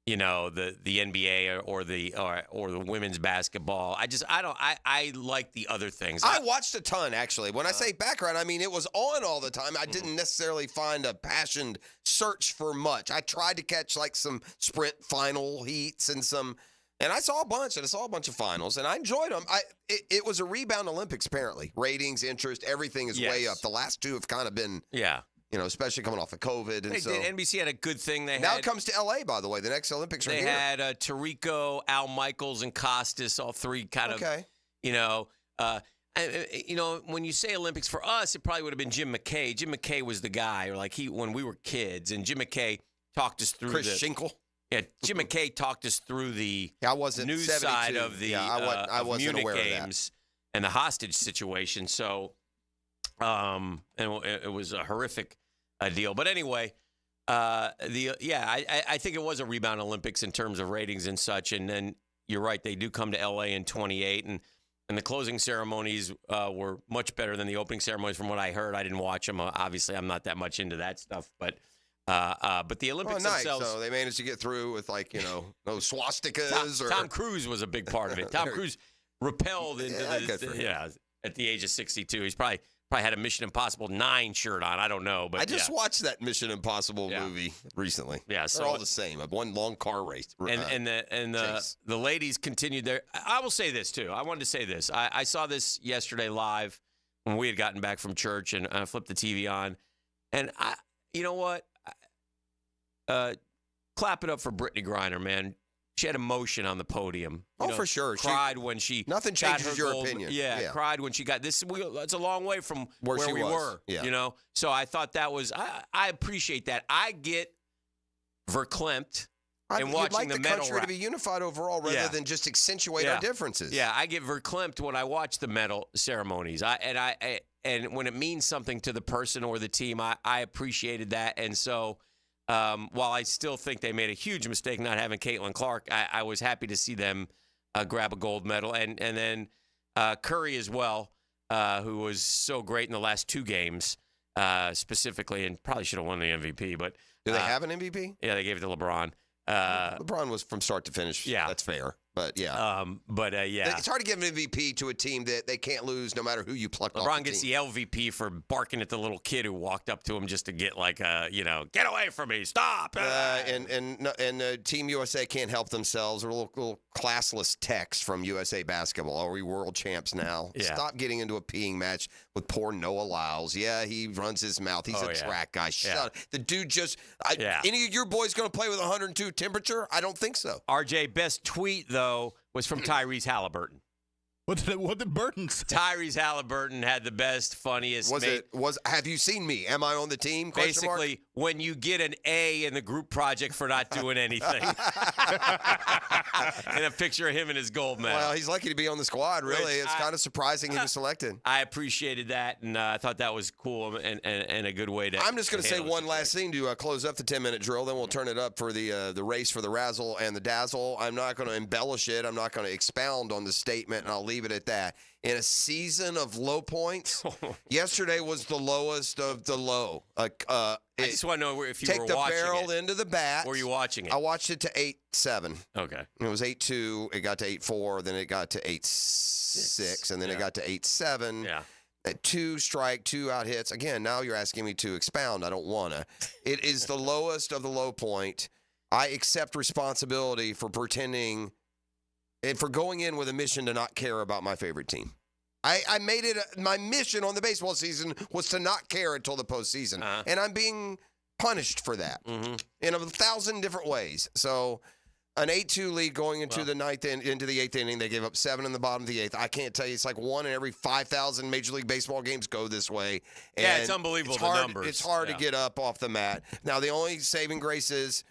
the NBA or the women's basketball. I like the other things. I watched a ton, actually. When I say background, I mean it was on all the time. I didn't necessarily find a passionate search for much. I tried to catch like some sprint final heats and some And I saw a bunch, and I saw a bunch of finals, and I enjoyed them. It was a rebound Olympics, apparently. Ratings, interest, everything is way up. The last two have kind of been, especially coming off of COVID. And NBC had a good thing. Now it comes to L.A., by the way. The next Olympics are here. They had Tirico, Al Michaels, and Costas, all three kind of, when you say Olympics, for us, it probably would have been Jim McKay. Jim McKay was the guy, or when we were kids, and Jim McKay talked us through Chris Schinkel? Yeah, Jim McKay talked us through the news 72. side of the I wasn't Munich aware games and the hostage situation. So, and it was a horrific deal. But anyway, I think it was a rebound Olympics in terms of ratings and such. And then you're right, they do come to L.A. in 28, and the closing ceremonies were much better than the opening ceremonies from what I heard. I didn't watch them. Obviously, I'm not that much into that stuff, but the Olympics themselves. So they managed to get through with no swastikas. Tom Cruise was a big part of it. Tom Cruise repelled into at the age of 62. He's probably had a Mission Impossible 9 shirt on. I don't know, but I just watched that Mission Impossible movie recently. Yeah, they're all the same. One long car race. The ladies continued their. I will say this too. I wanted to say this. I saw this yesterday live when we had gotten back from church, and I flipped the TV on, and you know what? Clap it up for Brittany Griner, man. She had emotion on the podium. For sure. Cried when she nothing got changes her your gold. opinion. Yeah, cried when she got this. It's a long way from where we were. Yeah. So I thought that was. I appreciate that. I get verklempt in watching like the medal country wrap. to be unified overall rather than just accentuate our differences. Yeah, I get verklempt when I watch the medal ceremonies. And when it means something to the person or the team, I appreciated that. And so. While I still think they made a huge mistake not having Caitlin Clark, I was happy to see them grab a gold medal. And then Curry as well, who was so great in the last 2 games specifically, and probably should have won the MVP. But do they have an MVP? Yeah, they gave it to LeBron. LeBron was from start to finish. Yeah, that's fair. But yeah, it's hard to give an MVP to a team that they can't lose no matter who you pluck off. LeBron gets the LVP for barking at the little kid who walked up to him just to get get away from me, stop. And Team USA can't help themselves. Or a little classless text from USA Basketball. Are we world champs now? Yeah. Stop getting into a peeing match with poor Noah Lyles. Yeah, he runs his mouth. He's a track guy. Shut up. The dude just. Any of your boys going to play with 102 temperature? I don't think so. RJ, best tweet though was from Tyrese Halliburton. What did Burton say? Tyrese Halliburton had the best, funniest. Have you seen me? Am I on the team? Basically, when you get an A in the group project for not doing anything, and a picture of him and his gold medal. Well, he's lucky to be on the squad. Really, it's kind of surprising he was selected. I appreciated that, and I thought that was cool and a good way to. I'm just going to say one last thing to close up the 10-minute drill. Then we'll turn it up for the race for the razzle and the dazzle. I'm not going to embellish it. I'm not going to expound on the statement, and I'll leave it at that. In a season of low points, yesterday was the lowest of the low. I just want to know if you were watching it. Take the barrel into the bat. Were you watching it? I watched it to 8-7. Okay. It was 8-2. It got to 8-4. Then it got to 8-6. And then it got to 8-7. Yeah. 2 strike, 2 out hits. Again, now you're asking me to expound. I don't want to. It is the lowest of the low point. I accept responsibility for pretending and for going in with a mission to not care about my favorite team. I made it my mission on the baseball season was to not care until the postseason. And I'm being punished for that in 1,000 different ways. So an 8-2 lead going into the into the 8th inning. They gave up 7 in the bottom of the 8th. I can't tell you. It's like 1 in every 5,000 Major League Baseball games go this way. And yeah, it's unbelievable, it's hard, the numbers. It's hard to get up off the mat. Now, the only saving grace is,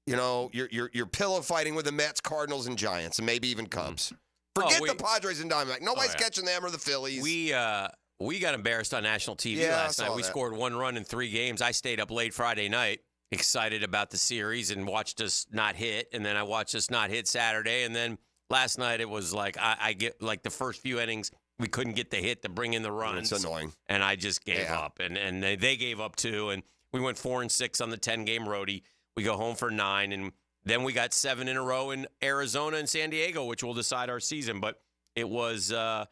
you're pillow fighting with the Mets, Cardinals, and Giants, and maybe even Cubs. Forget the Padres and Diamondbacks. Nobody's catching them or the Phillies. We got embarrassed on national TV last night. We scored 1 run in 3 games. I stayed up late Friday night, excited about the series, and watched us not hit. And then I watched us not hit Saturday. And then last night it was like I get like the first few innings, we couldn't get the hit to bring in the runs. It's annoying. And I just gave up. And they gave up too. And we went 4-6 on the 10-game roadie. We go home for 9, and then we got 7 in a row in Arizona and San Diego, which will decide our season. But it was, I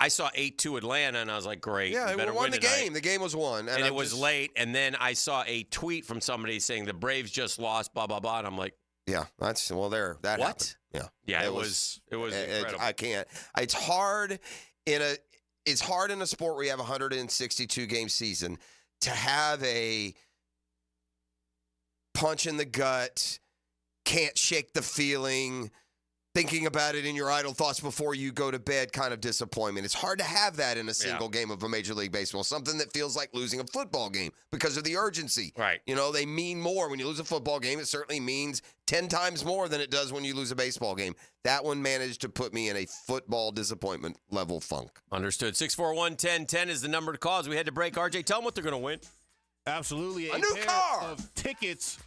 saw 8-2 Atlanta, and I was like, great. Yeah, we won the game. The game was won. And it was late, and then I saw a tweet from somebody saying the Braves just lost, blah, blah, blah. And I'm like, Yeah, that's there. That What? happened. Yeah, Yeah, it was incredible. I can't. It's hard in a sport where you have a 162 game season to have a punch in the gut, can't shake the feeling, thinking about it in your idle thoughts before you go to bed kind of disappointment. It's hard to have that in a single game of a Major League Baseball, something that feels like losing a football game because of the urgency. Right. You know, they mean more. When you lose a football game, it certainly means 10 times more than it does when you lose a baseball game. That one managed to put me in a football disappointment level funk. Understood. 641-1010 is the number to call as we head to break. RJ, tell them what they're going to win. Absolutely. A new pair car of tickets.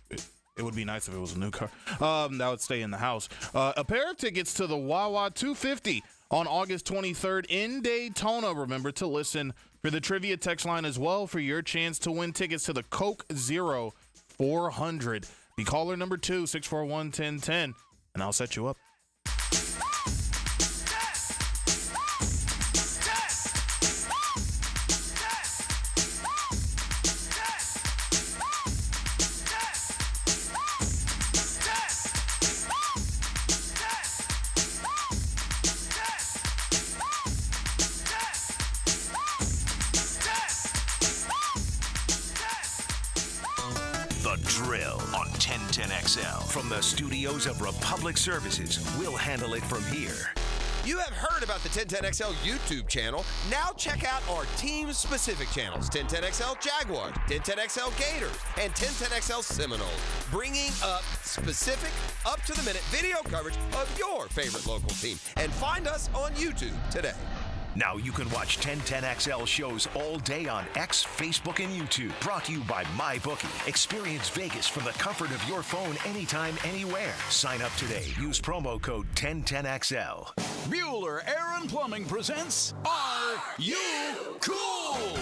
It would be nice if it was a new car. That would stay in the house. A pair of tickets to the Wawa 250 on August 23rd in Daytona. Remember to listen for the trivia text line as well for your chance to win tickets to the Coke Zero 400. Be caller number 2, 641-1010, and I'll set you up. The Drill on 1010XL. From the studios of Republic Services, we'll handle it from here. You have heard about the 1010XL YouTube channel. Now check out our team-specific channels, 1010XL Jaguars, 1010XL Gator, and 1010XL Seminoles, bringing up specific, up-to-the-minute video coverage of your favorite local team. And find us on YouTube today. Now you can watch 1010XL shows all day on X, Facebook, and YouTube. Brought to you by MyBookie. Experience Vegas from the comfort of your phone anytime, anywhere. Sign up today. Use promo code 1010XL. Bueller Air and Plumbing presents Are You Cool?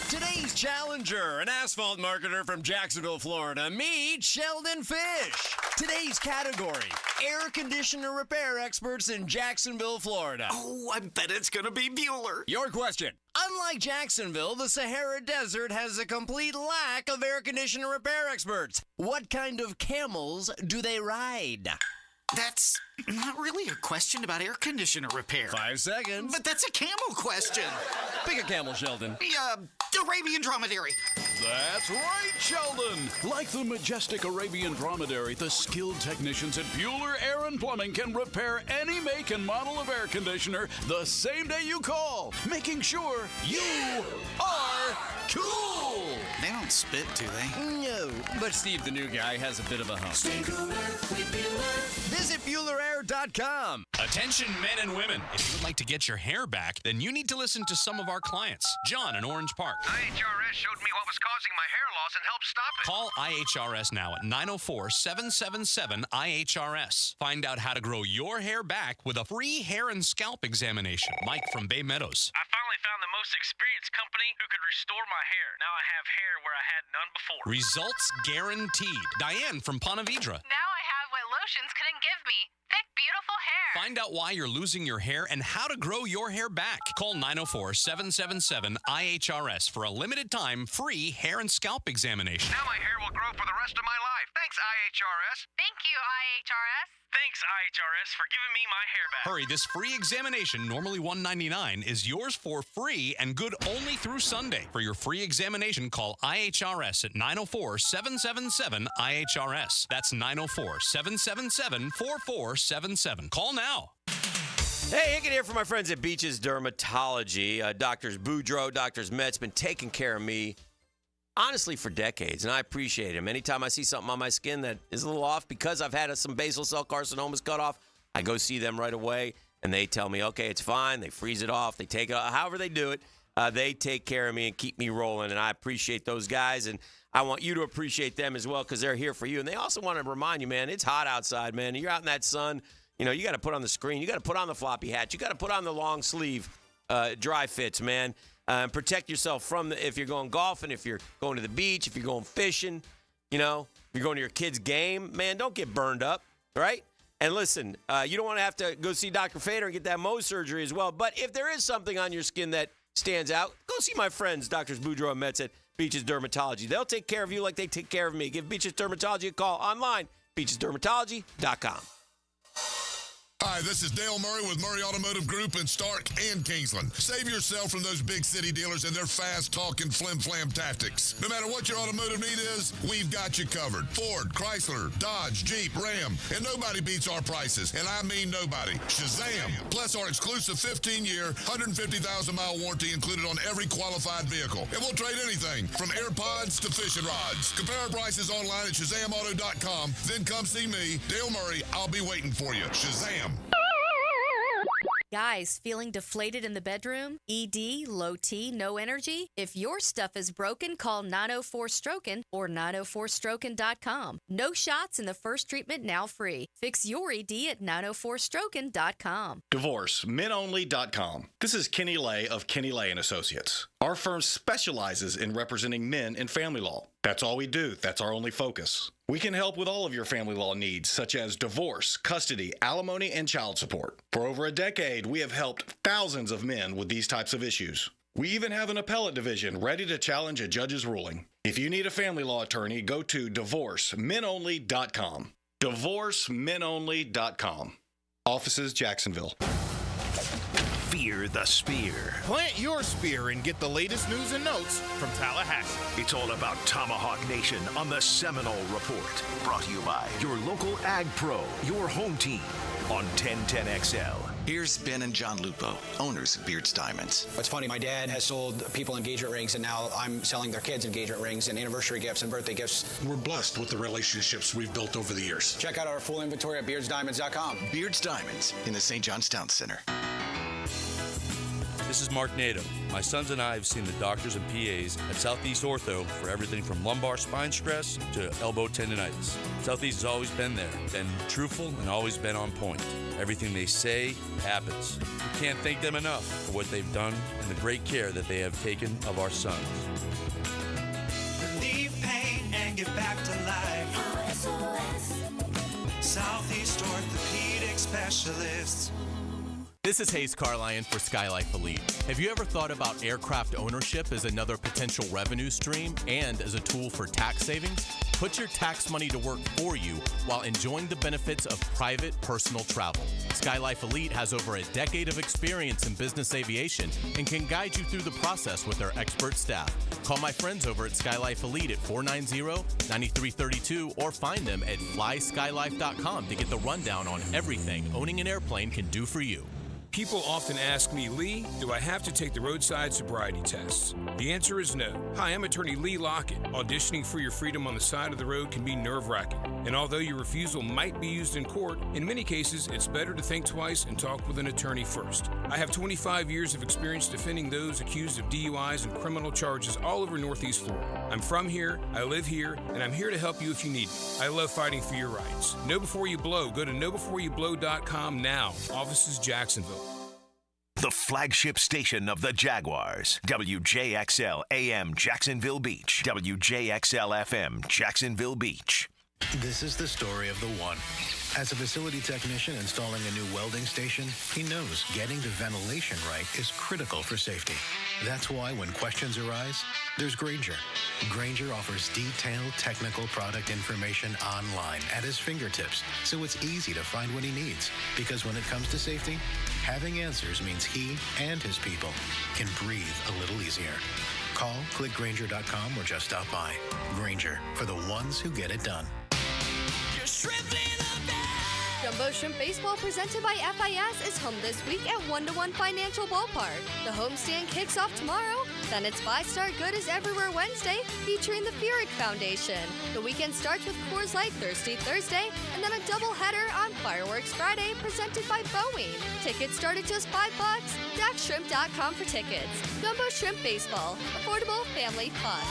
Today's challenger, an asphalt marketer from Jacksonville, Florida. Meet Sheldon Fish. Today's category, air conditioner repair experts in Jacksonville, Florida. Oh, I bet it's going to be Bueller. Your question. Unlike Jacksonville, the Sahara Desert has a complete lack of air conditioner repair experts. What kind of camels do they ride? That's not really a question about air conditioner repair. 5 seconds. But that's a camel question. Pick a camel, Sheldon. The Arabian dromedary. That's right, Sheldon. Like the majestic Arabian dromedary, the skilled technicians at Bueller Air and Plumbing can repair any make and model of air conditioner the same day you call, making sure you are cool. They don't spit, do they? No, but Steve, the new guy, has a bit of a hump. Stay cooler with Bueller. Visit BuellerAir.com. Attention men and women. If you would like to get your hair back, then you need to listen to some of our clients. John in Orange Park. IHRS showed me what was causing my hair loss and helped stop it. Call IHRS now at 904-777-IHRS. Find out how to grow your hair back with a free hair and scalp examination. Mike from Bay Meadows. I finally found the most experienced company who could restore my hair. Now I have hair where I had none before. Results guaranteed. Diane from Ponte Vedra. Now I have what lotions couldn't give me. Thick, beautiful hair. Find out why you're losing your hair and how to grow your hair back. Call 904-777-IHRS for a limited time free hair and scalp examination. Now my hair will grow for the rest of my life. Thanks, IHRS. Thank you, IHRS. Thanks, IHRS, for giving me my hair back. Hurry, this free examination, normally $199, is yours for free and good only through Sunday. For your free examination, call IHRS at 904-777-IHRS. That's 904-777-4477. Call now. Hey, Hicken here for my friends at Beaches Dermatology. Doctors Boudreaux, Doctors Metz been taking care of me, honestly, for decades, and I appreciate him. Anytime I see something on my skin that is a little off because I've had some basal cell carcinomas cut off, I go see them right away, and they tell me, okay, it's fine. They freeze it off. They take it off. However they do it, they take care of me and keep me rolling, and I appreciate those guys, and I want you to appreciate them as well because they're here for you. And they also want to remind you, man, it's hot outside, man. You're out in that sun. You know, you got to put on the screen. You got to put on the floppy hat. You got to put on the long sleeve dry fits, man. Protect yourself from if you're going golfing, if you're going to the beach, if you're going fishing, you know, if you're going to your kid's game, man, don't get burned up, right? And listen, you don't want to have to go see Dr. Fader and get that Mohs surgery as well. But if there is something on your skin that stands out, go see my friends, Drs. Boudreaux and Metz at Beaches Dermatology. They'll take care of you like they take care of me. Give Beaches Dermatology a call online, beachesdermatology.com. Hi, this is Dale Murray with Murray Automotive Group in Stark and Kingsland. Save yourself from those big city dealers and their fast-talking flim-flam tactics. No matter what your automotive need is, we've got you covered. Ford, Chrysler, Dodge, Jeep, Ram, and nobody beats our prices, and I mean nobody. Shazam! Plus our exclusive 15-year, 150,000-mile warranty included on every qualified vehicle. And we'll trade anything from AirPods to fishing rods. Compare our prices online at ShazamAuto.com. Then come see me, Dale Murray. I'll be waiting for you. Shazam! Guys, feeling deflated in the bedroom? ED, low T, no energy? If your stuff is broken, call 904-STROKEN or 904stroken.com. No shots in the first treatment, now free. Fix your ED at 904stroken.com. DivorceMenOnly.com. This is Kenny Lay of Kenny Lay & Associates. Our firm specializes in representing men in family law. That's all we do. That's our only focus. We can help with all of your family law needs, such as divorce, custody, alimony, and child support. For over a decade, we have helped thousands of men with these types of issues. We even have an appellate division ready to challenge a judge's ruling. If you need a family law attorney, go to DivorceMenOnly.com. DivorceMenOnly.com. Offices, Jacksonville. Fear the Spear. Plant your spear and get the latest news and notes from Tallahassee. It's all about Tomahawk Nation on the Seminole Report. Brought to you by your local Ag Pro, your home team on 1010XL. Here's Ben and John Lupo, owners of Beards Diamonds. What's funny, my dad has sold people engagement rings, and now I'm selling their kids engagement rings and anniversary gifts and birthday gifts. We're blessed with the relationships we've built over the years. Check out our full inventory at beardsdiamonds.com. Beards Diamonds in the St. John's Town Center. This is Mark Nato. My sons and I have seen the doctors and PAs at Southeast Ortho for everything from lumbar spine stress to elbow tendonitis. Southeast has always been there, been truthful, and always been on point. Everything they say happens. We can't thank them enough for what they've done and the great care that they have taken of our sons. Relieve pain and get back to life. SOS. Southeast Orthopedic Specialists. This is Hayes Carlion for Skylife Elite. Have you ever thought about aircraft ownership as another potential revenue stream and as a tool for tax savings? Put your tax money to work for you while enjoying the benefits of private personal travel. Skylife Elite has over a decade of experience in business aviation and can guide you through the process with their expert staff. Call my friends over at Skylife Elite at 490-9332 or find them at flyskylife.com to get the rundown on everything owning an airplane can do for you. People often ask me, Lee, do I have to take the roadside sobriety tests? The answer is no. Hi, I'm attorney Lee Lockett. Auditioning for your freedom on the side of the road can be nerve-wracking. And although your refusal might be used in court, in many cases, it's better to think twice and talk with an attorney first. I have 25 years of experience defending those accused of DUIs and criminal charges all over Northeast Florida. I'm from here, I live here, and I'm here to help you if you need me. I love fighting for your rights. Know Before You Blow. Go to knowbeforeyoublow.com now. Offices, Jacksonville. The flagship station of the Jaguars. WJXL AM Jacksonville Beach. WJXL FM Jacksonville Beach. This is the story of the one. As a facility technician installing a new welding station, he knows getting the ventilation right is critical for safety. That's why when questions arise, there's Grainger. Grainger offers detailed technical product information online at his fingertips, so it's easy to find what he needs. Because when it comes to safety, having answers means he and his people can breathe a little easier. Call, click Grainger.com, or just stop by. Grainger, for the ones who get it done. Jumbo Shrimp Baseball presented by FIS is home this week at 1-to-1 Financial Ballpark. The homestand kicks off tomorrow. Then it's 5-Star Good is Everywhere Wednesday, featuring the Furyk Foundation. The weekend starts with Coors Light Thursday, and then a doubleheader on Fireworks Friday, presented by Boeing. Tickets start at just $5. DaxShrimp.com for tickets. Jumbo Shrimp Baseball, affordable family fun.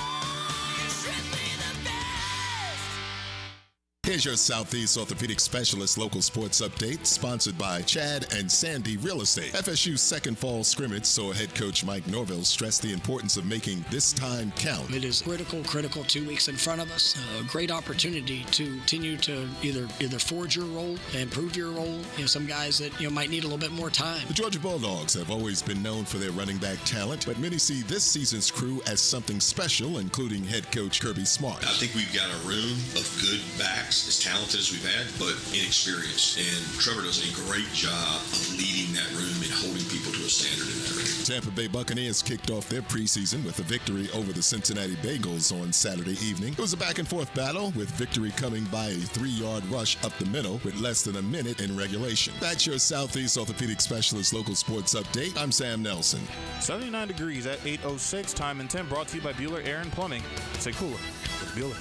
Here's your Southeast Orthopedic Specialist local sports update, sponsored by Chad and Sandy Real Estate. FSU's second fall scrimmage saw head coach Mike Norville stress the importance of making this time count. It is critical 2 weeks in front of us. A great opportunity to continue to either forge your role, improve your role. Some guys that might need a little bit more time. The Georgia Bulldogs have always been known for their running back talent, but many see this season's crew as something special, including head coach Kirby Smart. I think we've got a room of good backs backs, as talented as we've had, but inexperienced. And Trevor does a great job of leading that room and holding people to a standard in that room. Tampa Bay Buccaneers kicked off their preseason with a victory over the Cincinnati Bengals on Saturday evening. It was a back-and-forth battle, with victory coming by a 3-yard rush up the middle with less than a minute in regulation. That's your Southeast Orthopedic Specialist local sports update. I'm Sam Nelson. 79 degrees at 8:06, time and 10, brought to you by Bueller Air and Plumbing. Stay cooler with Bueller.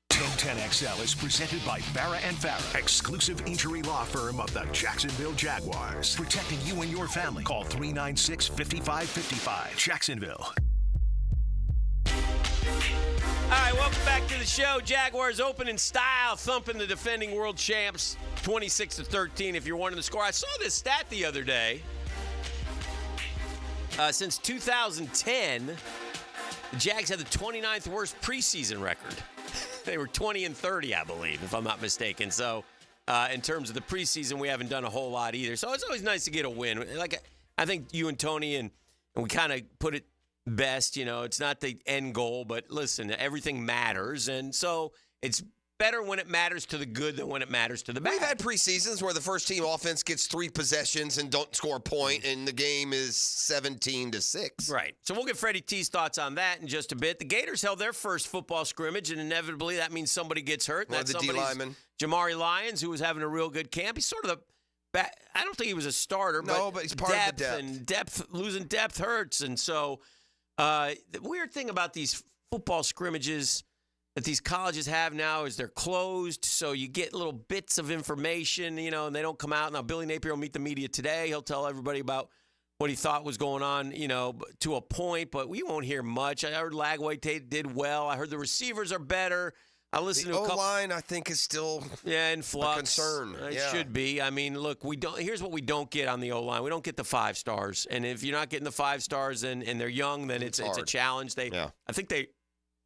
1010XL is presented by Farah and Farah, exclusive injury law firm of the Jacksonville Jaguars. Protecting you and your family. Call 396-5555. Jacksonville. All right, welcome back to the show. Jaguars open in style, thumping the defending world champs 26-13. If you're wondering the score, I saw this stat the other day. Since 2010, the Jags had the 29th worst preseason record. They were 20-30, I believe, if I'm not mistaken. So, in terms of the preseason, we haven't done a whole lot either. So it's always nice to get a win. Like I think you and Tony and we kind of put it best. You know, it's not the end goal, but listen, everything matters, and so it's better when it matters to the good than when it matters to the bad. We've had preseasons where the first team offense gets 3 possessions and don't score a point, and the game is 17-6. Right. So we'll get Freddie T's thoughts on that in just a bit. The Gators held their first football scrimmage, and inevitably that means somebody gets hurt. One of the D-linemen. Jamari Lyons, who was having a real good camp. He's sort of the I don't think he was a starter. No, but he's part of the depth. And losing depth hurts. And so the weird thing about these football scrimmages that these colleges have now is they're closed, so you get little bits of information, you know, and they don't come out. Now, Billy Napier will meet the media today. He'll tell everybody about what he thought was going on, you know, to a point, but we won't hear much. I heard Lagway did well. I heard the receivers are better. I listened to a couple. O-line, I think, is still in flux. A concern. It should be. I mean, look, here's what we don't get on the O-line. We don't get the 5 stars, and if you're not getting the 5 stars and they're young, then it's a challenge. I think they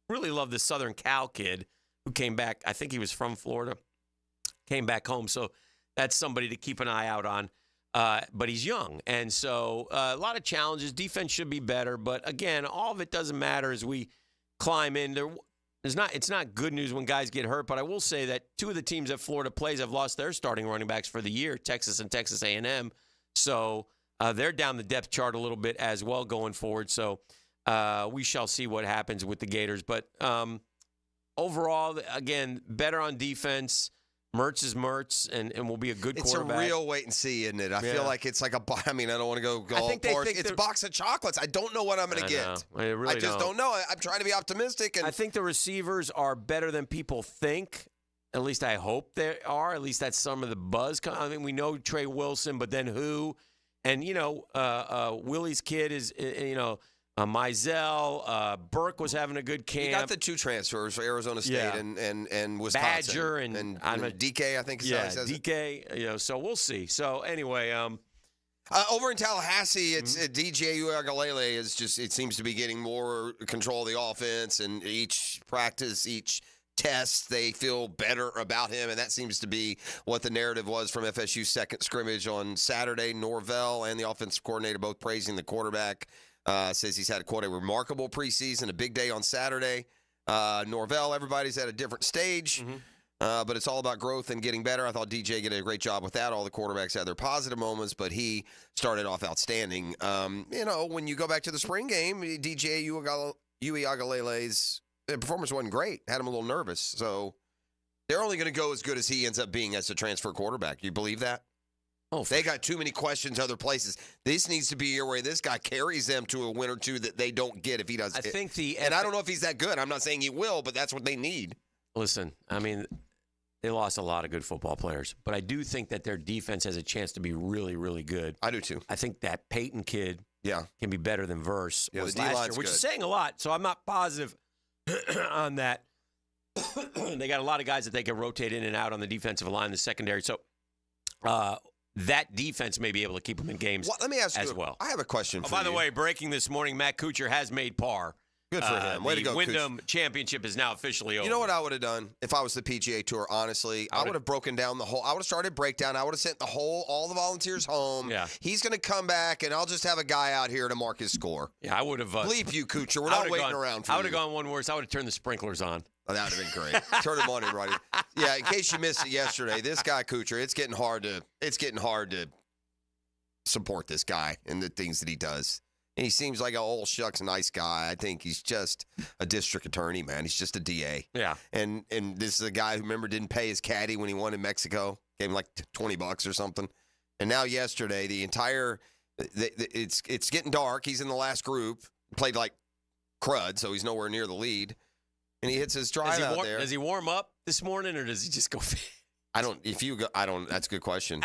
really love this Southern Cal kid who came back. I think he was from Florida, came back home. So that's somebody to keep an eye out on. But he's young. And so a lot of challenges. Defense should be better. But, again, all of it doesn't matter as we climb in. It's not good news when guys get hurt. But I will say that 2 of the teams that Florida plays have lost their starting running backs for the year, Texas and Texas A&M. So they're down the depth chart a little bit as well going forward. So we shall see what happens with the Gators. But overall, again, better on defense. Mertz is Mertz, and will be a good quarterback. It's a real wait and see, isn't it? I feel like it's like I mean, I don't want to go all far. It's a box of chocolates. I don't know what I'm going to get. I just don't know. I'm trying to be optimistic. And I think the receivers are better than people think. At least I hope they are. At least that's some of the buzz. I mean, we know Trey Wilson, but then who? And, you know, Willie's kid is, you know, Mizell, Burke was having a good camp. You got the 2 transfers for Arizona State and Wisconsin. Badger and DK, I think. DK. You know, so we'll see. So anyway, over in Tallahassee, it's DJ Uiagalelei is just. It seems to be getting more control of the offense, and each practice, each test, they feel better about him, and that seems to be what the narrative was from FSU's second scrimmage on Saturday. Norvell and the offensive coordinator both praising the quarterback. Says he's had, quote, a remarkable preseason, a big day on Saturday. Norvell, everybody's at a different stage, but it's all about growth and getting better. I thought DJ did a great job with that. All the quarterbacks had their positive moments, but he started off outstanding. You know, when you go back to the spring game, DJ Uiagalelei's performance wasn't great. Had him a little nervous. So they're only going to go as good as he ends up being as a transfer quarterback. You believe that? Oh, they got too many questions other places. This needs to be a year where this guy carries them to a win or 2 that they don't get if he does. I think and I don't know if he's that good. I'm not saying he will, but that's what they need. Listen, I mean, they lost a lot of good football players, but I do think that their defense has a chance to be really, really good. I do too. I think that Peyton kid can be better than Verse was the last year, which is saying a lot. So I'm not positive on that. They got a lot of guys that they can rotate in and out on the defensive line, the secondary. So that defense may be able to keep them in games let me ask as you, well. I have a question for you. By the way, breaking this morning, Matt Kuchar has made par Good for him. Way to go, Wyndham Championship is now officially over. You know what I would have done if I was the PGA Tour, honestly? I would have broken down the whole – I would have started breakdown. I would have sent all the volunteers home. Yeah. He's going to come back, and I'll just have a guy out here to mark his score. Yeah, I would have Bleep you, Kuchar. We're not waiting around for you. I would have gone one worse. I would have turned the sprinklers on. Oh, that would have been great. Turn them on and right. Yeah, in case you missed it yesterday, this guy, Kuchar, it's getting hard to support this guy and the things that he does. And he seems like an old shucks nice guy. I think he's just a district attorney, man. He's just a DA. Yeah. And this is a guy who, remember, didn't pay his caddy when he won in Mexico. Gave him like $20 or something. And now yesterday, it's getting dark. He's in the last group. Played like crud, so he's nowhere near the lead. And he hits his drive out there. Does he warm up this morning, or does he just go? That's a good question.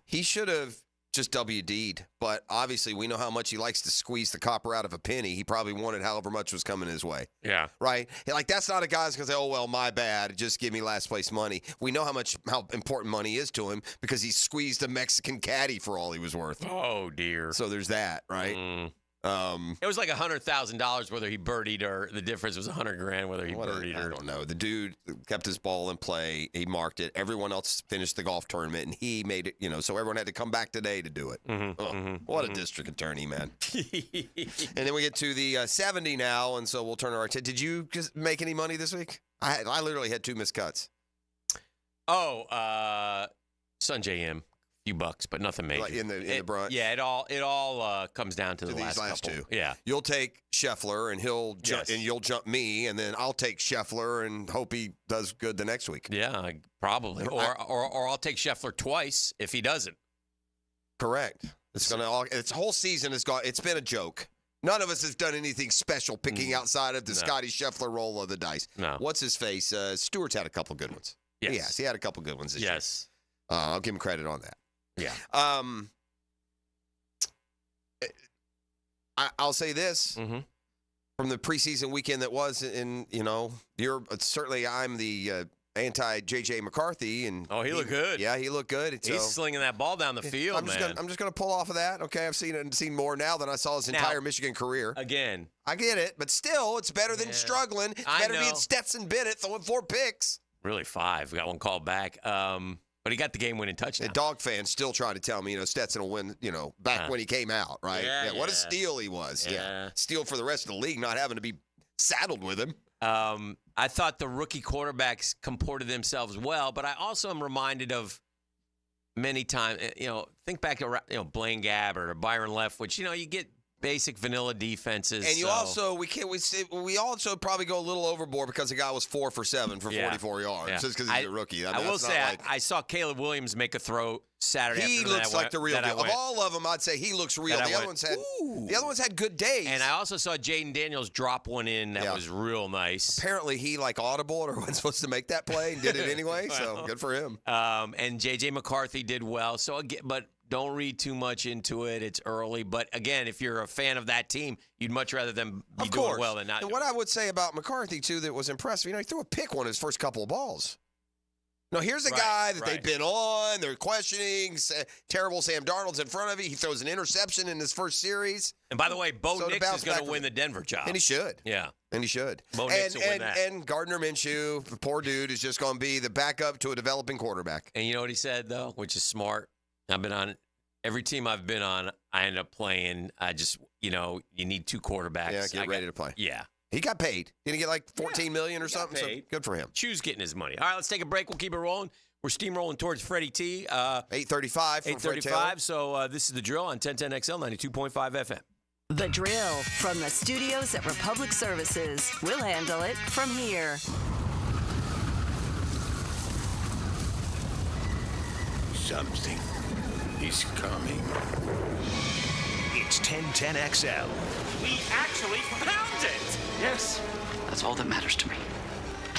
He should have just WD'd, but obviously we know how much he likes to squeeze the copper out of a penny. He probably wanted however much was coming his way. Yeah. Right? Like, that's not a guy who's going to say, oh, well, my bad, just give me last place money. We know how important money is to him because he squeezed a Mexican caddy for all he was worth. Oh, dear. So there's that, right? It was like $100,000 whether he birdied or the difference was $100,000 whether he birdied or I don't know. The dude kept his ball in play. He marked it. Everyone else finished the golf tournament, and he made it. So everyone had to come back today to do it. What a district attorney, man. And then we get to the 70 now, and so we'll turn our attention. Did you make any money this week? I literally had 2 missed cuts. Oh, Sunjay M. Few bucks, but nothing major. Like in the brunt. Yeah, it all comes down to the these last couple. 2. Yeah, you'll take Scheffler, and and you'll jump me, and then I'll take Scheffler and hope he does good the next week. Yeah, probably. Or I'll take Scheffler twice if he doesn't. Correct. Its whole season has gone. It's been a joke. None of us has done anything special picking outside of the Scotty Scheffler roll of the dice. No. What's his face? Stewart's had a couple good ones. Yes. He had a couple good ones this year. Yes. I'll give him credit on that. Yeah. I'll say this. From the preseason weekend that was, I'm the anti-J.J. McCarthy. And he looked good. Yeah, he looked good. He's slinging that ball down the field, I'm just going to pull off of that. Okay, I've seen more now than I saw his entire Michigan career. Again. I get it, but still, it's better than struggling. It's better being Stetson Bennett throwing 4 picks. Really 5. We got one called back. But he got the game-winning touchdown. And dog fans still try to tell me, Stetson will win, back when he came out, right? Yeah, what a steal he was. Yeah. Steal for the rest of the league, not having to be saddled with him. I thought the rookie quarterbacks comported themselves well, but I also am reminded of many times, think back to, Blaine Gabbert or Byron Leftwich, you get basic vanilla defenses. And you also we also probably go a little overboard because the guy was 4 for 7 for 44 yards just because he's a rookie. I will say I saw Caleb Williams make a throw Saturday. He looks like the real deal. Of all of them, I'd say he looks real. The other ones had good days. And I also saw Jaden Daniels drop one in that was real nice. Apparently he audible or wasn't supposed to make that play and did it anyway. So good for him. And J.J. McCarthy did well. So again, but don't read too much into it. It's early. But, again, if you're a fan of that team, you'd much rather them be doing well than not. And what I would say about McCarthy, too, that was impressive, he threw a pick on his first couple of balls. No, here's a guy that they've been on. They're questioning. Terrible Sam Darnold's in front of him. He throws an interception in his first series. And, by the way, Bo Nix is going to win the Denver job. And he should. Yeah. And he should. Bo Nix will win that. And Gardner Minshew, the poor dude, is just going to be the backup to a developing quarterback. And you know what he said, though, which is smart? I've been on every team I've been on, I end up playing. I just, you need 2 quarterbacks. Yeah, get ready to play. Yeah. He got paid. Didn't he get like $14 million or something? So good for him. Chu's getting his money. All right, let's take a break. We'll keep it rolling. We're steamrolling towards Freddie T. 8:35 from Fred Taylor. 8:35. So this is The Drill on 1010XL 92.5 FM. The Drill from the studios at Republic Services. We'll handle it from here. Something is coming. It's 1010XL. We actually found it! Yes. That's all that matters to me.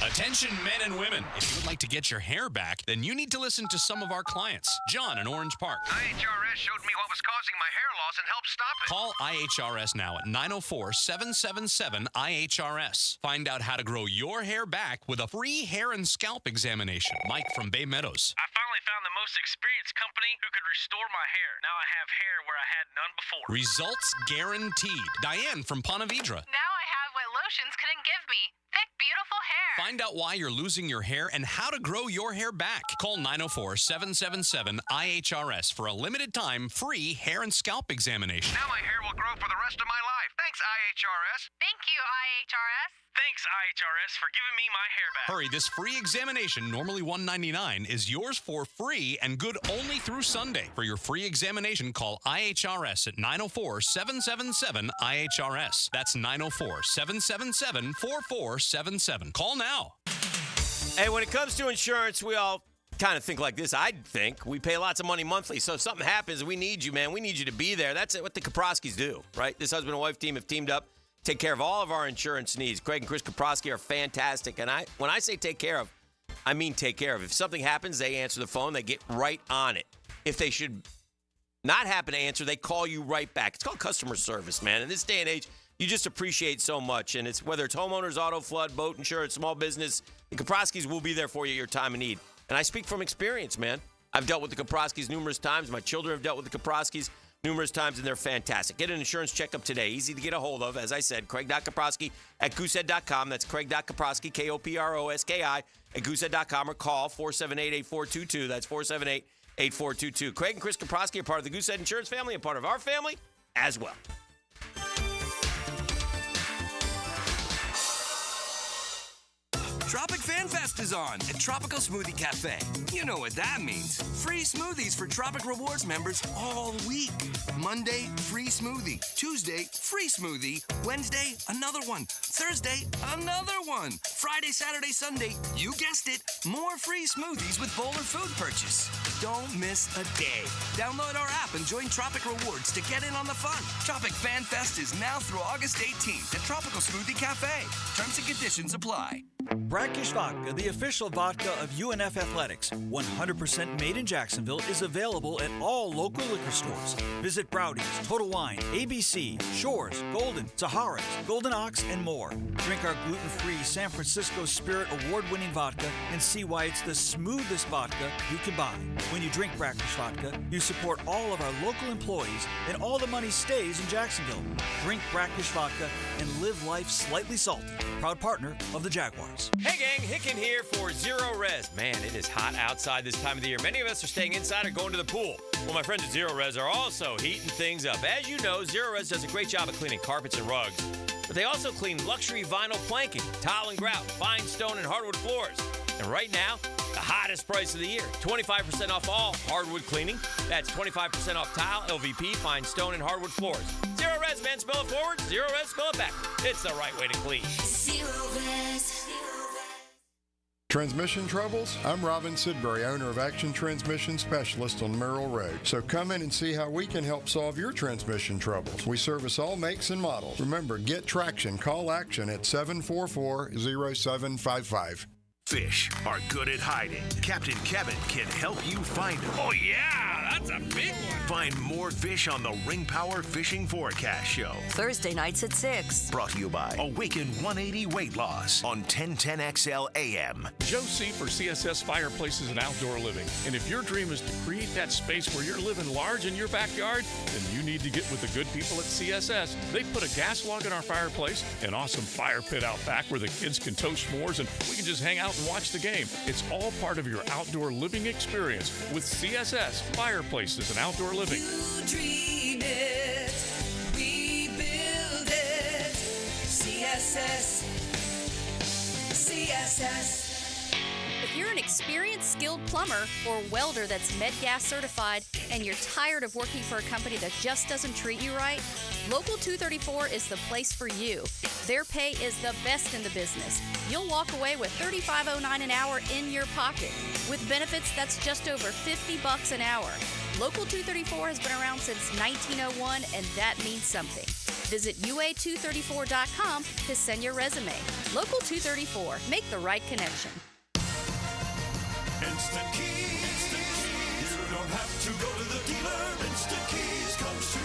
Attention, men and women. If you would like to get your hair back, then you need to listen to some of our clients. John in Orange Park. IHRS showed me what was causing my hair loss and helped stop it. Call IHRS now at 904-777-IHRS. Find out how to grow your hair back with a free hair and scalp examination. Mike from Bay Meadows. I finally found the most experienced company who could restore my hair. Now I have hair where I had none before. Results guaranteed. Diane from Ponte Vedra. Now I have what solutions couldn't give me. Thick, beautiful hair. Find out why you're losing your hair and how to grow your hair back. Call 904-777-IHRS for a limited time free hair and scalp examination. Now my hair will grow for the rest of my life. Thanks, IHRS. Thank you, IHRS. Thanks, IHRS, for giving me my hair back. Hurry, this free examination, normally $199, is yours for free and good only through Sunday. For your free examination, call IHRS at 904-777-IHRS. That's 904-777-4477. Call now. Hey, when it comes to insurance, we all kind of think like this. I think we pay lots of money monthly, so if something happens, we need you, man. We need you to be there. That's what the Kaproskis do, right? This husband and wife team have teamed up, take care of all of our insurance needs. Craig and Chris Kaproski are fantastic, and when I say take care of, I mean take care of. If something happens, they answer the phone. They get right on it. If they should not happen to answer, they call you right back. It's called customer service, man. In this day and age, you just appreciate so much, and it's whether it's homeowners, auto, flood, boat insurance, small business, the Kaproskis will be there for you at your time of need. And I speak from experience, man. I've dealt with the Kaproskis numerous times. My children have dealt with the Kaproskis numerous times, and they're fantastic. Get an insurance checkup today. Easy to get a hold of. As I said, Craig.Kaproski at goosehead.com. That's Craig.Kaproski, K-O-P-R-O-S-K-I, at goosehead.com, or call 478-8422. That's 478-8422. Craig and Chris Kaproski are part of the Goosehead Insurance family and part of our family as well. Tropic Fan Fest is on at Tropical Smoothie Cafe. You know what that means. Free smoothies for Tropic Rewards members all week. Monday, free smoothie. Tuesday, free smoothie. Wednesday, another one. Thursday, another one. Friday, Saturday, Sunday, you guessed it, more free smoothies with bowl or food purchase. Don't miss a day. Download our app and join Tropic Rewards to get in on the fun. Tropic Fan Fest is now through August 18th at Tropical Smoothie Cafe. Terms and conditions apply. Brackish Vodka, the official vodka of UNF Athletics, 100% made in Jacksonville, is available at all local liquor stores. Visit Browdy's, Total Wine, ABC, Shores, Golden, Sahara's, Golden Ox, and more. Drink our gluten-free San Francisco Spirit award-winning vodka and see why it's the smoothest vodka you can buy. When you drink Brackish Vodka, you support all of our local employees, and all the money stays in Jacksonville. Drink Brackish Vodka and live life slightly salty. Proud partner of the Jaguars. Hey gang, Hicken here for Zero Res. Man, it is hot outside this time of the year. Many of us are staying inside or going to the pool. Well, my friends at Zero Res are also heating things up. As you know, Zero Res does a great job of cleaning carpets and rugs, but they also clean luxury vinyl planking, tile and grout, fine stone and hardwood floors. And right now, the hottest price of the year, 25% off all hardwood cleaning. That's 25% off tile, LVP, fine stone, and hardwood floors. Zero Res, man, spell it forward. Zero Res, spell it back. It's the right way to clean. Zero Res. Transmission troubles? I'm Robin Sidbury, owner of Action Transmission Specialist on Merrill Road. So come in and see how we can help solve your transmission troubles. We service all makes and models. Remember, get traction. Call Action at 744-0755. Fish are good at hiding. Captain Kevin can help you find them. Oh, yeah, that's a big one. Find more fish on the Ring Power Fishing Forecast Show. Thursday nights at 6. Brought to you by Awaken 180 Weight Loss on 1010XL AM. Joe C. for CSS Fireplaces and Outdoor Living. And if your dream is to create that space where you're living large in your backyard, then you need to get with the good people at CSS. They put a gas log in our fireplace, an awesome fire pit out back where the kids can toast s'mores, and we can just hang out and watch the game. It's all part of your outdoor living experience with CSS Fireplaces and Outdoor Living. You dream it, we build it. CSS. If you're an experienced, skilled plumber or welder that's MedGas certified and you're tired of working for a company that just doesn't treat you right, Local 234 is the place for you. Their pay is the best in the business. You'll walk away with $35.09 an hour in your pocket. With benefits, that's just over $50 an hour. Local 234 has been around since 1901, and that means something. Visit UA234.com to send your resume. Local 234. Make the right connection. Instant Keys. You don't have to go to the dealer. Instant Keys comes to you.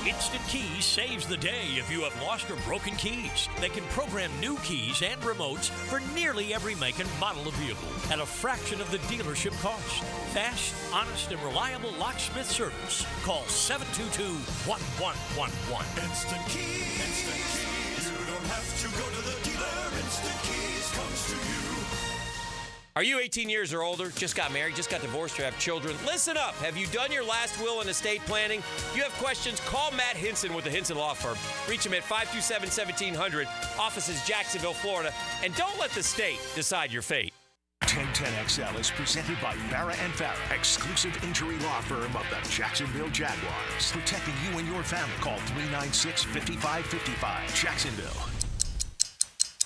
Instant Keys saves the day if you have lost or broken keys. They can program new keys and remotes for nearly every make and model of vehicle at a fraction of the dealership cost. Fast, honest, and reliable locksmith service. Call 722-1111. Instant Keys. You don't have to go to the Are you 18 years or older, just got married, just got divorced, or have children? Listen up. Have you done your last will and estate planning? If you have questions, call Matt Hinson with the Hinson Law Firm. Reach him at 527-1700. Office is Jacksonville, Florida. And don't let the state decide your fate. 1010XL is presented by Farah and Farah, exclusive injury law firm of the Jacksonville Jaguars. Protecting you and your family. Call 396-5555. Jacksonville.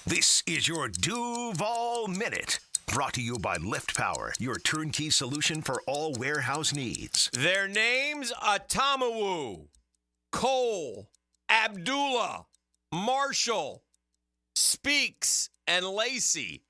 This is your Duval Minute. Brought to you by Lift Power, your turnkey solution for all warehouse needs. Their names, Atamawu, Cole, Abdullah, Marshall, Speaks, and Lacey.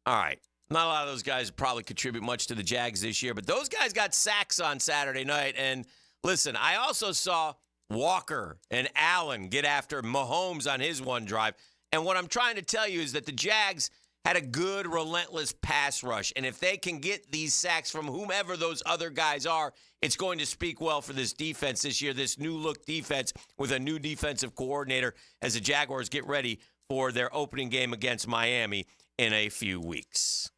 All right. Not a lot of those guys probably contribute much to the Jags this year, but those guys got sacks on Saturday night. And listen, I also saw Walker and Allen get after Mahomes on his one drive. And what I'm trying to tell you is that the Jags had a good, relentless pass rush. And if they can get these sacks from whomever those other guys are, it's going to speak well for this defense this year, this new-look defense with a new defensive coordinator as the Jaguars get ready for their opening game against Miami in a few weeks.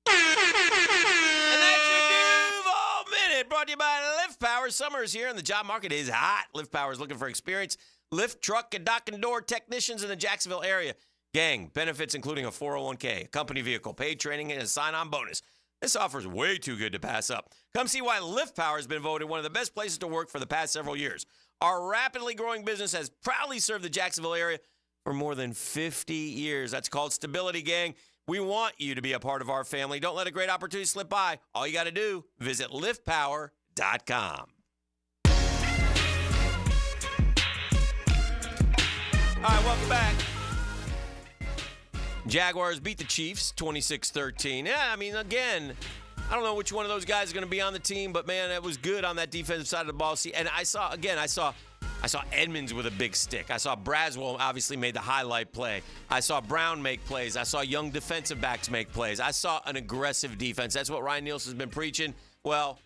And that's your Duval Minute, brought to you by Lift Power. Summer is here and the job market is hot. Lift Power is looking for experienced lift, truck, and dock and door technicians in the Jacksonville area. Gang, benefits including a 401k, a company vehicle, paid training, and a sign-on bonus. This offer is way too good to pass up. Come see why Lift Power has been voted one of the best places to work for the past several years. Our rapidly growing business has proudly served the Jacksonville area for more than 50 years. That's called stability, gang. We want you to be a part of our family. Don't let a great opportunity slip by. All you got to do, visit liftpower.com. All right, welcome back. Jaguars beat the Chiefs 26-13. Yeah, I mean, again, I don't know which one of those guys is going to be on the team, but, man, it was good on that defensive side of the ball. See, and I saw Edmonds with a big stick. I saw Braswell obviously made the highlight play. I saw Brown make plays. I saw young defensive backs make plays. I saw an aggressive defense. That's what Ryan Nielsen's been preaching. Well,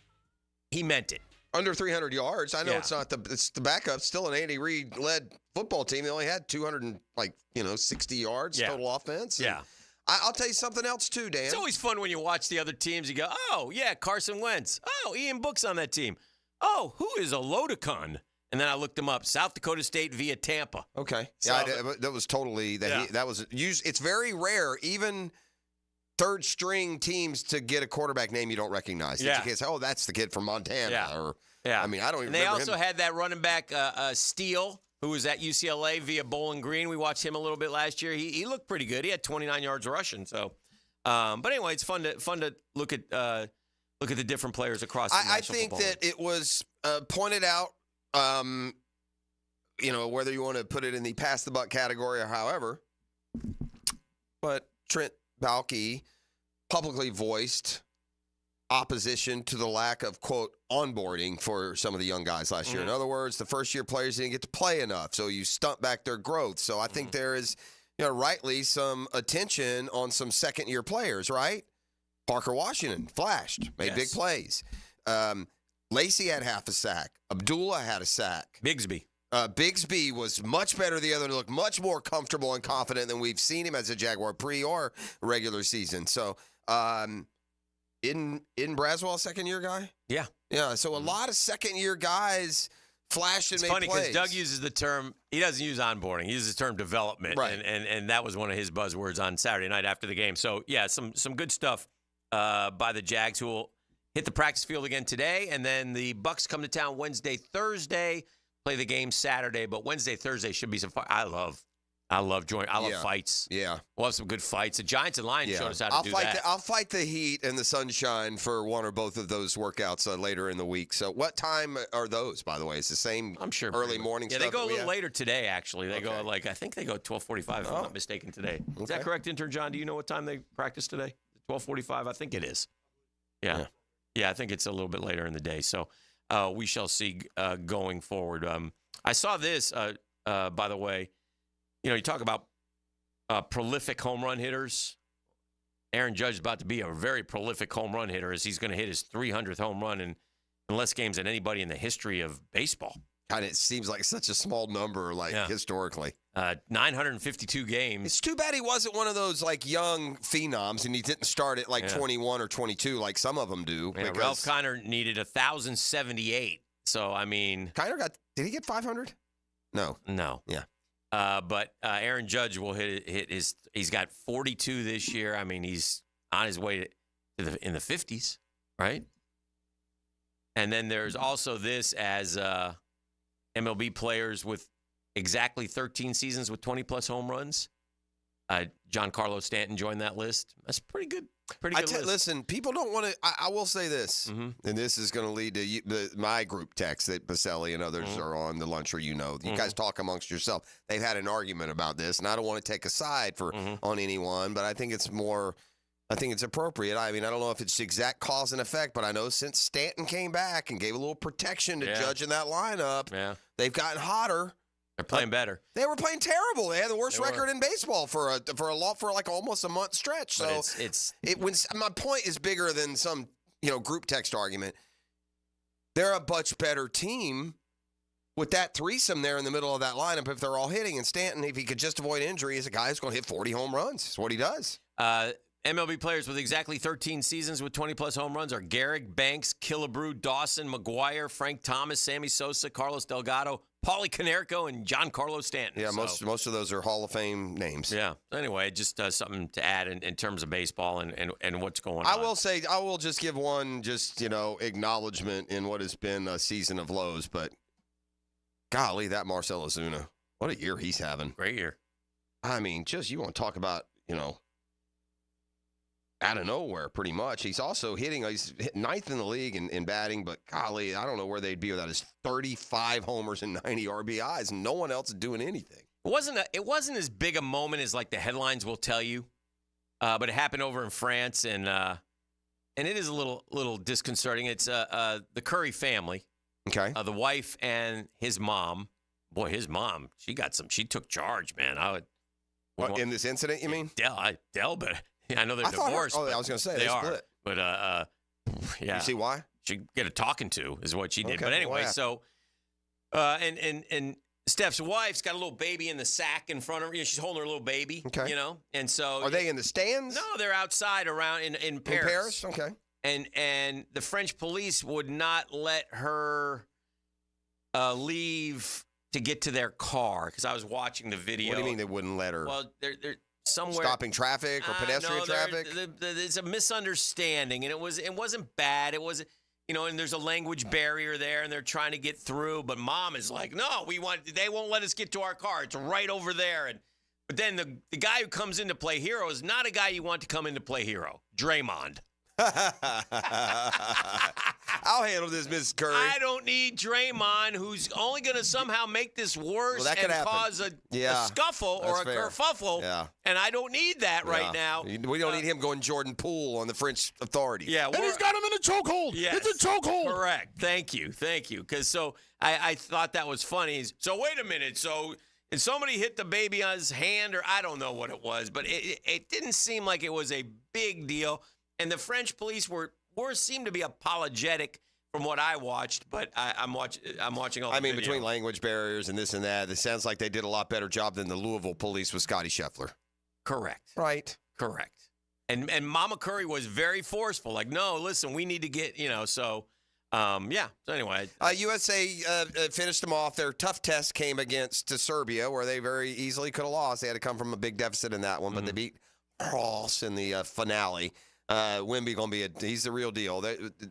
he meant it. Under 300 yards. I know it's not it's the backup. Still an Andy Reid-led football team. They only had 260 yards total offense. Yeah. I'll tell you something else too, Dan. It's always fun when you watch the other teams. You go, oh, yeah, Carson Wentz. Oh, Ian Book's on that team. Oh, who is Olodokun? And then I looked him up. South Dakota State via Tampa. Okay. So, yeah, that was totally that was used. It's very rare, even third string teams, to get a quarterback name you don't recognize. Yeah. You can't say, oh, that's the kid from Montana. Yeah. I mean, I don't even remember. And they also had that running back, Steele, who was at UCLA via Bowling Green. We watched him a little bit last year. He looked pretty good. He had 29 yards rushing. So, but anyway, it's fun to look at the different players across the I think that it was pointed out, whether you want to put it in the pass the buck category or however, but Trent Baalke publicly voiced opposition to the lack of, quote, onboarding for some of the young guys last year. In other words, the first-year players didn't get to play enough, so you stunt back their growth. So I think there is, rightly some attention on some second-year players, right? Parker Washington flashed, made big plays. Lacey had half a sack. Abdullah had a sack. Bigsby was much better the other day, looked much more comfortable and confident than we've seen him as a Jaguar pre or regular season. So, in Braswell, a second-year guy? Yeah. Yeah, so a lot of second-year guys flashed and made plays. It's funny because Doug uses the term, he doesn't use onboarding. He uses the term development. Right. And that was one of his buzzwords on Saturday night after the game. So, yeah, some good stuff by the Jags, who will hit the practice field again today. And then the Bucks come to town Wednesday, Thursday, play the game Saturday. But Wednesday, Thursday should be some fun. I love fights. Yeah. We'll have some good fights. The Giants and Lions showed us how to do that. I'll fight the heat and the sunshine for one or both of those workouts later in the week. So what time are those, by the way? It's the same, I'm sure, early morning stuff? Yeah, they go a little later today, actually. They go I think they go 12:45, if I'm not mistaken, today. Okay. Is that correct, Intern John? Do you know what time they practice today? 12:45? I think it is. Yeah. Yeah, I think it's a little bit later in the day. So we shall see going forward. I saw this, by the way. You talk about prolific home run hitters. Aaron Judge is about to be a very prolific home run hitter, as he's going to hit his 300th home run in less games than anybody in the history of baseball. God, it seems like such a small number, historically. 952 games. It's too bad he wasn't one of those like young phenoms, and he didn't start at like 21 or 22 like some of them do. Yeah, Ralph Kiner needed 1,078. So I mean, Kiner did he get 500? No. Yeah. But Aaron Judge will hit his. He's got 42 this year. I mean, he's on his way to in the 50s, right? And then there's also this as MLB players with exactly 13 seasons with 20-plus home runs. Giancarlo Stanton joined that list. That's pretty good. List. Listen, people don't want to. I will say this, and this is going to lead to my group text that Boselli and others are on the lunch, or you guys talk amongst yourself. They've had an argument about this, and I don't want to take a side on anyone, but I think it's more. I think it's appropriate. I mean, I don't know if it's exact cause and effect, but I know since Stanton came back and gave a little protection to Judge in that lineup, they've gotten hotter. They're playing better. They were playing terrible. They had the worst record in baseball for like almost a month stretch. So my point is bigger than some group text argument. They're a much better team with that threesome there in the middle of that lineup if they're all hitting. And Stanton, if he could just avoid injury, is a guy who's going to hit 40 home runs. That's what he does. MLB players with exactly 13 seasons with 20-plus home runs are Gehrig, Banks, Killebrew, Dawson, McGuire, Frank Thomas, Sammy Sosa, Carlos Delgado, Paulie Canerco, and Giancarlo Stanton. Yeah, most of those are Hall of Fame names. Yeah. Anyway, just something to add in terms of baseball and what's going on. I will just give one acknowledgement in what has been a season of lows, but golly, that Marcell Ozuna, what a year he's having. Great year. I mean, you want to talk about, out of nowhere, pretty much. He's also he's ninth in the league in batting, but golly, I don't know where they'd be without his 35 homers and 90 RBIs, and no one else is doing anything. It wasn't as big a moment as like the headlines will tell you, but it happened over in France, and it is a little disconcerting. It's the Curry family, okay, the wife and his mom. Boy, his mom, she took charge, man. In this incident, you mean? Dell, but. Yeah, I know they're divorced. I was going to say they are. Split. But yeah, you see why? She get a talking to is what she did. Okay, but anyway, so and Steph's wife's got a little baby in the sack in front of her. She's holding her little baby. Okay, and so are they in the stands? No, they're outside around in Paris. In Paris, okay. And the French police would not let her leave to get to their car because I was watching the video. What do you mean they wouldn't let her? Well, they're somewhere stopping traffic or pedestrian traffic. It's a misunderstanding, and it wasn't bad. It was, and there's a language barrier there, and they're trying to get through. But mom is like, no, they won't let us get to our car. It's right over there. But then the guy who comes in to play hero is not a guy you want to come in to play hero. Draymond. I'll handle this, Mrs. Curry. I don't need Draymond, who's only going to somehow make this worse and cause a scuffle or a kerfuffle. Yeah. And I don't need that right now. We don't need him going Jordan Poole on the French authorities. Yeah, and he's got him in a chokehold. Yes, it's a chokehold. Correct. Thank you. Because I thought that was funny. So wait a minute. So did somebody hit the baby on his hand, or I don't know what it was, but it didn't seem like it was a big deal. And the French police seemed to be apologetic from what I watched, but I'm watching all the video. Between language barriers and this and that, it sounds like they did a lot better job than the Louisville police with Scotty Scheffler. Correct. Right. Correct. And Mama Curry was very forceful. Like, no, listen, we need to get, So anyway. USA finished them off. Their tough test came against Serbia, where they very easily could have lost. They had to come from a big deficit in that one, but they beat Ross in the finale. Wemby going to be he's the real deal.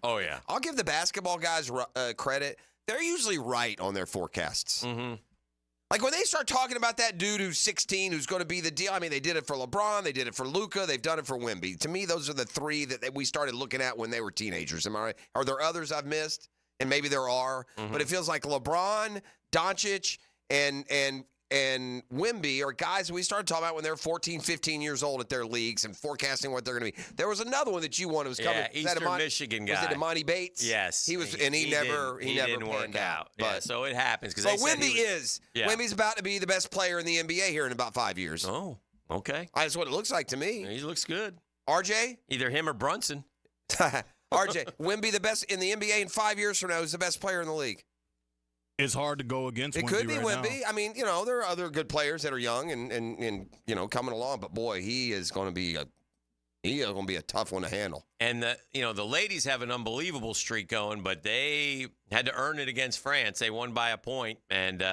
Oh, yeah. I'll give the basketball guys credit. They're usually right on their forecasts. Mm-hmm. Like when they start talking about that dude who's 16 who's going to be the deal. I mean, they did it for LeBron. They did it for Luka. They've done it for Wemby. To me, those are the three that we started looking at when they were teenagers. Am I right? Are there others I've missed? And maybe there are. Mm-hmm. But it feels like LeBron, Doncic, and Wemby are guys we started talking about when they were 14, 15 years old at their leagues and forecasting what they're going to be. There was another one that you wanted was coming. Yeah, Eastern Michigan guy. Was it Imani Bates? Yes. He was, and he never didn't work out. But, yeah, so it happens. But Wemby Wemby's about to be the best player in the NBA here in about 5 years. Oh, okay. That's what it looks like to me. He looks good. RJ? Either him or Brunson. RJ, Wemby the best in the NBA in 5 years from now. Who's the best player in the league? It's hard to go against It Wemby could be right Wemby. now. I mean, there are other good players that are young and coming along, but boy, he is going to be a tough one to handle. And the ladies have an unbelievable streak going, but they had to earn it against France. They won by a point, and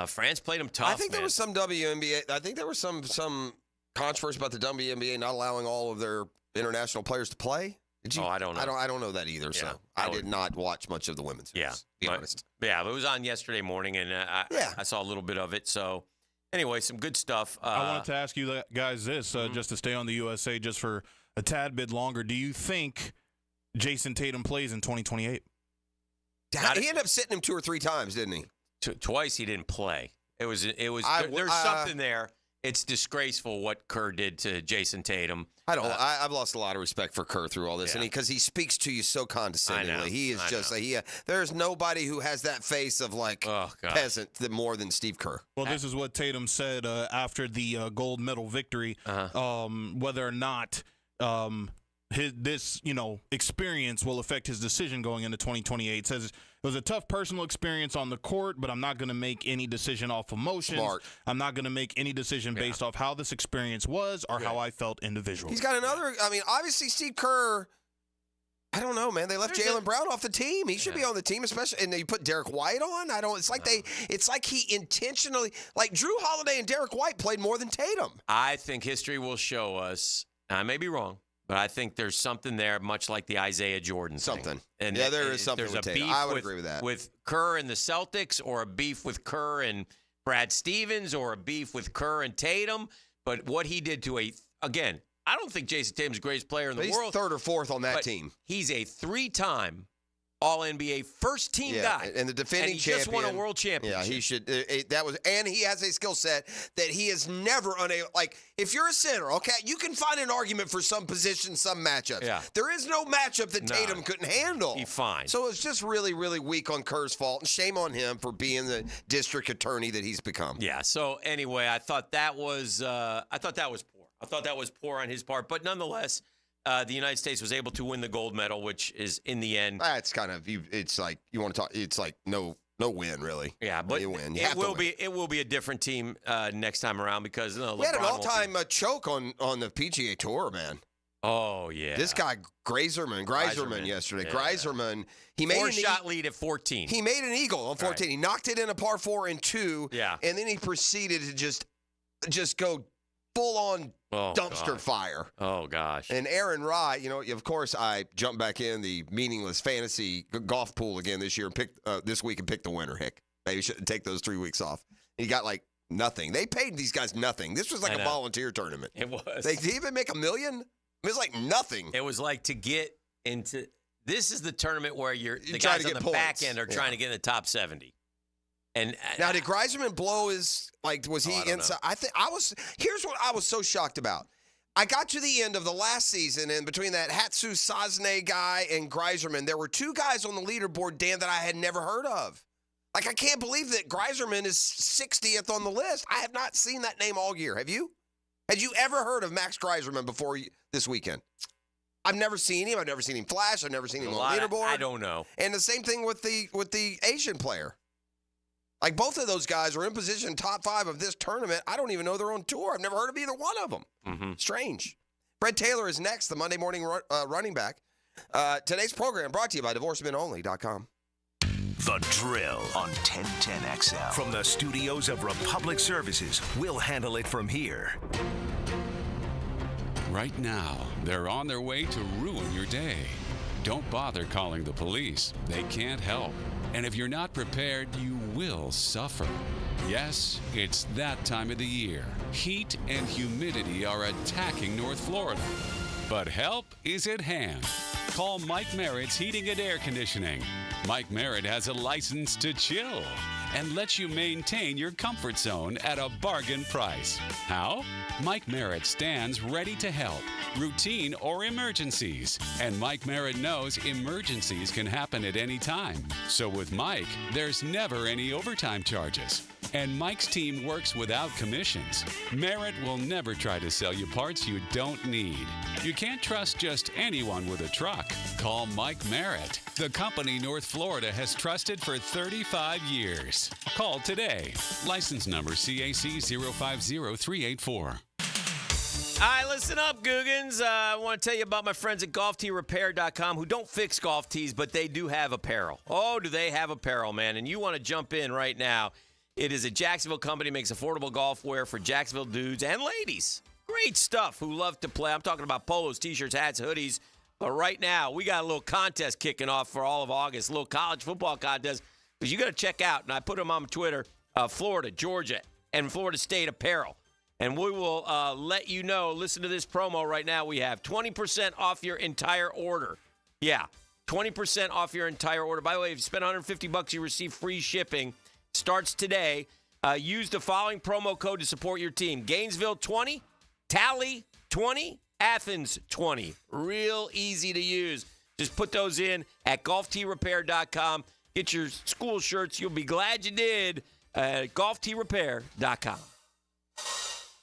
France played them tough. I think there was some WNBA. I think there was some controversy about the WNBA not allowing all of their international players to play. Did you? Oh, I don't know. I don't know that either. Yeah, so I did not watch much of the women's. Yeah, to be honest. Yeah, but it was on yesterday morning, and I saw a little bit of it. So anyway, some good stuff. I wanted to ask you guys this, just to stay on the USA just for a tad bit longer. Do you think Jason Tatum plays in 2028? He ended up sitting him 2 or 3 times, didn't he? Twice he didn't play. There's something there. It's disgraceful what Kerr did to Jason Tatum. I've lost a lot of respect for Kerr through all this, and because he speaks to you so condescendingly. He is there's nobody who has that face of peasant more than Steve Kerr. Well, this is what Tatum said after the gold medal victory. Whether or not this experience will affect his decision going into 2028. Says it was a tough personal experience on the court, but I'm not going to make any decision off emotions. Smart. I'm not going to make any decision based off how this experience was or how I felt individually. He's got another. I mean, obviously Steve Kerr. I don't know, man. They left Jaylen Brown off the team. He should be on the team, especially. And you put Derek White on. It's like he intentionally, like Drew Holiday and Derek White played more than Tatum. I think history will show us. I may be wrong. But I think there's something there, much like the Isaiah Jordan thing. And there is something there's with a Tatum. beef I would agree with that. With Kerr and the Celtics, or a beef with Kerr and Brad Stevens, or a beef with Kerr and Tatum. But what he did to again, I don't think Jason Tatum's the greatest player in the world. He's 3rd or 4th on that team. He's a 3-time All-NBA first-team guy. And the defending and he champion. just won a world championship. Yeah, he should. And he has a skill set that he is never unable. Like, if you're a center, okay, you can find an argument for some positions, some matchups. Yeah. There is no matchup that Tatum couldn't handle. He's fine. So it's just really, really weak on Kerr's fault, and shame on him for being the district attorney that he's become. Yeah. So anyway, I thought that was poor. I thought that was poor on his part, but nonetheless. The United States was able to win the gold medal, which is in the end. That's kind of it's like you want to talk. It's like no win really. Yeah, but you win. It will be a different team next time around because we had an all-time choke on the PGA Tour, man. Oh yeah, this guy Greiserman yesterday. Yeah. Greiserman, he made 4-shot lead at 14. He made an eagle on 14. Right. He knocked it in a par 4 and 2. Yeah, and then he proceeded to just go full on. Dumpster fire. Oh, gosh. And Aaron Rye, of course, I jumped back in the meaningless fantasy golf pool again this year and picked this week and picked the winner, Hick. Maybe shouldn't take those 3 weeks off. He got like nothing. They paid these guys nothing. This was like a volunteer tournament. It was. Did he even make $1 million? It was like nothing. It was like to get into – this is the tournament where the guys on the back end are trying to get in the top 70. And now, did Greiserman blow his was he inside? Here's what I was so shocked about. I got to the end of the last season, and between that Hatsu Sazne guy and Greiserman, there were 2 guys on the leaderboard, Dan, that I had never heard of. Like, I can't believe that Greiserman is 60th on the list. I have not seen that name all year. Have you? Had you ever heard of Max Greiserman before this weekend? I've never seen him. I've never seen him flash. I've never seen him on the leaderboard. I don't know. And the same thing with the Asian player. Like, both of those guys are in position top 5 of this tournament. I don't even know they're on tour. I've never heard of either one of them. Mm-hmm. Strange. Fred Taylor is next, the Monday morning running back. Today's program brought to you by DivorceMenOnly.com. The Drill on 1010XL. From the studios of Republic Services, we'll handle it from here. Right now, they're on their way to ruin your day. Don't bother calling the police. They can't help. And if you're not prepared, you will suffer. Yes, it's that time of the year. Heat and humidity are attacking North Florida. But help is at hand. Call Mike Merritt's Heating and Air Conditioning. Mike Merritt has a license to chill and lets you maintain your comfort zone at a bargain price. How? Mike Merritt stands ready to help, routine or emergencies. And Mike Merritt knows emergencies can happen at any time. So with Mike, there's never any overtime charges. And Mike's team works without commissions. Merritt will never try to sell you parts you don't need. You can't trust just anyone with a truck. Call Mike Merritt, the company North Florida has trusted for 35 years. Call today. License number CAC 050384. All right, listen up, Googans. I want to tell you about my friends at GolfTeeRepair.com who don't fix golf tees, but they do have apparel. Oh, do they have apparel, man. And you want to jump in right now. It is a Jacksonville company, makes affordable golf wear for Jacksonville dudes and ladies. Great stuff who love to play. I'm talking about polos, T-shirts, hats, hoodies. But right now, we got a little contest kicking off for all of August, a little college football contest. Because you got to check out, and I put them on Twitter, Florida, Georgia, and Florida State apparel. And we will let you know, listen to this promo right now. We have 20% off your entire order. Yeah, 20% off your entire order. By the way, if you spend $150, you receive free shipping. Starts today. Use the following promo code to support your team. Gainesville 20, Tally 20, Athens 20. Real easy to use. Just put those in at golfteerepair.com. Get your school shirts. You'll be glad you did at golfteerepair.com.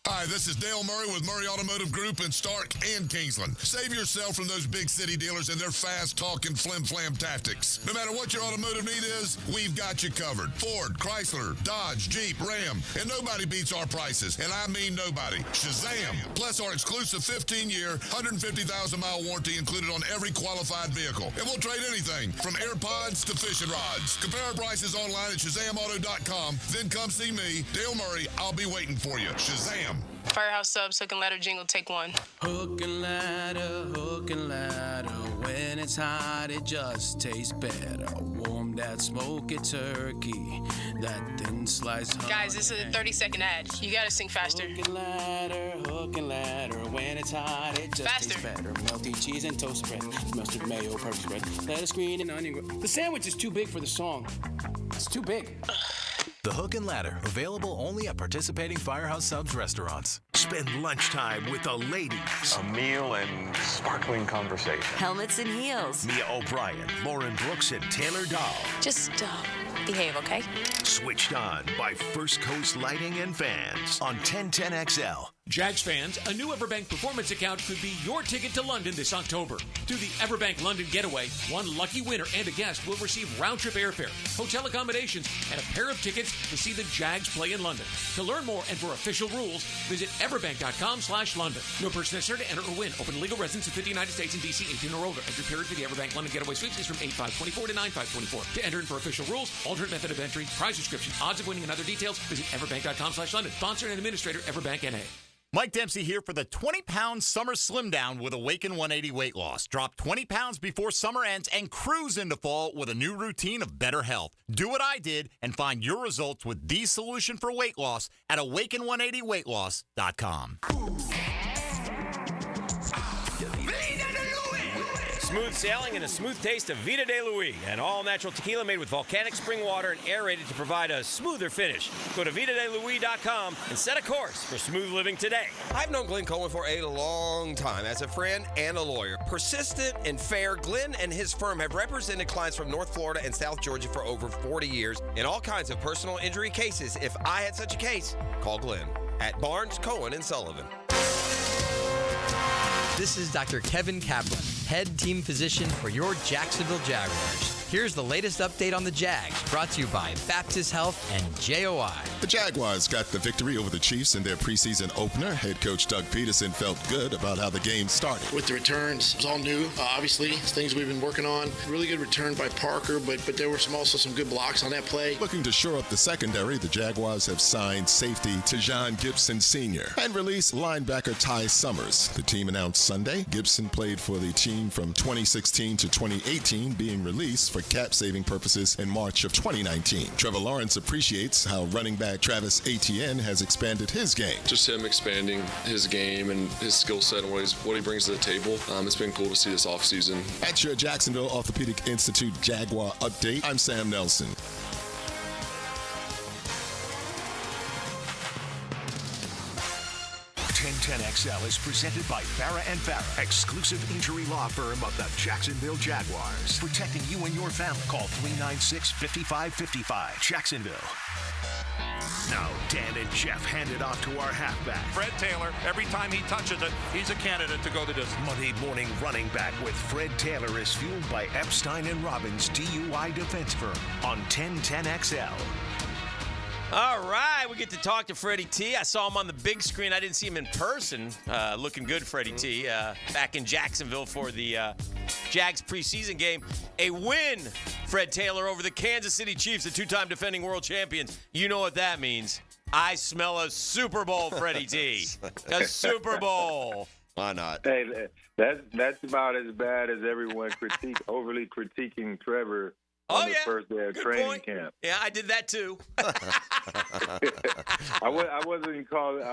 Hi, this is Dale Murray with Murray Automotive Group in Stark and Kingsland. Save yourself from those big city dealers and their fast-talking flim-flam tactics. No matter what your automotive need is, we've got you covered. Ford, Chrysler, Dodge, Jeep, Ram, and nobody beats our prices, and I mean nobody. Shazam! Plus our exclusive 15-year, 150,000-mile warranty included on every qualified vehicle. And we'll trade anything from AirPods to fishing rods. Compare our prices online at ShazamAuto.com. Then come see me, Dale Murray. I'll be waiting for you. Shazam! Firehouse Subs, hook and ladder jingle, take one. Hook and ladder, when it's hot, it just tastes better. Warm that smoky turkey, that thin sliced honey. Guys, this is a 30-second ad. You gotta sing faster. Hook and ladder, when it's hot, it just tastes better. Melty cheese and toast spread, mustard, mayo, perfect spread, lettuce, green, and onion. The sandwich is too big for the song. It's too big. The Hook and Ladder, available only at participating Firehouse Subs restaurants. Spend lunchtime with the ladies. A meal and sparkling conversation. Helmets and heels. Mia O'Brien, Lauren Brooks, and Taylor Dahl. Just behave, okay? Switched on by First Coast Lighting and Fans on 1010XL. Jags fans, a new Everbank Performance account could be your ticket to London this October. Through the Everbank London Getaway, one lucky winner and a guest will receive round-trip airfare, hotel accommodations, and a pair of tickets to see the Jags play in London. To learn more and for official rules, visit everbank.com/London. No person necessary to enter or win. Open to legal residents of 50 United States and D.C. 18 or older. Entry period for the Everbank London Getaway Suites is from 8/5/24 to 9/5/24. To enter and for official rules, alternate method of entry, prize description, odds of winning, and other details, visit everbank.com/London. Sponsor and administrator, Everbank N.A. Mike Dempsey here for the 20-pound summer slim down with Awaken 180 weight loss. Drop 20 pounds before summer ends and cruise into fall with a new routine of better health. Do what I did and find your results with the solution for weight loss at awaken180weightloss.com. Smooth sailing and a smooth taste of Vida de Luis, an all-natural tequila made with volcanic spring water and aerated to provide a smoother finish. Go to VidaDeLuis.com and set a course for smooth living today. I've known Glenn Coleman for a long time as a friend and a lawyer. Persistent and fair, Glenn and his firm have represented clients from North Florida and South Georgia for over 40 years in all kinds of personal injury cases. If I had such a case, call Glenn at Barnes, Cohen, & Sullivan. This is Dr. Kevin Kaplan, head team physician for your Jacksonville Jaguars. Here's the latest update on the Jags, brought to you by Baptist Health and JOI. The Jaguars got the victory over the Chiefs in their preseason opener. Head coach Doug Peterson felt good about how the game started. With the returns, it was all new, obviously. It's things we've been working on. Really good return by Parker, but there were also some good blocks on that play. Looking to shore up the secondary, the Jaguars have signed safety Tejon Gibson Sr. and released linebacker Ty Summers. The team announced Sunday Gibson played for the team from 2016 to 2018, being released for cap-saving purposes in March of 2019. Trevor Lawrence appreciates how running back Travis Etienne has expanded his game. Just him expanding his game and his skill set and what he brings to the table. It's been cool to see this offseason. At your Jacksonville Orthopedic Institute Jaguar Update, I'm Sam Nelson. XL is presented by Farah & Farah, exclusive injury law firm of the Jacksonville Jaguars. Protecting you and your family. Call 396-5555. Jacksonville. Now, Dan and Jeff hand it off to our halfback. Fred Taylor, every time he touches it, he's a candidate to go the distance. Monday morning running back with Fred Taylor is fueled by Epstein and Robbins DUI defense firm on 1010XL. All right, we get to talk to Freddie T. I saw him on the big screen. I didn't see him in person. Looking good, Freddie T. Back in Jacksonville for the Jags preseason game. A win, Fred Taylor, over the Kansas City Chiefs, the two-time defending world champions. You know what that means. I smell a Super Bowl, Freddie T. A Super Bowl. Why not? Hey, that's about as bad as everyone overly critiquing Trevor on the first day of training camp. Yeah, I did that too. I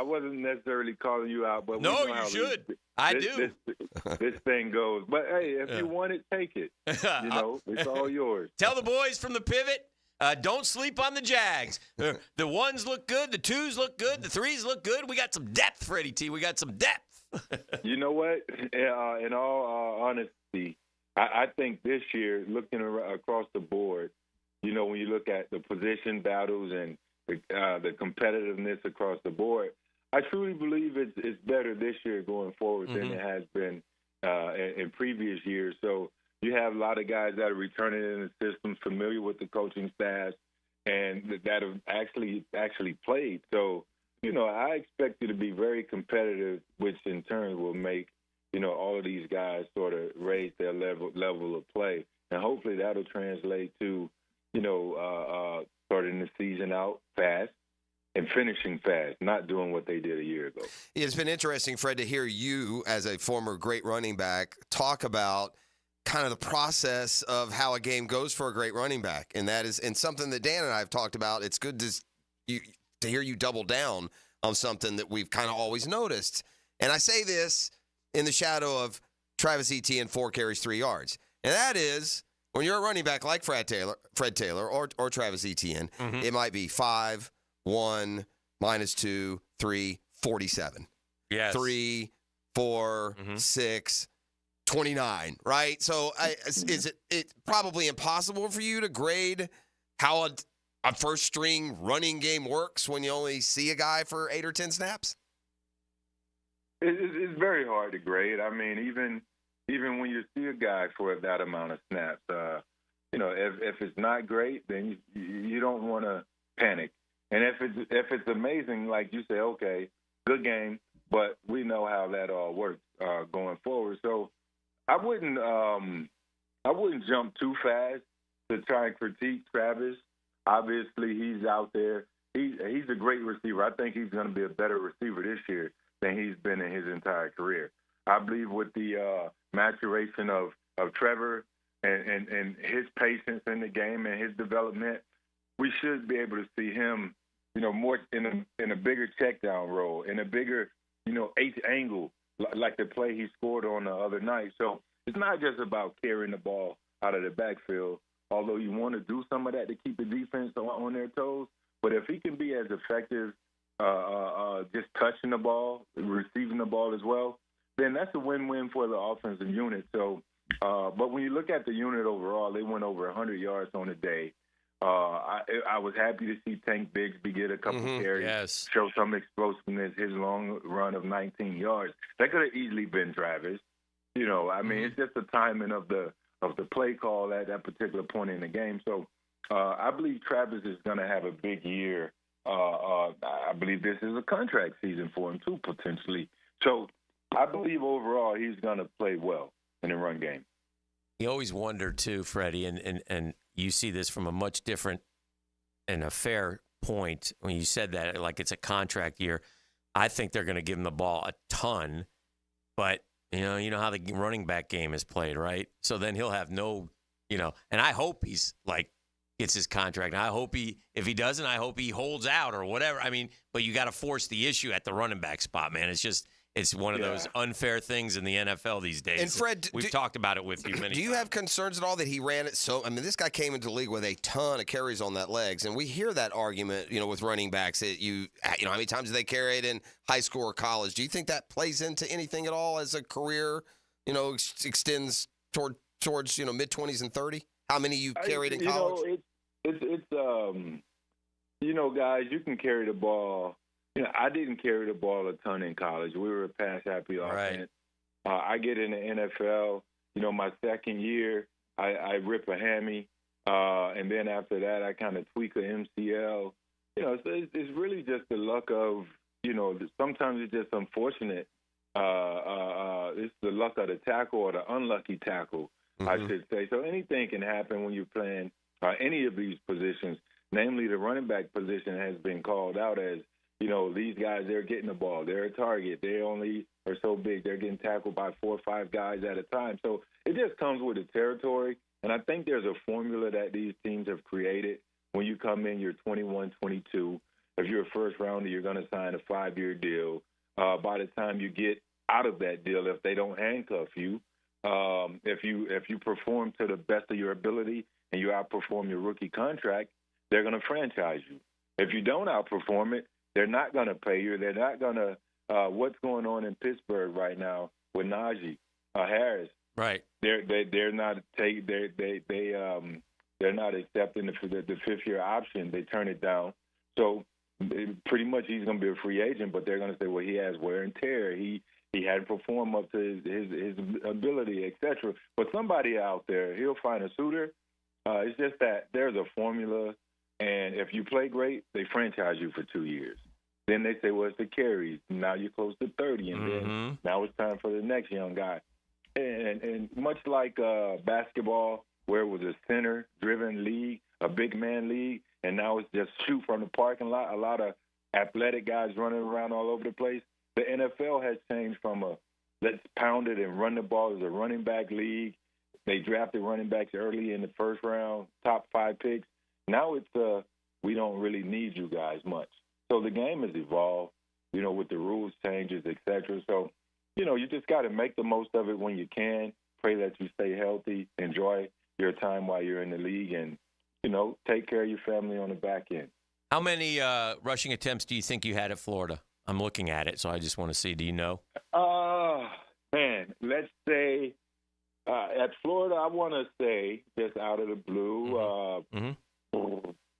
wasn't necessarily calling you out, but no, you should. I do. This thing goes. But hey, if you want it, take it. You know, it's all yours. Tell the boys from the pivot. Don't sleep on the Jags. The ones look good. The twos look good. The threes look good. We got some depth, Freddie T. We got some depth. You know what? In all honesty, I think this year, looking across the board, you know, when you look at the position battles and the competitiveness across the board, I truly believe it's better this year going forward than it has been in previous years. So you have a lot of guys that are returning in the system, familiar with the coaching staff, and that have actually played. So, you know, I expect it to be very competitive, which in turn will make, you know, all of these guys sort of raise their level of play. And hopefully that'll translate to, you know, starting the season out fast and finishing fast, not doing what they did a year ago. It's been interesting, Fred, to hear you as a former great running back talk about kind of the process of how a game goes for a great running back. And that is, and something that Dan and I have talked about, it's good to hear you double down on something that we've kind of always noticed. And I say this in the shadow of Travis Etienne, 4 carries, 3 yards. And that is, when you're a running back like Fred Taylor or Travis Etienne, it might be 5, 1, -2, 3, 47. Yes. 3, 4, 6, 29, right? So is it probably impossible for you to grade how a first-string running game works when you only see a guy for 8 or 10 snaps? It's very hard to grade. I mean, even when you see a guy for that amount of snaps, you know, if it's not great, then you don't want to panic. And if it's amazing, like you say, okay, good game, but we know how that all works going forward. So I wouldn't jump too fast to try and critique Travis. Obviously, he's out there. He's a great receiver. I think he's going to be a better receiver this year than he's been in his entire career. I believe with the maturation of Trevor and his patience in the game and his development, we should be able to see him, you know, more in a bigger check down role, in a bigger, you know, H angle, like the play he scored on the other night. So it's not just about carrying the ball out of the backfield, although you want to do some of that to keep the defense on their toes. But if he can be as effective just touching the ball, receiving the ball as well, then that's a win-win for the offensive unit. So, but when you look at the unit overall, they went over 100 yards on the day. I was happy to see Tank Bigsby get a couple carries, show some explosiveness, his long run of 19 yards. That could have easily been Travis. You know, I mean, it's just the timing of the play call at that particular point in the game. So I believe Travis is going to have a big year. I believe this is a contract season for him too, potentially. So I believe overall he's going to play well in the run game. You always wonder too, Freddie, and you see this from a much different and a fair point when you said that, like it's a contract year. I think they're going to give him the ball a ton, but you know how the running back game is played, right? So then he'll have no, you know, and I hope he's like gets his contract. And I hope if he doesn't, I hope he holds out or whatever. I mean, but you got to force the issue at the running back spot, man. It's one of those unfair things in the NFL these days. And Fred, we've talked about it with you many times. Do you have concerns at all that he ran it so? I mean, this guy came into the league with a ton of carries on that legs, and we hear that argument, you know, with running backs that you know how many times do they carry it in high school or college? Do you think that plays into anything at all as a career, you know, extends towards you know mid-20s and 30? How many you carried in college? You know, Guys, you can carry the ball. I didn't carry the ball a ton in college. We were a pass-happy offense. I get in the NFL. My second year, I rip a hammy, and then after that, I kind of tweak a MCL. So it's really just the luck of, sometimes it's just unfortunate. It's the luck of the tackle or the unlucky tackle, I should say. So anything can happen when you're playing any of these positions. Namely, the running back position has been called out as, these guys, they're getting the ball. They're a target. They only are so big. They're getting tackled by 4 or 5 guys at a time. So it just comes with the territory. And I think there's a formula that these teams have created. When you come in, you're 21, 22. If you're a first rounder, you're going to sign a 5-year deal. By the time you get out of that deal, if they don't handcuff you, if you perform to the best of your ability and you outperform your rookie contract, they're going to franchise you. If you don't outperform it, they're not going to pay you. They're not going to. What's going on in Pittsburgh right now with Najee Harris? Right. They're not they're not accepting the 5th-year option. They turn it down. So pretty much he's going to be a free agent, but they're going to say, well, he has wear and tear. He hadn't performed up to his ability, etc. But somebody out there, he'll find a suitor. It's just that there's a formula, and if you play great, they franchise you for 2 years. Then they say, well, it's the carries. Now you're close to 30, and then now it's time for the next young guy. And much like basketball, where it was a center-driven league, a big-man league, and now it's just shoot from the parking lot, a lot of athletic guys running around all over the place. The NFL has changed from a let's pound it and run the ball as a running back league. They drafted running backs early in the first round, top 5 picks. Now it's we don't really need you guys much. So the game has evolved, with the rules changes, et cetera. So, you just got to make the most of it when you can. Pray that you stay healthy, enjoy your time while you're in the league, and, take care of your family on the back end. How many rushing attempts do you think you had at Florida? I'm looking at it, so I just want to see. Do you know? Man, let's say at Florida, I want to say, just out of the blue,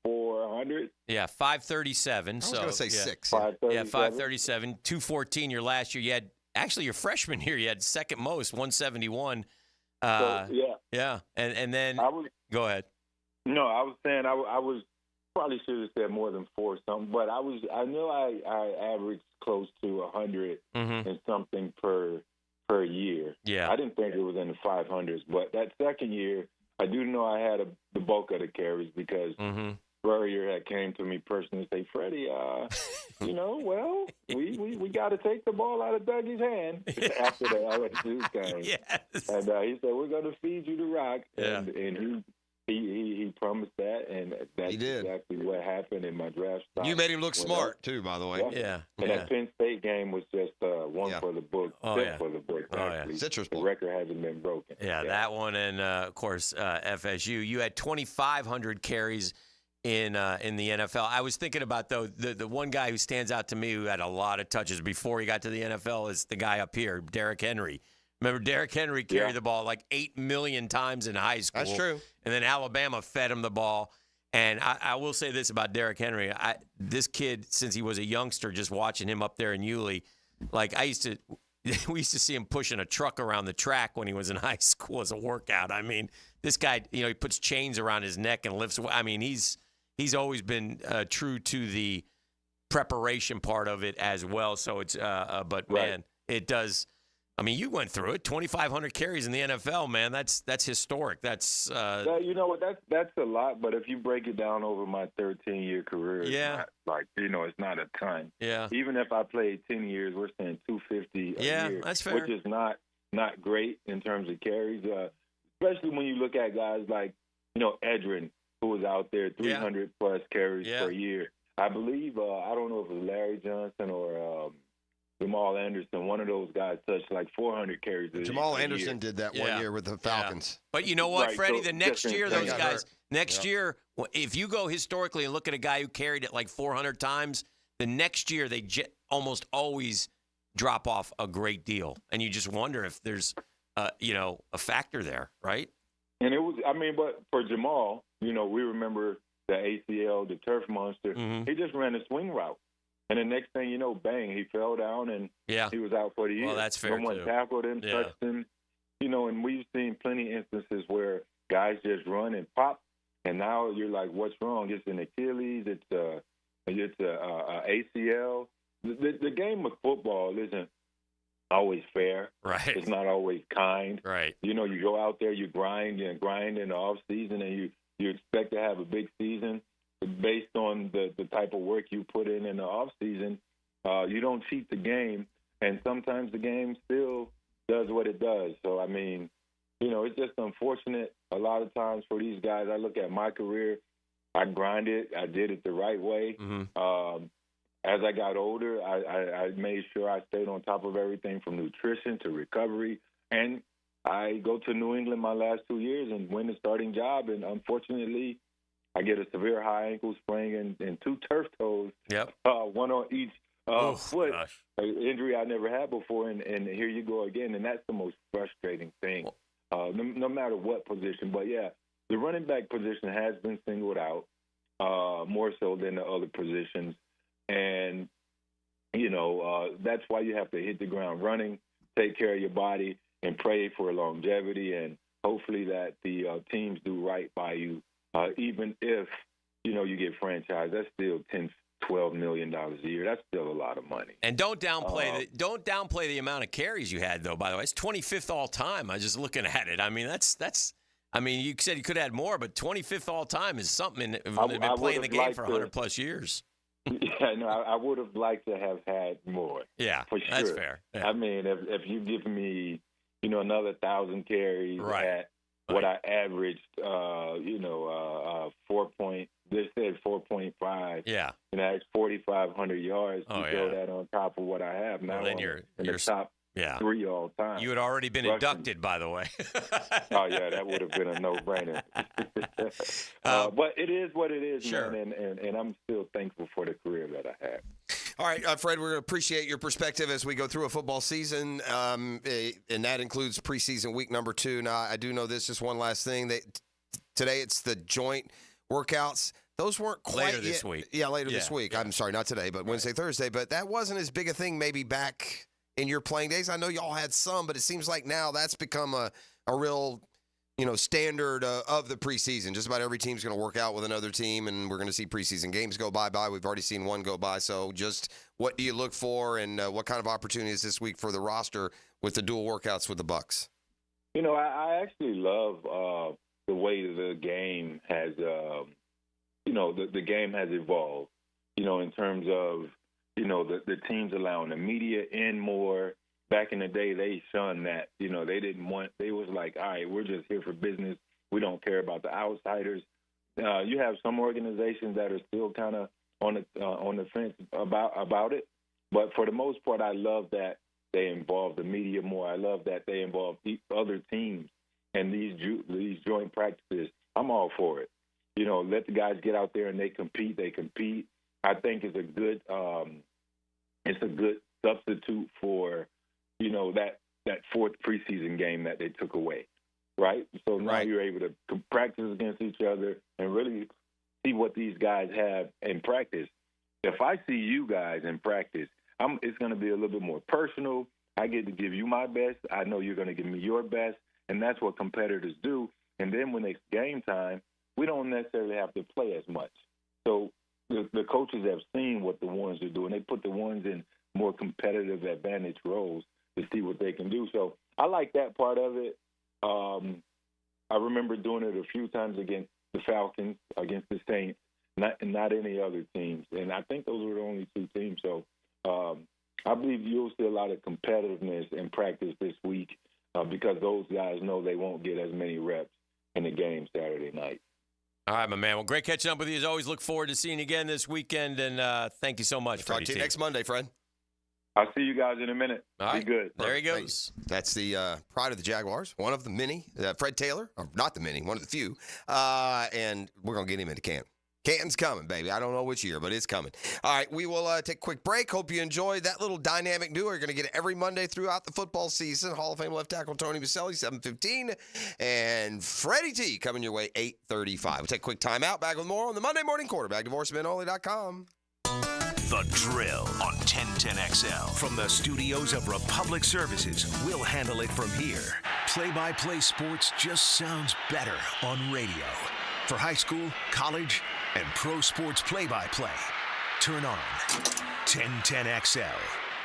400. Yeah, 537. I was going to say 6. 537. Yeah, 537. 214 your last year. You had, actually, your freshman year, you had second most, 171. Yeah. And then, go ahead. No, I was saying I was probably should have said more than 4 something, but I know I averaged close to 100 and something per year. Yeah. I didn't think it was in the 500s, but that second year, I do know I had the bulk of the carries because Spurrier had came to me personally and say, Freddie, well, we got to take the ball out of Dougie's hand after the LSU game. Yes. And he said, we're going to feed you the rock. Yeah. And he promised that, and that's exactly what happened in my draft stock. You made him look smart, too, by the way. Yeah. And that Penn State game was just one for the book. For the book, actually. Citrus The Bowl. record hasn't been broken. Yeah, that one, and, of course, FSU. You had 2,500 carries in the NFL. I was thinking about, though, the one guy who stands out to me who had a lot of touches before he got to the NFL is the guy up here, Derrick Henry. Remember, Derrick Henry carried the ball like 8 million times in high school. That's true. And then Alabama fed him the ball. And I will say this about Derrick Henry. This kid, since he was a youngster, just watching him up there in Yulee, like we used to see him pushing a truck around the track when he was in high school as a workout. I mean, this guy, he puts chains around his neck and lifts. I mean, he's always been true to the preparation part of it as well. So it's, man, it does. I mean, you went through it. 2,500 carries in the NFL, man. That's historic. That's you know what? That's a lot. But if you break it down over my 13-year career, it's not it's not a ton. Yeah. Even if I played 10 years, we're saying 250 a year, that's fair. which is not great in terms of carries. Especially when you look at guys like Edrin, who was out there 300 plus carries per year. I believe I don't know if it was Larry Johnson or Jamal Anderson, one of those guys touched like 400 carries. Jamal Anderson did that one year with the Falcons. But you know what, Right, Freddie? so The next year, different those things. guys, year, if you go historically and look at a guy who carried it like 400 times, the next year they almost always drop off a great deal. And you just wonder if there's, a factor there, right? And it was, but for Jamal, we remember the ACL, the turf monster. He just ran a swing route. And the next thing you know, bang, he fell down and he was out for the year. Well, that's fair, no one too. tackled him, touched him. You know, and we've seen plenty of instances where guys just run and pop, and now you're like, what's wrong? It's an Achilles, it's a ACL. The game of football isn't always fair. Right. It's not always kind. Right. You know, you go out there, you grind in the off season, and you expect to have a big season based on the type of work you put in the off season. You don't cheat the game, and sometimes the game still does what it does. So, I mean, you know, it's just unfortunate a lot of times for these guys. I look at my career, I grinded, I did it the right way. As I got older, I made sure I stayed on top of everything from nutrition to recovery. And I go to New England my last 2 years and win the starting job. And unfortunately, I get a severe high ankle sprain and 2 turf toes, one on each foot, injury I never had before. And here you go again. And that's the most frustrating thing, no matter what position. But, yeah, the running back position has been singled out more so than the other positions. And, you know, that's why you have to hit the ground running, take care of your body, and pray for longevity. And hopefully that the teams do right by you, even if, you know, you get franchised. That's still $10-12 million a year. That's still a lot of money. And don't downplay the amount of carries you had, though. By the way, it's 25th all time. I was just looking at it. I mean, that's. I mean, you said you could have had more, but 25th all time is something. They've been playing the game for 100+ years. Yeah, no, I would have liked to have had more. Yeah, for sure. That's fair. Yeah. I mean, if you give me, you know, another 1,000 carries at what I averaged, 4.5. Yeah, and that's 4,500 yards. You throw that on top of what I have now. Well, then you're the top 3 all time. You had already been inducted, by the way. Oh yeah, that would have been a no-brainer. But it is what it is, man, and I'm still thankful for the career that I had. All right, Fred, we're going to appreciate your perspective as we go through a football season, and that includes preseason week number 2. Now, I do know this, just one last thing. Today it's the joint workouts. Those weren't quite later this week. Yeah, later this week. I'm sorry, not today, but Wednesday, Thursday. But that wasn't as big a thing maybe back in your playing days. I know y'all had some, but it seems like now that's become a real, you know, standard of the preseason. Just about every team's going to work out with another team, and we're going to see preseason games go by. We've already seen one go by. So just what do you look for, and what kind of opportunities this week for the roster with the dual workouts with the Bucs? You know, I actually love the way the game has, the game has evolved, you know, in terms of, you know, the teams allowing the media in more. Back in the day, they shunned that. You know, they was like, all right, we're just here for business. We don't care about the outsiders. You have some organizations that are still kind of on the fence about it. But for the most part, I love that they involve the media more. I love that they involve other teams and these joint practices. I'm all for it. You know, let the guys get out there and they compete. I think it's a good substitute for, you know, that 4th preseason game that they took away, right? So now you're able to practice against each other and really see what these guys have in practice. If I see you guys in practice, it's going to be a little bit more personal. I get to give you my best. I know you're going to give me your best, and that's what competitors do. And then when it's game time, we don't necessarily have to play as much. So the coaches have seen what the ones are doing. They put the ones in more competitive advantage roles to see what they can do. So I like that part of it. I remember doing it a few times against the Falcons, against the Saints, not any other teams. And I think those were the only 2 teams. So I believe you'll see a lot of competitiveness in practice this week because those guys know they won't get as many reps in the game Saturday night. All right, my man. Well, great catching up with you as always. Look forward to seeing you again this weekend, and thank you so much. Talk to you next Monday, Fred. I'll see you guys in a minute. All right. Be good. There he goes. That's the pride of the Jaguars, one of the many. Fred Taylor, or not the many, one of the few. And we're going to get him into camp. Canton's coming, baby. I don't know which year, but it's coming. All right, we will take a quick break. Hope you enjoyed that little dynamic duo. You're going to get it every Monday throughout the football season. Hall of Fame left tackle Tony Boselli, 7:15. And Freddie T coming your way, 8:35. We'll take a quick timeout. Back with more on the Monday Morning Quarterback. DivorceMenOnly.com. The Drill on 1010XL. From the studios of Republic Services, we'll handle it from here. Play-by-play sports just sounds better on radio. For high school, college, and pro sports play-by-play, turn on 1010XL.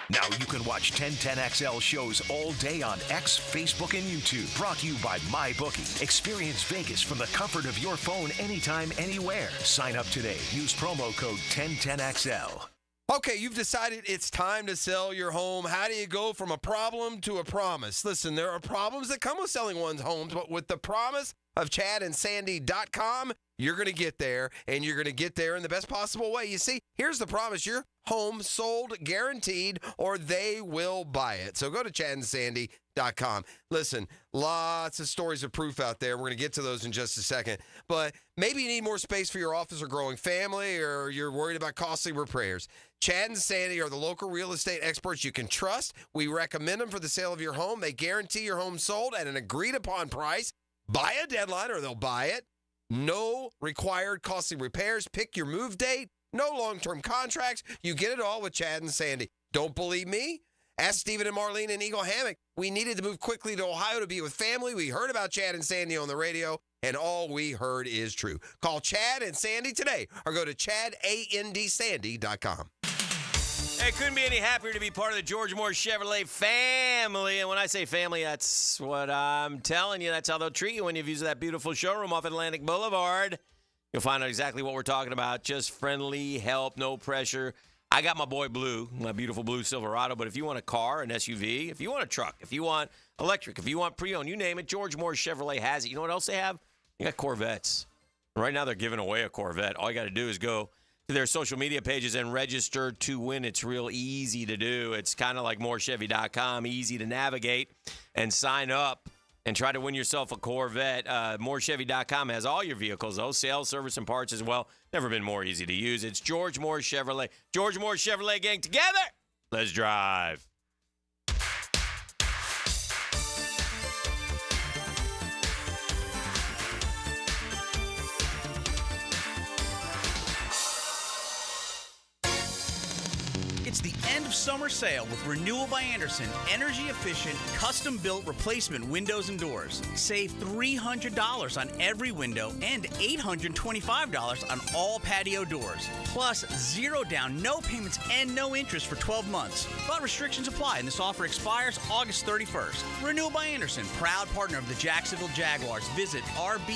Now you can watch 1010XL shows all day on X, Facebook, and YouTube. Brought to you by MyBookie. Experience Vegas from the comfort of your phone anytime, anywhere. Sign up today. Use promo code 1010XL. Okay, you've decided it's time to sell your home. How do you go from a problem to a promise? Listen, there are problems that come with selling one's homes, but with the promise of ChadandSandy.com, you're going to get there, and you're going to get there in the best possible way. You see, here's the promise. Your home sold, guaranteed, or they will buy it. So go to ChadandSandy.com. Listen, lots of stories of proof out there. We're going to get to those in just a second. But maybe you need more space for your office or growing family, or you're worried about costly repairs. Chad and Sandy are the local real estate experts you can trust. We recommend them for the sale of your home. They guarantee your home sold at an agreed-upon price. By a deadline, or they'll buy it. No required costly repairs. Pick your move date. No long-term contracts. You get it all with Chad and Sandy. Don't believe me? Ask Stephen and Marlene in Eagle Hammock. We needed to move quickly to Ohio to be with family. We heard about Chad and Sandy on the radio, and all we heard is true. Call Chad and Sandy today, or go to ChadAndSandy.com. Hey, couldn't be any happier to be part of the George Moore Chevrolet family. And when I say family, that's what I'm telling you. That's how they'll treat you when you visit that beautiful showroom off Atlantic Boulevard. You'll find out exactly what we're talking about. Just friendly help, no pressure. I got my boy Blue, my beautiful blue Silverado. But if you want a car, an SUV, if you want a truck, if you want electric, if you want pre-owned, you name it, George Moore Chevrolet has it. You know what else they have? You got Corvettes. Right now they're giving away a Corvette. All you got to do is go to their social media pages and register to win. It's real easy to do. It's kind of like morechevy.com, easy to navigate and sign up and try to win yourself a Corvette. Morechevy.com has all your vehicles, though, sales, service, and parts as well. Never been more easy to use. It's George Moore Chevrolet. George Moore Chevrolet gang together. Let's drive. It's the end of summer sale with Renewal by Andersen, energy-efficient, custom-built replacement windows and doors. Save $300 on every window and $825 on all patio doors. Plus, zero down, no payments, and no interest for 12 months. But restrictions apply, and this offer expires August 31st. Renewal by Andersen, proud partner of the Jacksonville Jaguars. Visit rbafla.com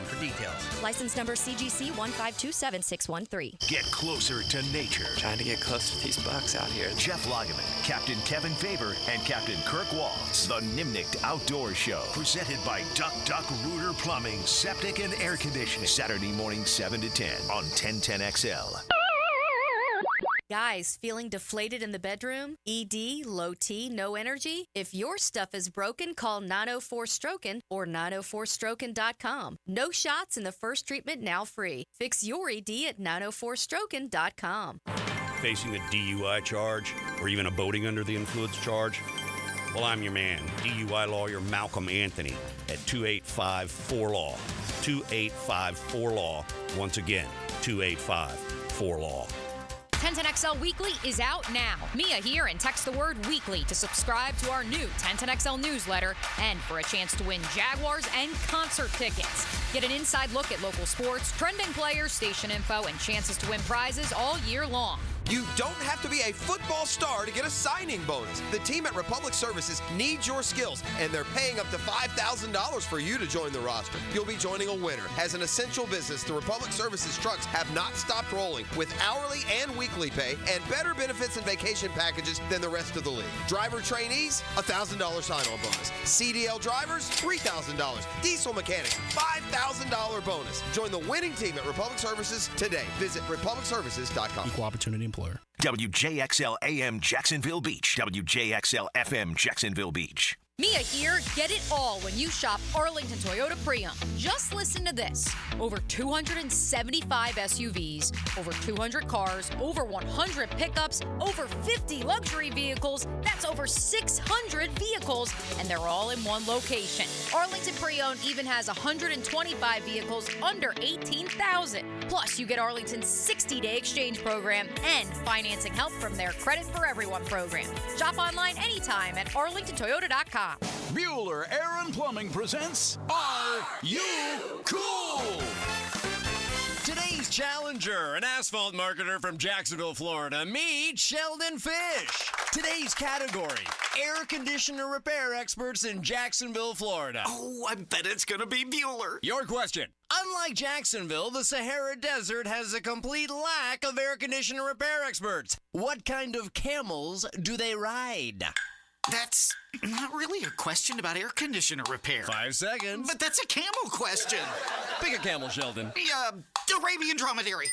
for details. License number CGC 1527613. Get closer to nature. Trying to get close to these bucks out here. Jeff Lageman, Captain Kevin Faber, and Captain Kirk Waltz. The Nimnicht Outdoor Show. Presented by Duck Duck Rooter Plumbing, Septic, and Air Conditioning. Saturday morning, 7 to 10 on 1010XL. Guys, feeling deflated in the bedroom? ED, low T, no energy? If your stuff is broken, call 904-STROKEN or 904stroken.com. No shots in the first treatment, now free. Fix your ED at 904stroken.com. Facing a DUI charge or even a boating under the influence charge? Well, I'm your man, DUI lawyer Malcolm Anthony at 285-4LAW. 285-4LAW. Once again, 285-4LAW. 1010XL Weekly is out now. Mia here, and text the word weekly to subscribe to our new 1010XL newsletter and for a chance to win Jaguars and concert tickets. Get an inside look at local sports, trending players, station info, and chances to win prizes all year long. You don't have to be a football star to get a signing bonus. The team at Republic Services needs your skills, and they're paying up to $5,000 for you to join the roster. You'll be joining a winner. As an essential business, the Republic Services trucks have not stopped rolling with hourly and weekly pay and better benefits and vacation packages than the rest of the league. Driver trainees, $1,000 sign-on bonus. CDL drivers, $3,000. Diesel mechanics, $5,000 bonus. Join the winning team at Republic Services today. Visit republicservices.com. Equal opportunity employer. WJXL AM Jacksonville Beach. WJXL FM Jacksonville Beach. Mia here. Get it all when you shop Arlington Toyota Pre-Owned. Just listen to this. Over 275 SUVs, over 200 cars, over 100 pickups, over 50 luxury vehicles. That's over 600 vehicles, and they're all in one location. Arlington Pre-Owned even has 125 vehicles under $18,000. Plus, you get Arlington's 60-day exchange program and financing help from their Credit for Everyone program. Shop online anytime at arlingtontoyota.com. Bueller Air and Plumbing presents Are You Cool? Today's challenger, an asphalt marketer from Jacksonville, Florida. Meet Sheldon Fish. Today's category, air conditioner repair experts in Jacksonville, Florida. Oh, I bet it's going to be Bueller. Your question. Unlike Jacksonville, the Sahara Desert has a complete lack of air conditioner repair experts. What kind of camels do they ride? That's not really a question about air conditioner repair. 5 seconds. But that's a camel question. Pick a camel, Sheldon. Arabian dromedary.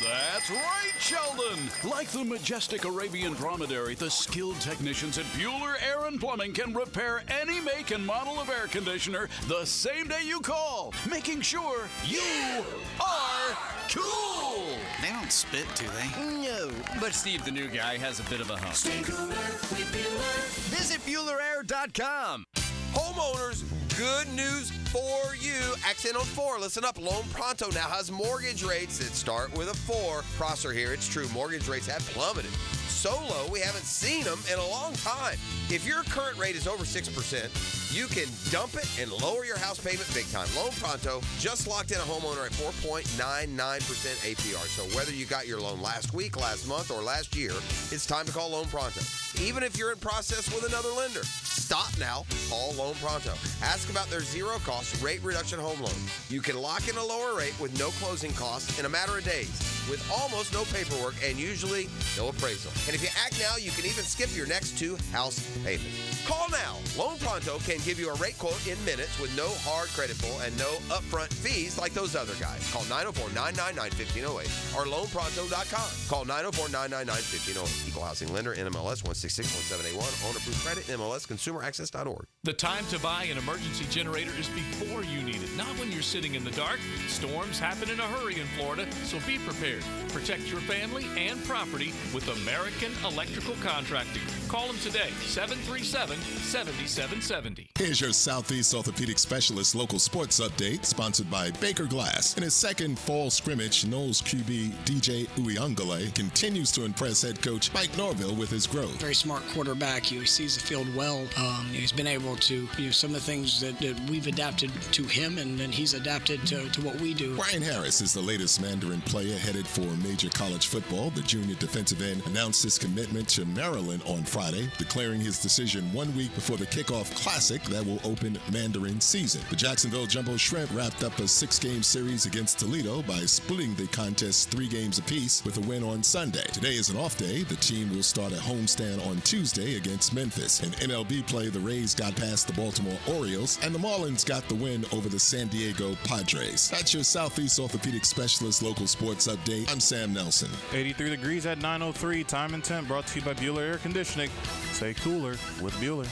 That's right, Sheldon. Like the majestic Arabian dromedary, the skilled technicians at Bueller Air and Plumbing can repair any make and model of air conditioner the same day you call, making sure you are cool. They don't spit, do they? No, but Steve, the new guy, has a bit of a hump. Stay cooler with Bueller. Visit BuellerAir.com. Homeowners, good news for you. Accent on 4. Listen up. Loan Pronto now has mortgage rates that start with a 4. Prosser here. It's true. Mortgage rates have plummeted. So low, we haven't seen them in a long time. If your current rate is over 6%, you can dump it and lower your house payment big time. Loan Pronto just locked in a homeowner at 4.99% APR. So whether you got your loan last week, last month, or last year, it's time to call Loan Pronto. Even if you're in process with another lender, stop now. Call Loan Pronto. Ask about their zero-cost rate reduction home loan. You can lock in a lower rate with no closing costs in a matter of days, with almost no paperwork and usually no appraisal. And if you act now, you can even skip your next 2 house payments. Call now. Loan Pronto can give you a rate quote in minutes with no hard credit pull and no upfront fees like those other guys. Call 904-999-1508 or loanpronto.com. Call 904-999-1508. Equal housing lender, NMLS 1661781. Owner approved credit, NMLS consumeraccess.org. The time to buy an emergency generator is before you need it, not when you're sitting in the dark. Storms happen in a hurry in Florida, so be prepared. Protect your family and property with American Electrical Contracting. Call them today, 737-7770. Here's your Southeast Orthopedic Specialist local sports update, sponsored by Baker Glass. In his second fall scrimmage, Knowles QB DJ Uyungale continues to impress head coach Mike Norville with his growth. Very smart quarterback. He sees the field well. He's been able to, some of the things that we've adapted to him, and then he's adapted to what we do. Ryan Harris is the latest Mandarin player headed for major college football. The junior defensive end announced his commitment to Maryland on Friday, declaring his decision 1 week before the kickoff classic that will open Mandarin season. The Jacksonville Jumbo Shrimp wrapped up a 6-game series against Toledo by splitting the contest 3 games apiece with a win on Sunday. Today is an off day. The team will start a homestand on Tuesday against Memphis. In MLB play, the Rays got past the Baltimore Orioles, and the Marlins got the win over the San Diego Padres. That's your Southeast Orthopedic Specialist local sports update. I'm Sam Nelson. 83 degrees at 9:03. Time and temp brought to you by Bueller Air Conditioning. Stay cooler with Bueller.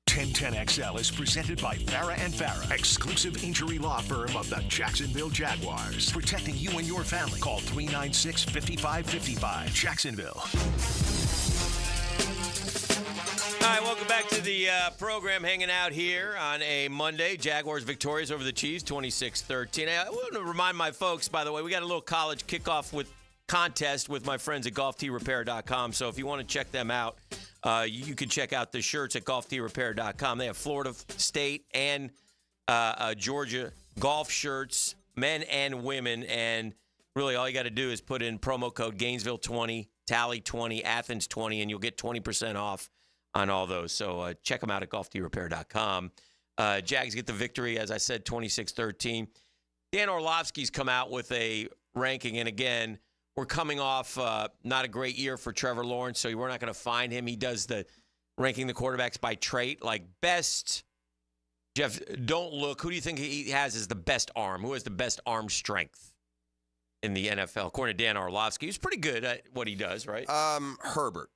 1010XL is presented by Farah and Farah, exclusive injury law firm of the Jacksonville Jaguars. Protecting you and your family. Call 396-5555. Jacksonville. All right, welcome back to the program, hanging out here on a Monday. Jaguars victorious over the Chiefs, 26-13. I want to remind my folks, by the way, we got a little college kickoff with contest with my friends at golfteerepair.com. So if you want to check them out, you can check out the shirts at golfteerepair.com. They have Florida State and Georgia golf shirts, men and women. And really all you got to do is put in promo code Gainesville20, Tally 20, Athens 20, and you'll get 20% off on all those. So check them out at golfteerepair.com. Jags get the victory, as I said, 26-13. Dan Orlovsky's come out with a ranking, and again, we're coming off not a great year for Trevor Lawrence, so we're not going to find him. He does the ranking the quarterbacks by trait, like best. Jeff, don't look. Who do you think he has as the best arm? Who has the best arm strength in the NFL? According to Dan Orlovsky, he's pretty good at what he does, right? Herbert.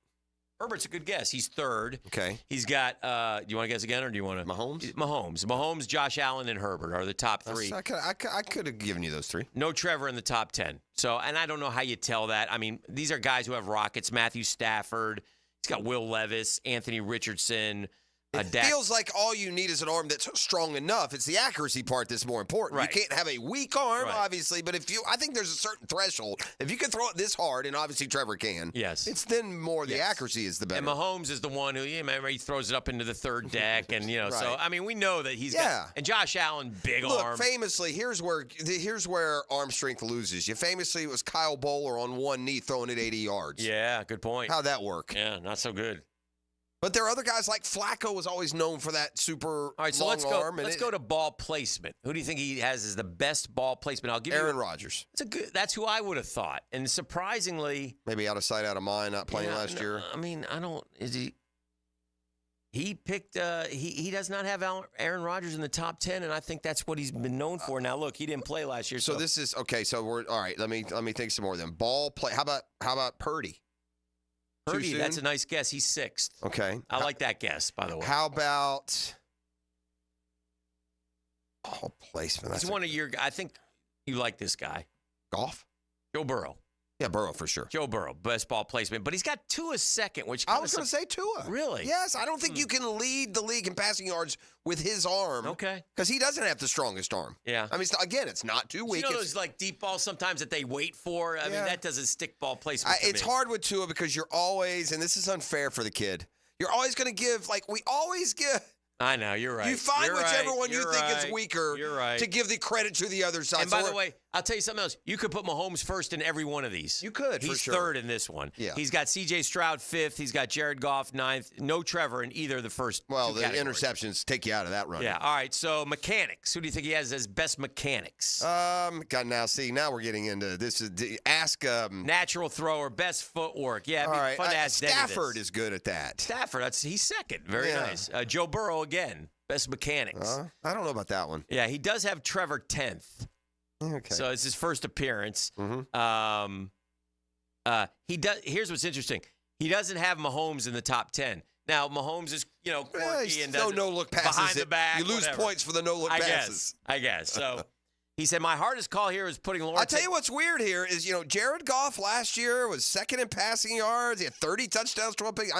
Herbert's a good guess. He's third. Okay. He's got, do you want to guess again or do you want to? Mahomes, Josh Allen, and Herbert are the top three. I could have given you those three. No Trevor in the top 10. So, and I don't know how you tell that. I mean, these are guys who have rockets. Matthew Stafford. He's got Will Levis, Anthony Richardson. It feels like all you need is an arm that's strong enough. It's the accuracy part that's more important. Right. You can't have a weak arm, obviously, but I think there's a certain threshold. If you can throw it this hard, and obviously Trevor can, it's then more the accuracy is the better. And Mahomes is the one who, remember, he throws it up into the third deck, and so I mean, we know that he's got. And Josh Allen, big arm. Famously, here's where arm strength loses. Famously, it was Kyle Bowler on one knee throwing it 80 yards. Yeah, good point. How'd that work? Yeah, not so good. But there are other guys like Flacco was always known for that super long arm. Let's go to ball placement. Who do you think he has as the best ball placement? I'll give you Aaron Rodgers. That's who I would have thought. And surprisingly, maybe out of sight, out of mind, not playing last year. I mean, I don't. Is he? He picked. He does not have Aaron Rodgers in the top 10, and I think that's what he's been known for. Now, look, he didn't play last year. So this is okay. So we're all right. Let me think some more. Then ball play. How about Purdy? Purdy, that's a nice guess. He's sixth. Okay. I like that guess, by the way. How about placement? That's one of your – I think you like this guy. Goff? Joe Burrow. Yeah, Burrow for sure. Joe Burrow, best ball placement. But he's got Tua second, which I was going to say Tua. Really? Yes, I don't think you can lead the league in passing yards with his arm. Okay. Because he doesn't have the strongest arm. Yeah. I mean, again, it's not too weak. You know those like deep balls sometimes that they wait for? I mean, that doesn't stick ball placement to It's me. hard with Tua because you're always, and this is unfair for the kid, you're always going to give, like we always give. I know, you're right. You find whichever one you think is weaker to give the credit to the other side. And by the way, I'll tell you something else. You could put Mahomes first in every one of these. You could, He's for sure. third in this one. Yeah. He's got C.J. Stroud fifth. He's got Jared Goff ninth. No Trevor in either of the first two categories. Interceptions take you out of that run. Yeah, all right. So mechanics. Who do you think he has as best mechanics? Now we're getting into this. Natural thrower, best footwork. Yeah, all right. fun to ask Denny Stafford this. is good at that. Stafford, he's second. Very nice. Joe Burrow again. Best mechanics. I don't know about that one. Yeah, he does have Trevor 10th. Okay. So it's his first appearance. Mm-hmm. He does. Here's what's interesting. He doesn't have Mahomes in the top 10. Now Mahomes is quirky and does no-look passes. behind the back. You lose points for the no-look passes. I guess. So he said my hardest call here is putting Lawrence. I'll tell you what's weird here is Jared Goff last year was second in passing yards. He had 30 touchdowns, 12 picks.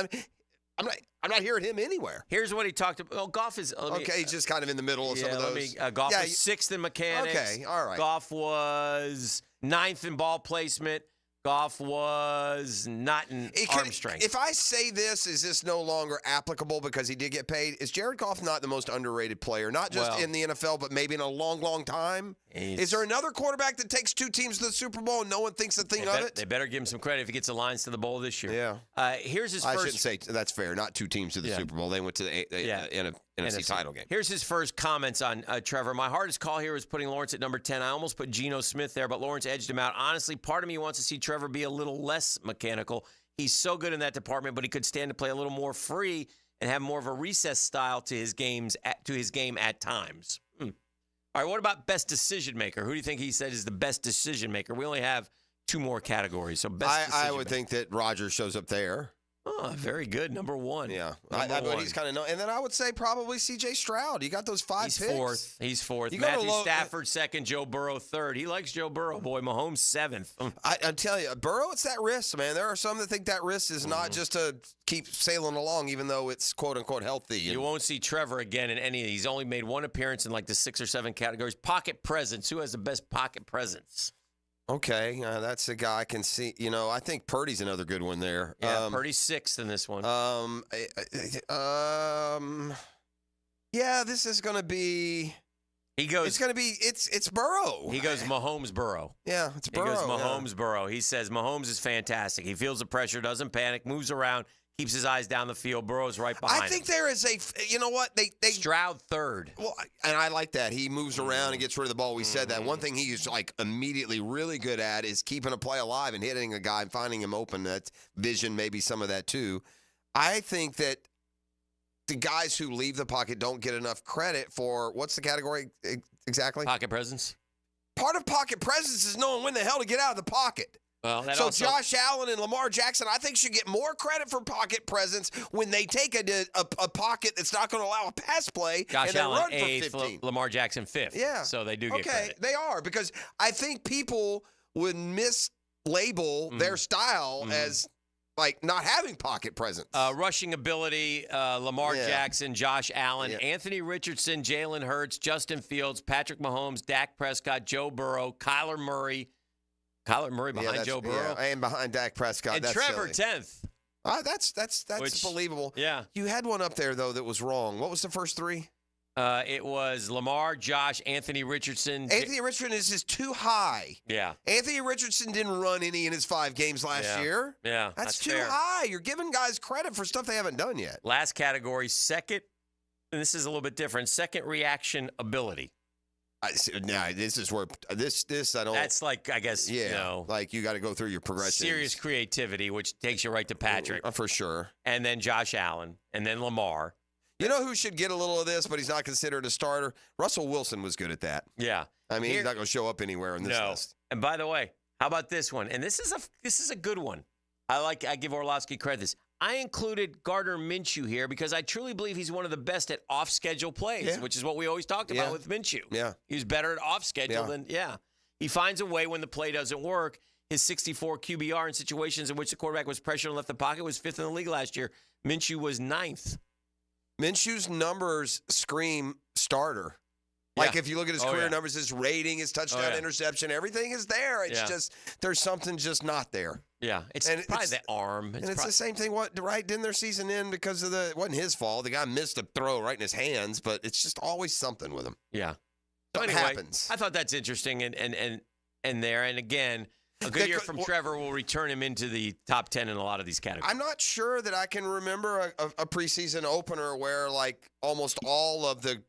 I'm not hearing him anywhere. Here's what he talked about. Well, Goff is he's just kind of in the middle of some of those. Goff was sixth in mechanics. Okay, all right. Goff was ninth in ball placement. Goff was not in arm strength. If I say this, is this no longer applicable because he did get paid? Is Jared Goff not the most underrated player, not just in the NFL, but maybe in a long, long time? Is there another quarterback that takes two teams to the Super Bowl and no one thinks a thing of it? They better give him some credit if he gets the Lions to the bowl this year. Yeah. Here's his I first. shouldn't say that's fair. Not two teams to the Super Bowl. They went to the NFC title game. Here's his first comments on Trevor. My hardest call here was putting Lawrence at number 10. I almost put Geno Smith there, but Lawrence edged him out. Honestly, part of me wants to see Trevor be a little less mechanical. He's so good in that department, but he could stand to play a little more free and have more of a recess style to his game at times. All right, what about best decision maker? Who do you think he said is the best decision maker? We only have two more categories, so best. I would think that Rodgers shows up there. Oh, very good. Number one. Yeah. But he's kind of known. And then I would say probably C.J. Stroud. You got those five picks. He's fourth. Matthew Stafford second. Joe Burrow third. He likes Joe Burrow. Boy, Mahomes seventh. I'm telling you, Burrow, it's that risk, man. There are some that think that risk is not just to keep sailing along, even though it's quote-unquote healthy. You won't see Trevor again in any of these. He's only made one appearance in like the 6 or 7 categories. Pocket presence. Who has the best pocket presence? Okay, that's a guy I can see. I think Purdy's another good one there. Yeah, Purdy's sixth in this one. Yeah, this is going to be. He goes. It's going to be. It's Burrow. He goes Mahomes Burrow. Yeah, it's Burrow. He goes Mahomes Burrow. He says Mahomes is fantastic. He feels the pressure, doesn't panic, moves around, keeps his eyes down the field. Burrow's right behind him. I think there is you know what? They Stroud third. Well, and I like that. He moves around and gets rid of the ball. We said that. One thing he's like immediately really good at is keeping a play alive and hitting a guy and finding him open. That vision, maybe some of that too. I think that the guys who leave the pocket don't get enough credit for what's the category exactly? Pocket presence. Part of pocket presence is knowing when the hell to get out of the pocket. Well, that so also, Josh Allen and Lamar Jackson, I think, should get more credit for pocket presence when they take a pocket that's not going to allow a pass play Josh and then Allen run for 8th, 15. Lamar Jackson 5th. Yeah. So they do get credit. They are, because I think people would mislabel their style as like not having pocket presence. Rushing ability, Lamar Jackson, Josh Allen, Anthony Richardson, Jalen Hurts, Justin Fields, Patrick Mahomes, Dak Prescott, Joe Burrow, Kyler Murray. Kyler Murray behind Joe Burrow. And behind Dak Prescott. And that's Trevor silly. 10th. That's believable. Yeah. You had one up there, though, that was wrong. What was the first three? It was Lamar, Josh, Anthony Richardson. Anthony Richardson is just too high. Yeah. Anthony Richardson didn't run any in his 5 games last year. Yeah. That's too fair. high. You're giving guys credit for stuff they haven't done yet. Last category, second, and this is a little bit different, second reaction ability. This is where this I don't. That's like, I guess, like you got to go through your progression. Serious creativity, which takes you right to Patrick. For sure. And then Josh Allen, and then Lamar. You know who should get a little of this, but he's not considered a starter? Russell Wilson was good at that. Yeah. I mean, he's not going to show up anywhere in this list. And by the way, how about this one? And this is a good one. I give Orlovsky credit this. I included Gardner Minshew here because I truly believe he's one of the best at off-schedule plays, which is what we always talked about with Minshew. Yeah. He's better at off-schedule than, He finds a way when the play doesn't work. His 64 QBR in situations in which the quarterback was pressured and left the pocket was 5th in the league last year. Minshew was 9th. Minshew's numbers scream starter. Like if you look at his career numbers, his rating, his touchdown, interception, everything is there. It's just there's something just not there. Yeah, it's probably the arm. It's the same thing. Didn't their season end because of it wasn't his fault. The guy missed a throw right in his hands, but it's just always something with him. Yeah, so anyway, happens. I thought that's interesting, and there, and again. A good year from Trevor will return him into the top 10 in a lot of these categories. I'm not sure that I can remember a preseason opener where like almost all of the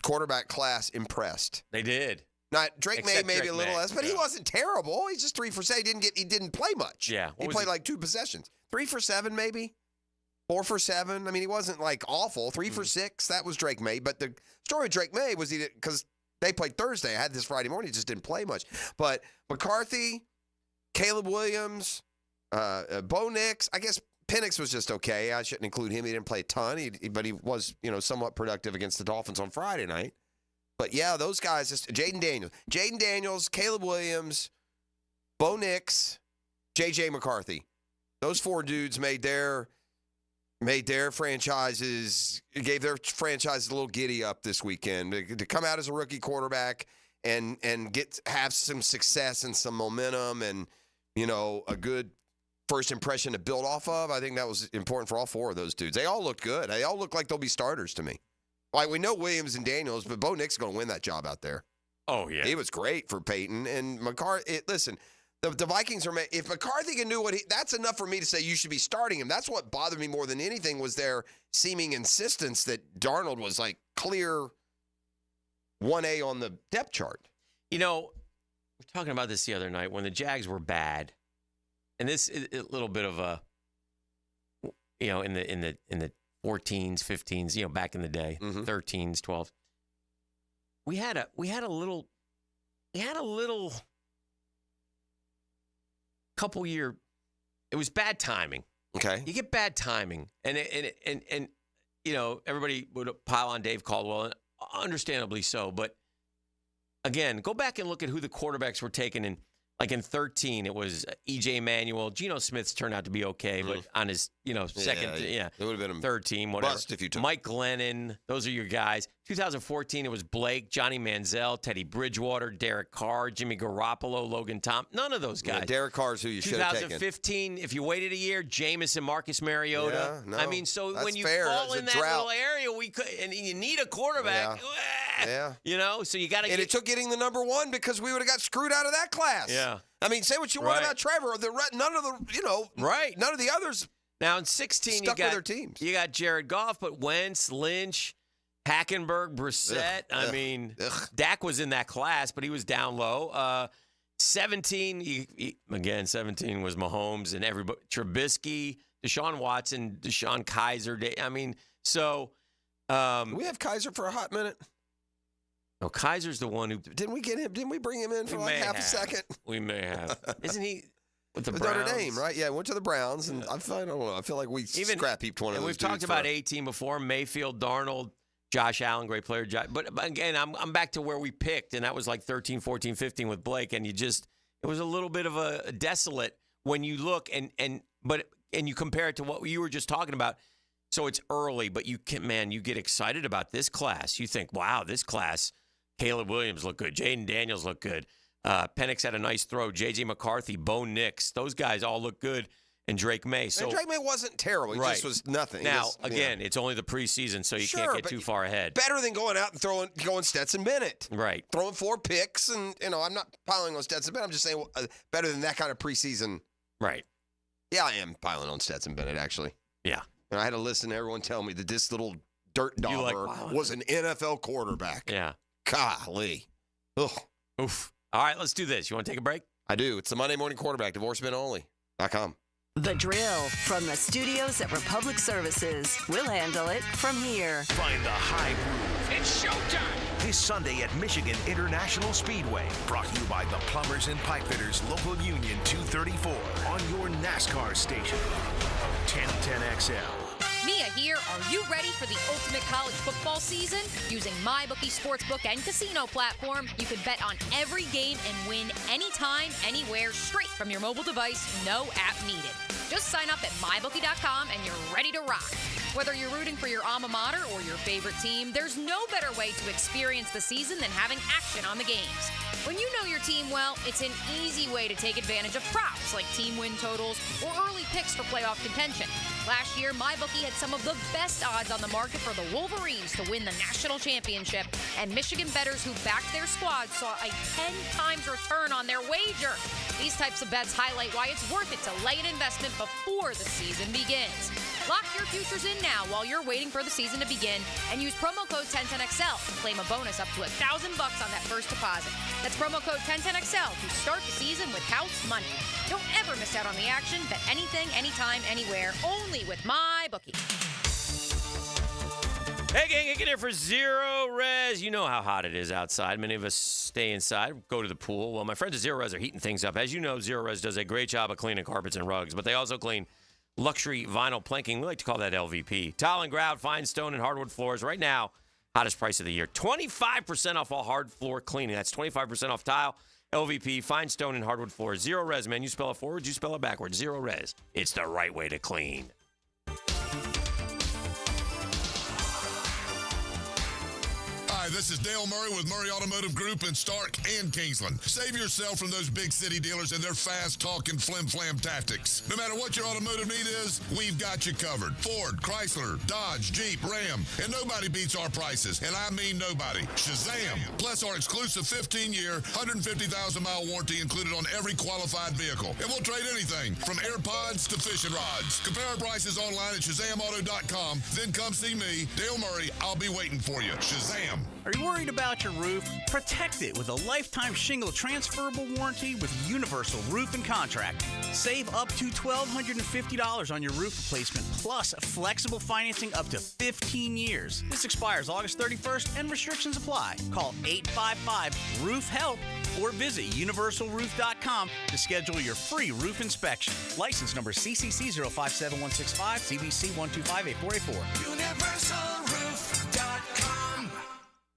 quarterback class impressed. They did. Not Drake May, maybe a little less, but he yeah. wasn't terrible. He's just 3 for 7. He didn't play much. Yeah. He played like 2 possessions. 3 for 7, maybe. 4 for 7. I mean, he wasn't like awful. 3 for 6. That was Drake May. But the story of Drake May was because they played Thursday. I had this Friday morning. He just didn't play much. But McCarthy, Caleb Williams, Bo Nix. I guess Penix was just okay. I shouldn't include him. He didn't play a ton, but he was, somewhat productive against the Dolphins on Friday night. But yeah, those guys, Jaden Daniels, Caleb Williams, Bo Nix, J.J. McCarthy. Those 4 dudes made their franchises, gave their franchises a little giddy up this weekend to come out as a rookie quarterback and have some success and some momentum and a good first impression to build off of. I think that was important for all 4 of those dudes. They all look good. They all look like they'll be starters to me. Like, we know Williams and Daniels, but Bo Nix is going to win that job out there. Oh, yeah. He was great for Peyton. And McCarthy, listen, the Vikings are – if McCarthy can do that's enough for me to say you should be starting him. That's what bothered me more than anything was their seeming insistence that Darnold was, like, clear 1A on the depth chart. We were talking about this the other night when the Jags were bad. And this is a little bit of a, in the 14s, 15s, back in the day, 13s, 12s. We had a little couple year. It was bad timing. Okay, you get bad timing, and everybody would pile on Dave Caldwell, and understandably so. But again, go back and look at who the quarterbacks were taken in. Like in 13, it was E.J. Manuel. Geno Smith's turned out to be okay, but on his, second, it would have been third team, whatever. Bust if you took Mike Glennon, those are your guys. 2014, it was Blake, Johnny Manziel, Teddy Bridgewater, Derek Carr, Jimmy Garoppolo, Logan Tom. None of those guys. Yeah, Derek Carr's who you should have taken. 2015, if you waited a year, Jameis and Marcus Mariota. Yeah, no, I mean, so that's when you fair. fall It's in a that drought. little area, and you need a quarterback. Yeah. So you got to get. And it took getting the number 1 because we would have got screwed out of that class. Yeah. I mean, say what you want about Trevor. None of the, none of the others. Now in 16, stuck with their teams. You got Jared Goff, but Wentz, Lynch, Hackenberg, Brissett. I mean, Dak was in that class, but he was down low. 17, 17 was Mahomes and everybody. Trubisky, Deshaun Watson, Deshaun Kaiser. I mean, so. We have Kaiser for a hot minute. No, Kaiser's the one who didn't we get him? Didn't we bring him in for like half a second? We may have. Isn't he? With the With Browns. Notre Dame, right? Yeah, went to the Browns, and I feel like we scrap heaped one of and those. we've talked about A-team before, Mayfield, Darnold, Josh Allen, great player. But again, I'm back to where we picked, and that was like 13, 14, 15 with Blake, and it was a little bit of a desolate when you look and you compare it to what you were just talking about. So it's early, but you get excited about this class. You think, wow, this class, Caleb Williams looked good, Jaden Daniels looked good. Penix had a nice throw. J.J. McCarthy, Bo Nix, those guys all look good, and Drake May. So and Drake May wasn't terrible. He just was nothing. Now, it's only the preseason, so you can't get too far ahead. Better than going out and going Stetson Bennett. Right. Throwing 4 picks, and, I'm not piling on Stetson Bennett. I'm just saying better than that kind of preseason. Right. Yeah, I am piling on Stetson Bennett, actually. Yeah. And I had to listen to everyone tell me that this little dirt dauber was an NFL quarterback. Yeah. Golly. Ugh. Oof. All right, let's do this. You want to take a break? I do. It's the Monday Morning Quarterback, divorcemenonly.com. The Drill from the studios at Republic Services. We'll handle it from here. Find the high groove. It's showtime. This Sunday at Michigan International Speedway. Brought to you by the Plumbers and Pipefitters Local Union 234 on your NASCAR station. 1010XL. Mia here. Are you ready for the ultimate college football season? Using MyBookie Sportsbook and casino platform, you can bet on every game and win anytime, anywhere, straight from your mobile device, no app needed. Just sign up at MyBookie.com and you're ready to rock. Whether you're rooting for your alma mater or your favorite team, there's no better way to experience the season than having action on the games. When you know your team well, it's an easy way to take advantage of props like team win totals or early picks for playoff contention. Last year, MyBookie had some of the best odds on the market for the Wolverines to win the national championship, and Michigan bettors who backed their squad saw a 10 times return on their wager. These types of bets highlight why it's worth it to lay an investment before the season begins. Lock your futures in now while you're waiting for the season to begin, and use promo code 1010XL to claim a bonus up to $1,000 on that first deposit. That's promo code 1010XL to start the season with house money. Don't ever miss out on the action. Bet anything, anytime, anywhere, only with MyBookie. Hey, gang, get here for Zero Res. You know how hot it is outside. Many of us stay inside, go to the pool. Well, my friends at Zero Res are heating things up. As you know, Zero Res does a great job of cleaning carpets and rugs, but they also clean luxury vinyl planking. We like to call that LVP. Tile and grout, fine stone, and hardwood floors. Right now, hottest price of the year. 25% off all hard floor cleaning. That's 25% off tile, LVP, fine stone, and hardwood floors. Zero Res, man. You spell it forward, you spell it backwards. Zero Res. It's the right way to clean. Hi, this is Dale Murray with Murray Automotive Group in Stark and Kingsland. Save yourself from those big city dealers and their fast-talking flim-flam tactics. No matter what your automotive need is, we've got you covered. Ford, Chrysler, Dodge, Jeep, Ram, and nobody beats our prices, and I mean nobody. Shazam! Plus our exclusive 15-year, 150,000-mile warranty included on every qualified vehicle. And we'll trade anything from AirPods to fishing rods. Compare our prices online at ShazamAuto.com. Then come see me, Dale Murray. I'll be waiting for you. Shazam! Are you worried about your roof? Protect it with a lifetime shingle transferable warranty with Universal Roof and Contract. Save up to $1,250 on your roof replacement, plus flexible financing up to 15 years. This expires August 31st and restrictions apply. Call 855-ROOF-HELP or visit universalroof.com to schedule your free roof inspection. License number CCC 057165, CBC 1258484. UniversalRoof.com.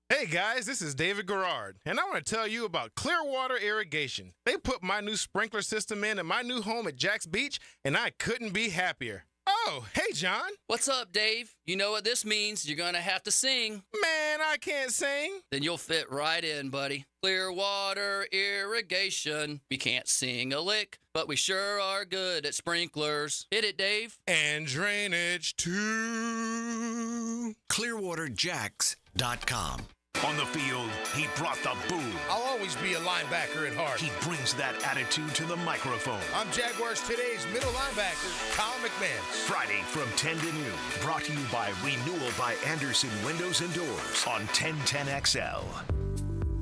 Hey guys, this is David Garrard, and I want to tell you about Clearwater Irrigation. They put my new sprinkler system in at my new home at Jack's Beach, and I couldn't be happier. Oh, hey John. What's up, Dave? You know what this means. You're going to have to sing. Man, I can't sing. Then you'll fit right in, buddy. Clearwater Irrigation. We can't sing a lick, but we sure are good at sprinklers. Hit it, Dave. And drainage too. ClearwaterJax.com. On the field, he brought the boom. I'll always be a linebacker at heart. He brings that attitude to the microphone. I'm Jaguars Today's middle linebacker, Kyle McMahon. Friday from 10 to noon. Brought to you by Renewal by Anderson Windows and Doors on 1010XL.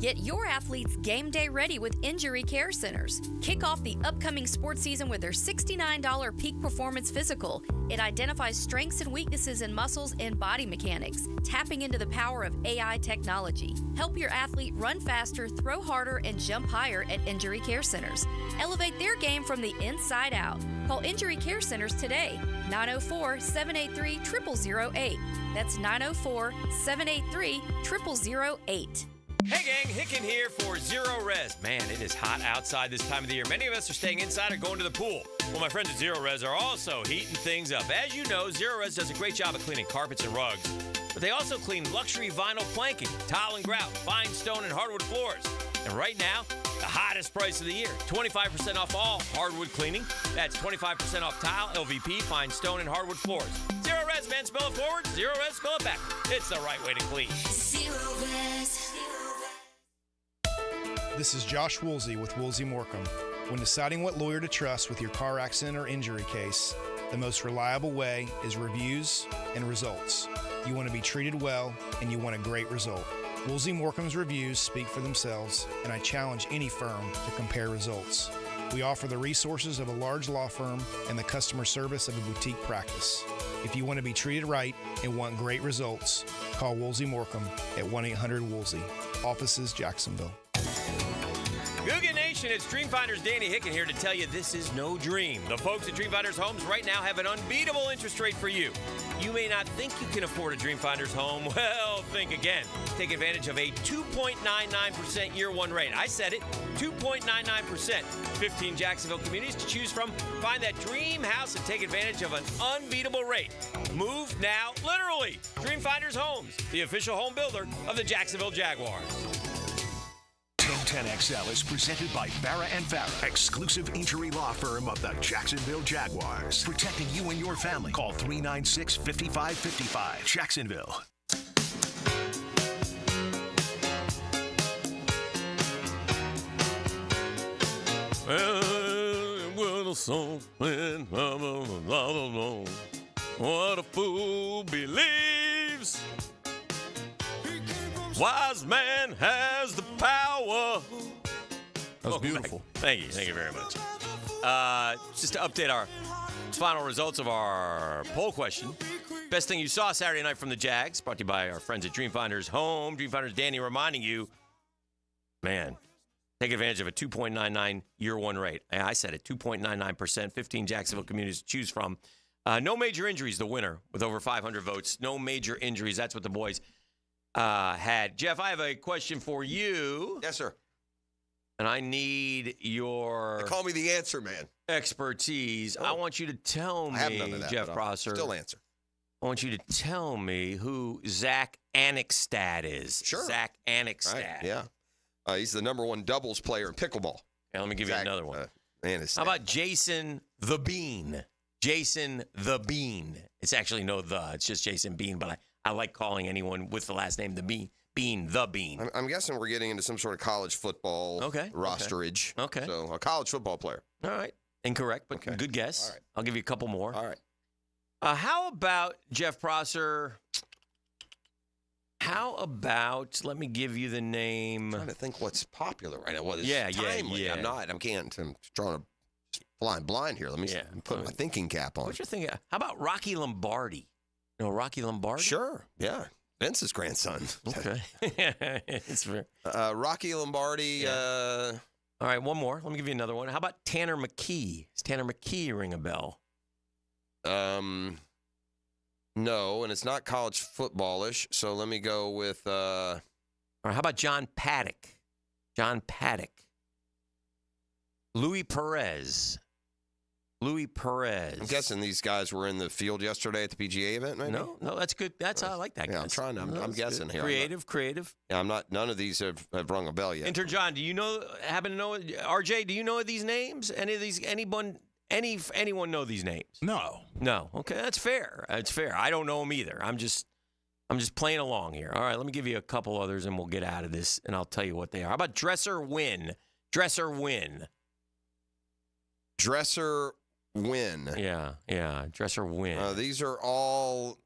Get your athletes game day ready with Injury Care Centers. Kick off the upcoming sports season with their $69 Peak Performance Physical. It identifies strengths and weaknesses in muscles and body mechanics, tapping into the power of AI technology. Help your athlete run faster, throw harder, and jump higher at Injury Care Centers. Elevate their game from the inside out. Call Injury Care Centers today, 904-783-0008. That's 904-783-0008. Hey gang, Hicken here for Zero Res. Man, it is hot outside this time of the year. Many of us are staying inside or going to the pool. Well, my friends at Zero Res are also heating things up. As you know, Zero Res does a great job of cleaning carpets and rugs, but they also clean luxury vinyl planking, tile and grout, fine stone and hardwood floors. And right now, the hottest price of the year, 25% off all hardwood cleaning. That's 25% off tile, LVP, fine stone, and hardwood floors. Zero Res, man, spell it forward. Zero Res, spell it back. It's the right way to clean. Zero Res. This is Josh Woolsey with Woolsey Morecambe. When deciding what lawyer to trust with your car accident or injury case, the most reliable way is reviews and results. You want to be treated well, and you want a great result. Woolsey Morecambe's reviews speak for themselves, and I challenge any firm to compare results. We offer the resources of a large law firm and the customer service of a boutique practice. If you want to be treated right and want great results, call Woolsey Morecambe at 1-800-WOOLSEY. Offices, Jacksonville. Googan Nation, it's Dreamfinders Danny Hicken here to tell you this is no dream. The folks at Dreamfinders Homes right now have an unbeatable interest rate for you. You may not think you can afford a Dreamfinders home. Well, think again. Take advantage of a 2.99% year one rate. I said it, 2.99%. 15 Jacksonville communities to choose from. Find that dream house and take advantage of an unbeatable rate. Move now, literally. Dreamfinders Homes, the official home builder of the Jacksonville Jaguars. 1010XL is presented by Farah and Farah, exclusive injury law firm of the Jacksonville Jaguars. Protecting you and your family. Call 396-5555. Jacksonville. What a fool believes. Wise man has the power. That was beautiful. Thank you very much. Just to update our final results of our poll question. Best thing you saw Saturday night from the Jags, brought to you by our friends at Dreamfinders Home. Dreamfinders Danny reminding you, man, take advantage of a 2.99 year one rate. I said it, 2.99%, 15 Jacksonville communities to choose from. No major injuries, the winner, with over 500 votes. No major injuries. That's what the boys had. Jeff, I have a question for you. Yes, sir. And I need your... They call me the answer man. Expertise. Oh. I want you to tell me, I have none of that, Jeff Prosser. Still answer. I want you to tell me who Zach Annexstad is. Sure. Zach Annexstad. Right, yeah. He's the number one doubles player in pickleball. Yeah, let me give you another one. Annexstad. How about Jason the Bean? Jason the Bean. It's actually no the. It's just Jason Bean, but I like calling anyone with the last name the Bean. Bean, the Bean. I'm guessing we're getting into some sort of college football rosterage. Okay. So a college football player. All right. Incorrect, but good guess. All right. I'll give you a couple more. All right. How about, Jeff Prosser, let me give you the name. I'm trying to think what's popular right now. What is timely? I'm trying to fly blind here. Let me put my thinking cap on. What's your thinking? How about Rocky Lombardi? You know Rocky Lombardi? Sure. Yeah. Vince's grandson. Okay. It's fair. Rocky Lombardi. Yeah. All right, one more. Let me give you another one. How about Tanner McKee? Does Tanner McKee ring a bell? No, and it's not college footballish. So let me go with. All right, how about John Paddock? John Paddock. Louis Perez. I'm guessing these guys were in the field yesterday at the PGA event, maybe? No, that's good. I like that. Yeah, I'm trying. I'm guessing here. Creative. Yeah, I'm not. None of these have rung a bell yet. Enter John. Do you happen to know? RJ, do you know these names? Anyone know these names? No. Okay, that's fair. I don't know them either. I'm just playing along here. All right, let me give you a couple others, and we'll get out of this, and I'll tell you what they are. How about Dresser Wynn? Dresser Wynn. Yeah, Dresser Wynn. These are all.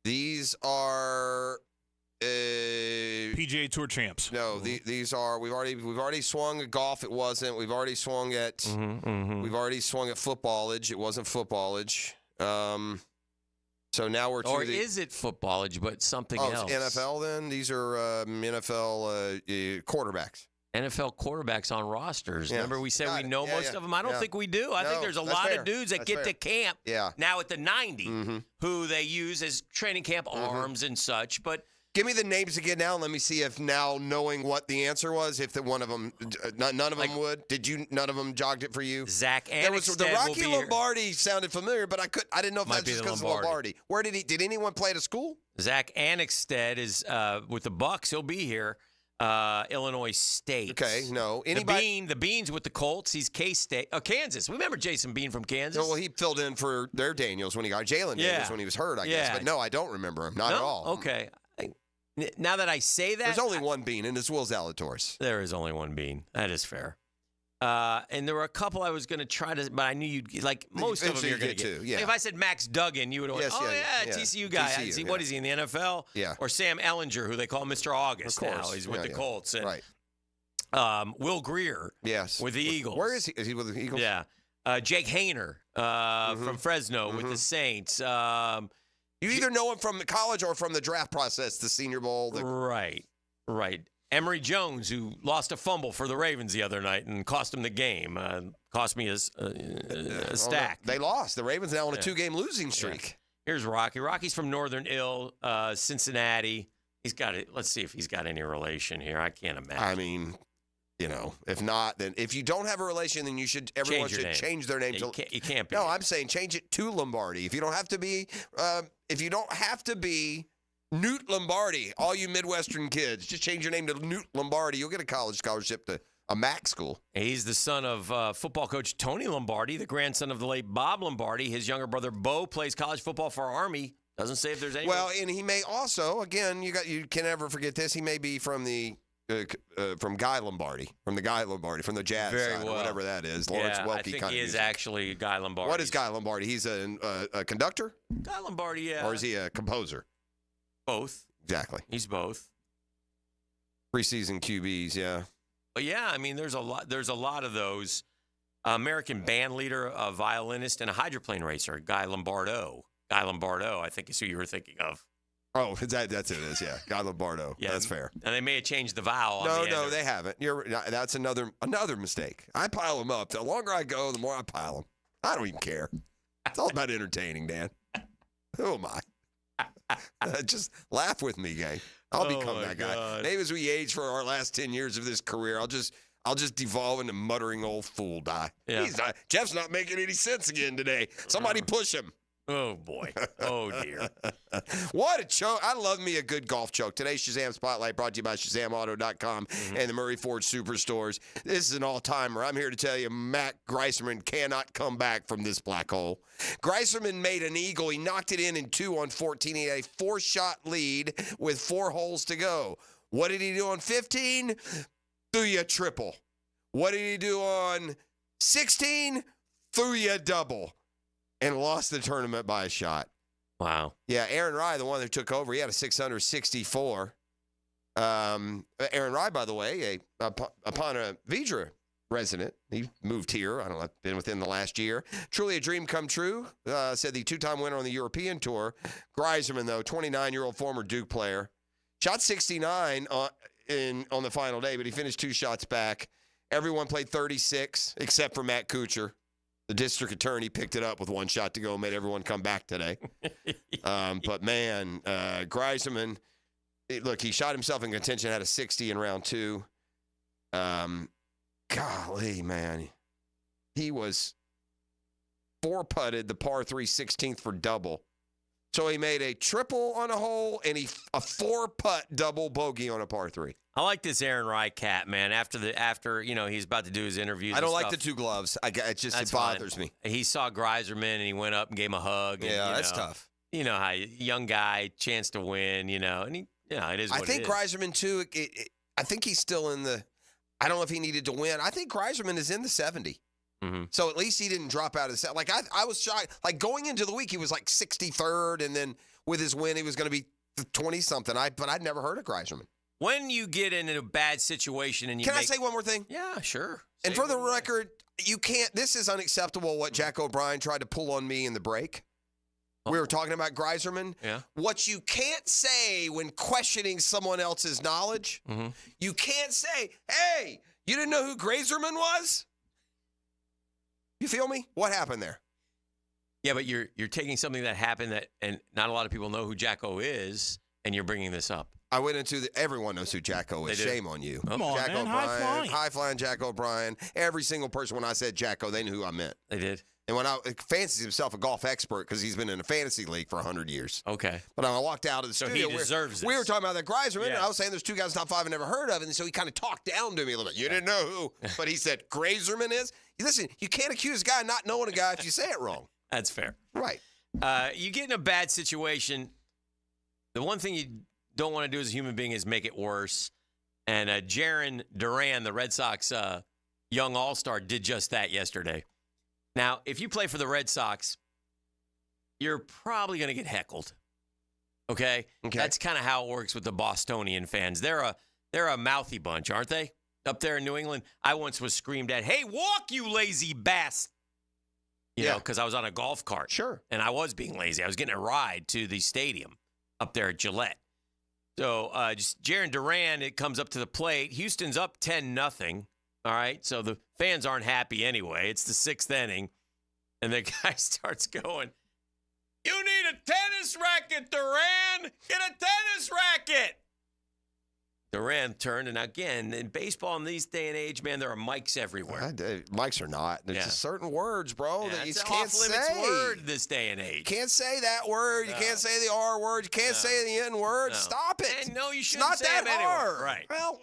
These are PGA Tour champs. No, these are we've already swung at golf. It wasn't. We've already swung at we've already swung at footballage. It wasn't footballage. So now we're to or is it footballage, but something else? It's NFL then? These are NFL quarterbacks. NFL quarterbacks on rosters. Yeah. Remember we said we know most of them? I don't think we do. I think there's a lot of dudes that get to camp now at the 90 who they use as training camp arms and such. But give me the names again now, and let me see if now knowing what the answer was, if one of them, none of them would. None of them jogged it for you? Zach Annexstad the Rocky Lombardi sounded familiar, but I didn't know if that's just because of Lombardi. Where did anyone play at a school? Zach Annexstad is with the Bucks. He'll be here. Illinois State. Okay, no. Anybody? The Beans with the Colts. He's K-State. Oh, Kansas. Remember Jason Bean from Kansas? No, well, he filled in for their Daniels when he got Jalen Daniels when he was hurt, I guess. But no, I don't remember him. Not at all. Okay. Now that I say that. There's only one Bean, and it's Will Zalatoris. There is only one Bean. That is fair. And there were a couple I was going to try to, but I knew you'd like most of them you're going to get. Yeah. Like if I said Max Duggan, you would have went, TCU guy. TCU, what is he in the NFL? Yeah. Or Sam Ellinger, who they call Mr. August now. He's with the Colts. And, right. Will Greer. Yes. With the Eagles. Where is he? Is he with the Eagles? Yeah. Jake Hayner from Fresno with the Saints. You either know him from the college or from the draft process, the Senior Bowl. Right. Emory Jones, who lost a fumble for the Ravens the other night and cost him the game. Cost me a stack. They lost. The Ravens now on a 2-game losing streak. Here's Rocky. Rocky's from Northern Cincinnati. He's got it. Let's see if he's got any relation here. I can't imagine. I mean, if not, then if you don't have a relation, then everyone should change their name to. You can't be. No, I'm saying change it to Lombardi. If you don't have to be Newt Lombardi, all you Midwestern kids, just change your name to Newt Lombardi. You'll get a college scholarship to a MAC school. He's the son of football coach Tony Lombardi, the grandson of the late Bob Lombardi. His younger brother Bo plays college football for Army. Doesn't say if there's any. Well, and he may also, again, you can never forget this. He may be from the Guy Lombardi, from the Jags side, or whatever that is. Lawrence Welke I think kind he of is music. Actually Guy Lombardi. What is Guy Lombardi? He's a conductor? Guy Lombardi, yeah. Or is he a composer? Both. Exactly. He's both. Preseason QBs, yeah. But yeah, I mean, there's a lot of those. American band leader, a violinist, and a hydroplane racer, Guy Lombardo. Guy Lombardo, I think is who you were thinking of. Oh, that's who it is, yeah. Guy Lombardo. Yeah, that's fair. And they may have changed the vowel. No, they haven't. That's another mistake. I pile them up. The longer I go, the more I pile them. I don't even care. It's all about entertaining, Dan. Who am I? Just laugh with me, gang. I'll become that guy. Maybe as we age for our last 10 years of this career, I'll just devolve into muttering old fool die. Yeah. Jeff's not making any sense again today. Somebody push him. Oh, boy. Oh, dear. What a choke. I love me a good golf choke. Today's Shazam Spotlight brought to you by ShazamAuto.com and the Murray Ford Superstores. This is an all-timer. I'm here to tell you Matt Greiserman cannot come back from this black hole. Greiserman made an eagle. He knocked it in 2 on 14. He had a 4-shot lead with 4 holes to go. What did he do on 15? Threw you a triple. What did he do on 16? Threw you a double. And lost the tournament by a shot. Wow. Yeah, Aaron Rye, the one that took over, he had a 664. Aaron Rye, by the way, upon a Vidra resident. He moved here. I don't know, been within the last year. Truly a dream come true, said the 2-time winner on the European Tour. Greiserman, though, 29-year-old former Duke player. Shot 69 on the final day, but he finished 2 shots back. Everyone played 36 except for Matt Kuchar. The district attorney picked it up with 1 shot to go, made everyone come back today. But, man, Greiserman, look, he shot himself in contention, had a 60 in round 2. Golly, man. He was 4-putted the par 3 16th for double. So he made a triple on a hole and a 4-putt double bogey on a par 3. I like this Aaron Rye cat, man. After he's about to do his interviews. I don't like the 2 gloves. It bothers me. He saw Greiserman and he went up and gave him a hug. And, that's tough. You know how young guy, chance to win. And he, it is. What I think it is. Greiserman too. I think he's still in the. I don't know if he needed to win. I think Greiserman is in the 70. Mm-hmm. So at least he didn't drop out of the set. Like I was shocked. Like going into the week, he was like 63rd, and then with his win, he was going to be 20-something. But I'd never heard of Greiserman. When you get in a bad situation and you Can I say one more thing? Yeah, sure. And for the record, you can't. This is unacceptable. What Jack O'Brien tried to pull on me in the break. We were talking about Greiserman. Yeah. What you can't say when questioning someone else's knowledge, you can't say, "Hey, you didn't know who Greiserman was?" You feel me? What happened there? Yeah, but you're taking something that happened and not a lot of people know who Jacko is, and you're bringing this up. I went into everyone knows who Jacko is. They do. Shame on you. Come on, Jack man. O'Brien, high-flying Jack O'Brien. Every single person, when I said Jacko, they knew who I meant. They did. And when I fancies himself a golf expert because he's been in a fantasy league for 100 years. Okay. But when I walked out of the So studio, he deserves we were this. talking about that Greiserman, and Yeah. I was saying there's 2 guys top 5 I never heard of, and so he kind of talked down to me a little bit. You didn't know who, but he said Greiserman is. Listen, you can't accuse a guy of not knowing a guy if you say it wrong. That's fair. Right. You get in a bad situation, the one thing you don't want to do as a human being is make it worse. And Jaron Duran, the Red Sox young all-star, did just that yesterday. Now, if you play for the Red Sox, you're probably going to get heckled. Okay? That's kind of how it works with the Bostonian fans. They're a mouthy bunch, aren't they? Up there in New England, I once was screamed at, "Hey, walk, you lazy bastard." You know, because I was on a golf cart. Sure. And I was being lazy. I was getting a ride to the stadium up there at Gillette. So just Jaron Duran, it comes up to the plate. Houston's up 10-0. All right. So the fans aren't happy anyway. It's the 6th inning. And the guy starts going, "You need a tennis racket, Duran. Get a tennis racket." Duran turned, and again, in baseball in these day and age, man, there are mics everywhere. Mics are not. There's just certain words, bro, that you It's an can't off-limits say. word this day and age. You can't say that word. You can't say the R word. You can't say the N word. No. Stop it. And no, you It's shouldn't not say that them anyway. hard. Right. Well,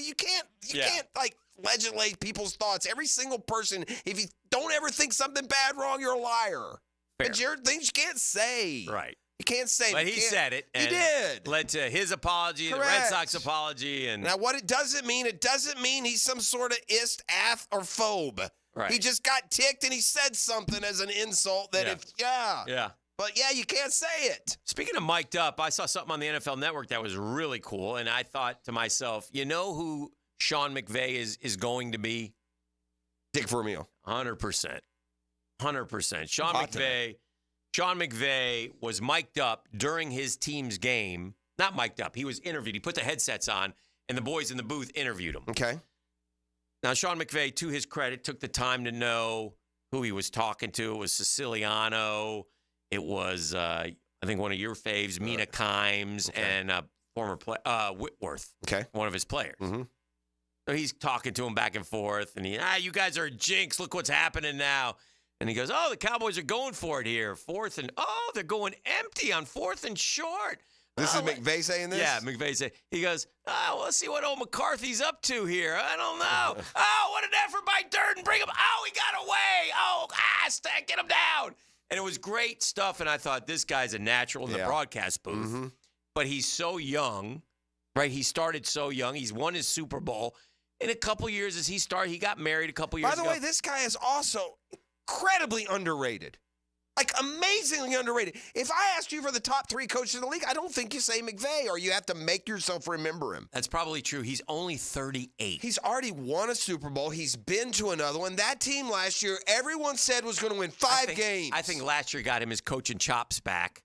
you can't like legislate people's thoughts. Every single person, if you don't ever think something bad wrong, you're a liar. It's your things you can't say. Right. You can't say. But he said it. He And did. Led to his apology, the Red Correct. Sox apology, and Now, what it doesn't mean he's some sort of ath, or phobe. Right. He just got ticked and he said something as an insult that Yeah. But yeah, you can't say it. Speaking of mic'd up, I saw something on the NFL Network that was really cool, and I thought to myself, you know who Sean McVay is going to be? Dick Vermeil. 100%. 100%. Sean McVay was mic'd up during his team's game. Not mic'd up. He was interviewed. He put the headsets on, and the boys in the booth interviewed him. Okay. Now, Sean McVay, to his credit, took the time to know who he was talking to. It was Siciliano. It was, I think, one of your faves, Mina Kimes, and former Whitworth, one of his players. So he's talking to him back and forth, and you guys are a jinx. Look what's happening now. And he goes, "Oh, the Cowboys are going for it here. They're going empty on 4th and short." This is McVay saying this? Yeah, McVay said. He goes, "Oh, let's see what old McCarthy's up to here. I don't know. What an effort by Durden. Bring him. Oh, he got away. Get him down." And it was great stuff. And I thought, this guy's a natural in the broadcast booth. But he's so young, right? He started so young. He's won his Super Bowl. In a couple years as he started, he got married a couple years ago. By the way, this guy is also incredibly underrated. Like, amazingly underrated. If I asked you for the top 3 coaches in the league, I don't think you say McVay, or you have to make yourself remember him. That's probably true. He's only 38. He's already won a Super Bowl. He's been to another one. That team last year, everyone said was going to win 5 games. I think last year got him his coaching chops back.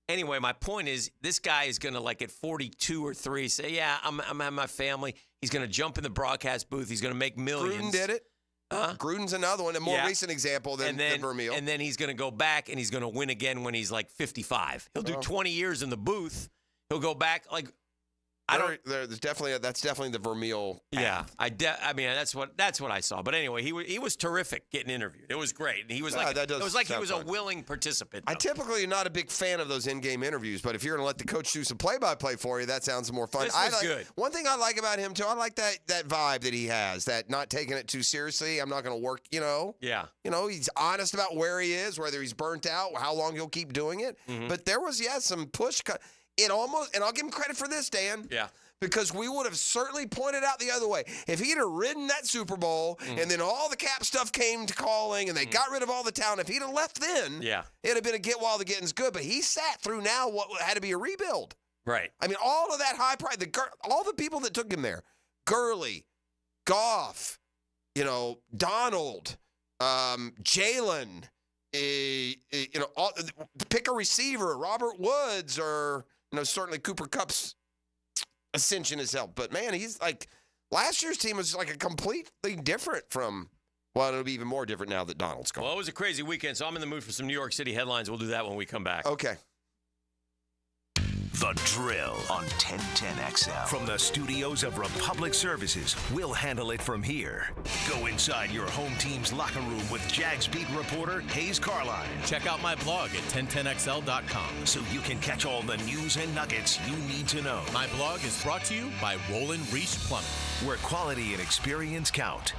Anyway, my point is, this guy is going to, like, at 42 or 3, say, "Yeah, I'm at my family." He's going to jump in the broadcast booth. He's going to make millions. Gruden did it. Gruden's another one, a more recent example than Vermeil. And then he's going to go back and he's going to win again when he's like 55. He'll do 20 years in the booth. He'll go back like That's definitely the Vermeil path. Yeah, I mean that's what I saw. But anyway, he was terrific getting interviewed. It was great. He was it was like he was a willing participant. I typically am not a big fan of those in-game interviews, but if you're going to let the coach do some play-by-play for you, that sounds more fun. This was good. One thing I like about him too, I like that vibe that he has, that not taking it too seriously. I'm not going to work, Yeah. He's honest about where he is, whether he's burnt out, how long he'll keep doing it. Mm-hmm. But there was some push. It almost, and I'll give him credit for this, Dan. Yeah. because we would have certainly pointed out the other way. If he'd have ridden that Super Bowl and then all the cap stuff came to calling and they got rid of all the talent, if he'd have left then, it'd have been a get while the getting's good. But he sat through now what had to be a rebuild. Right. I mean, all of that high price, all the people that took him there, Gurley, Goff, Donald, Jalen, pick a receiver, Robert Woods, or certainly Cooper Kupp's ascension has helped. But man, he's like last year's team was like a completely different from. Well, it'll be even more different now that Donald's gone. Well, it was a crazy weekend, so I'm in the mood for some New York City headlines. We'll do that when we come back. Okay. The Drill on 1010XL. From the studios of Republic Services, we'll handle it from here. Go inside your home team's locker room with Jags beat reporter Hayes Carline. Check out my blog at 1010XL.com. So you can catch all the news and nuggets you need to know. My blog is brought to you by Roland Reach Plumbing, where quality and experience count.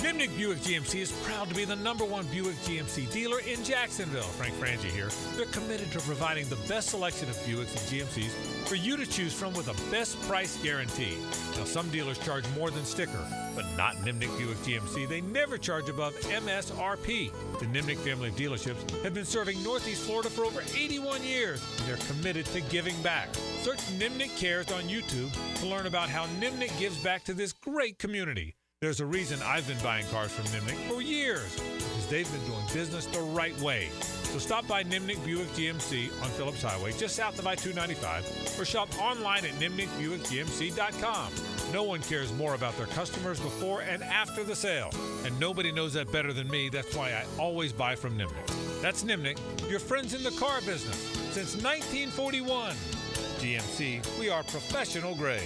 Nimnick Buick GMC is proud to be the #1 Buick GMC dealer in Jacksonville. Frank Frangie here. They're committed to providing the best selection of Buicks and GMCs for you to choose from with a best price guarantee. Now, some dealers charge more than sticker, but not Nimnick Buick GMC. They never charge above MSRP. The Nimnick family of dealerships have been serving Northeast Florida for over 81 years, and they're committed to giving back. Search Nimnick Cares on YouTube to learn about how Nimnick gives back to this great community. There's a reason I've been buying cars from Nimnick for years, because they've been doing business the right way. So stop by Nimnick Buick GMC on Phillips Highway, just south of I-295, or shop online at nimnickbuickgmc.com. No one cares more about their customers before and after the sale, and nobody knows that better than me. That's why I always buy from Nimnick. That's Nimnick, your friends in the car business, since 1941. GMC, we are professional grade.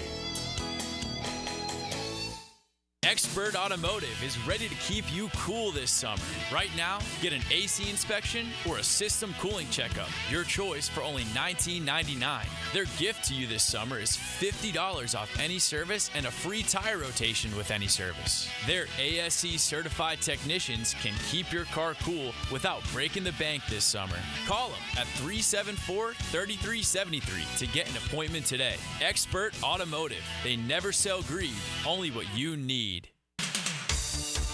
Expert Automotive is ready to keep you cool this summer. Right now, get an AC inspection or a system cooling checkup. Your choice for only $19.99. Their gift to you this summer is $50 off any service and a free tire rotation with any service. Their ASE certified technicians can keep your car cool without breaking the bank this summer. Call them at 374-3373 to get an appointment today. Expert Automotive. They never sell greed, only what you need.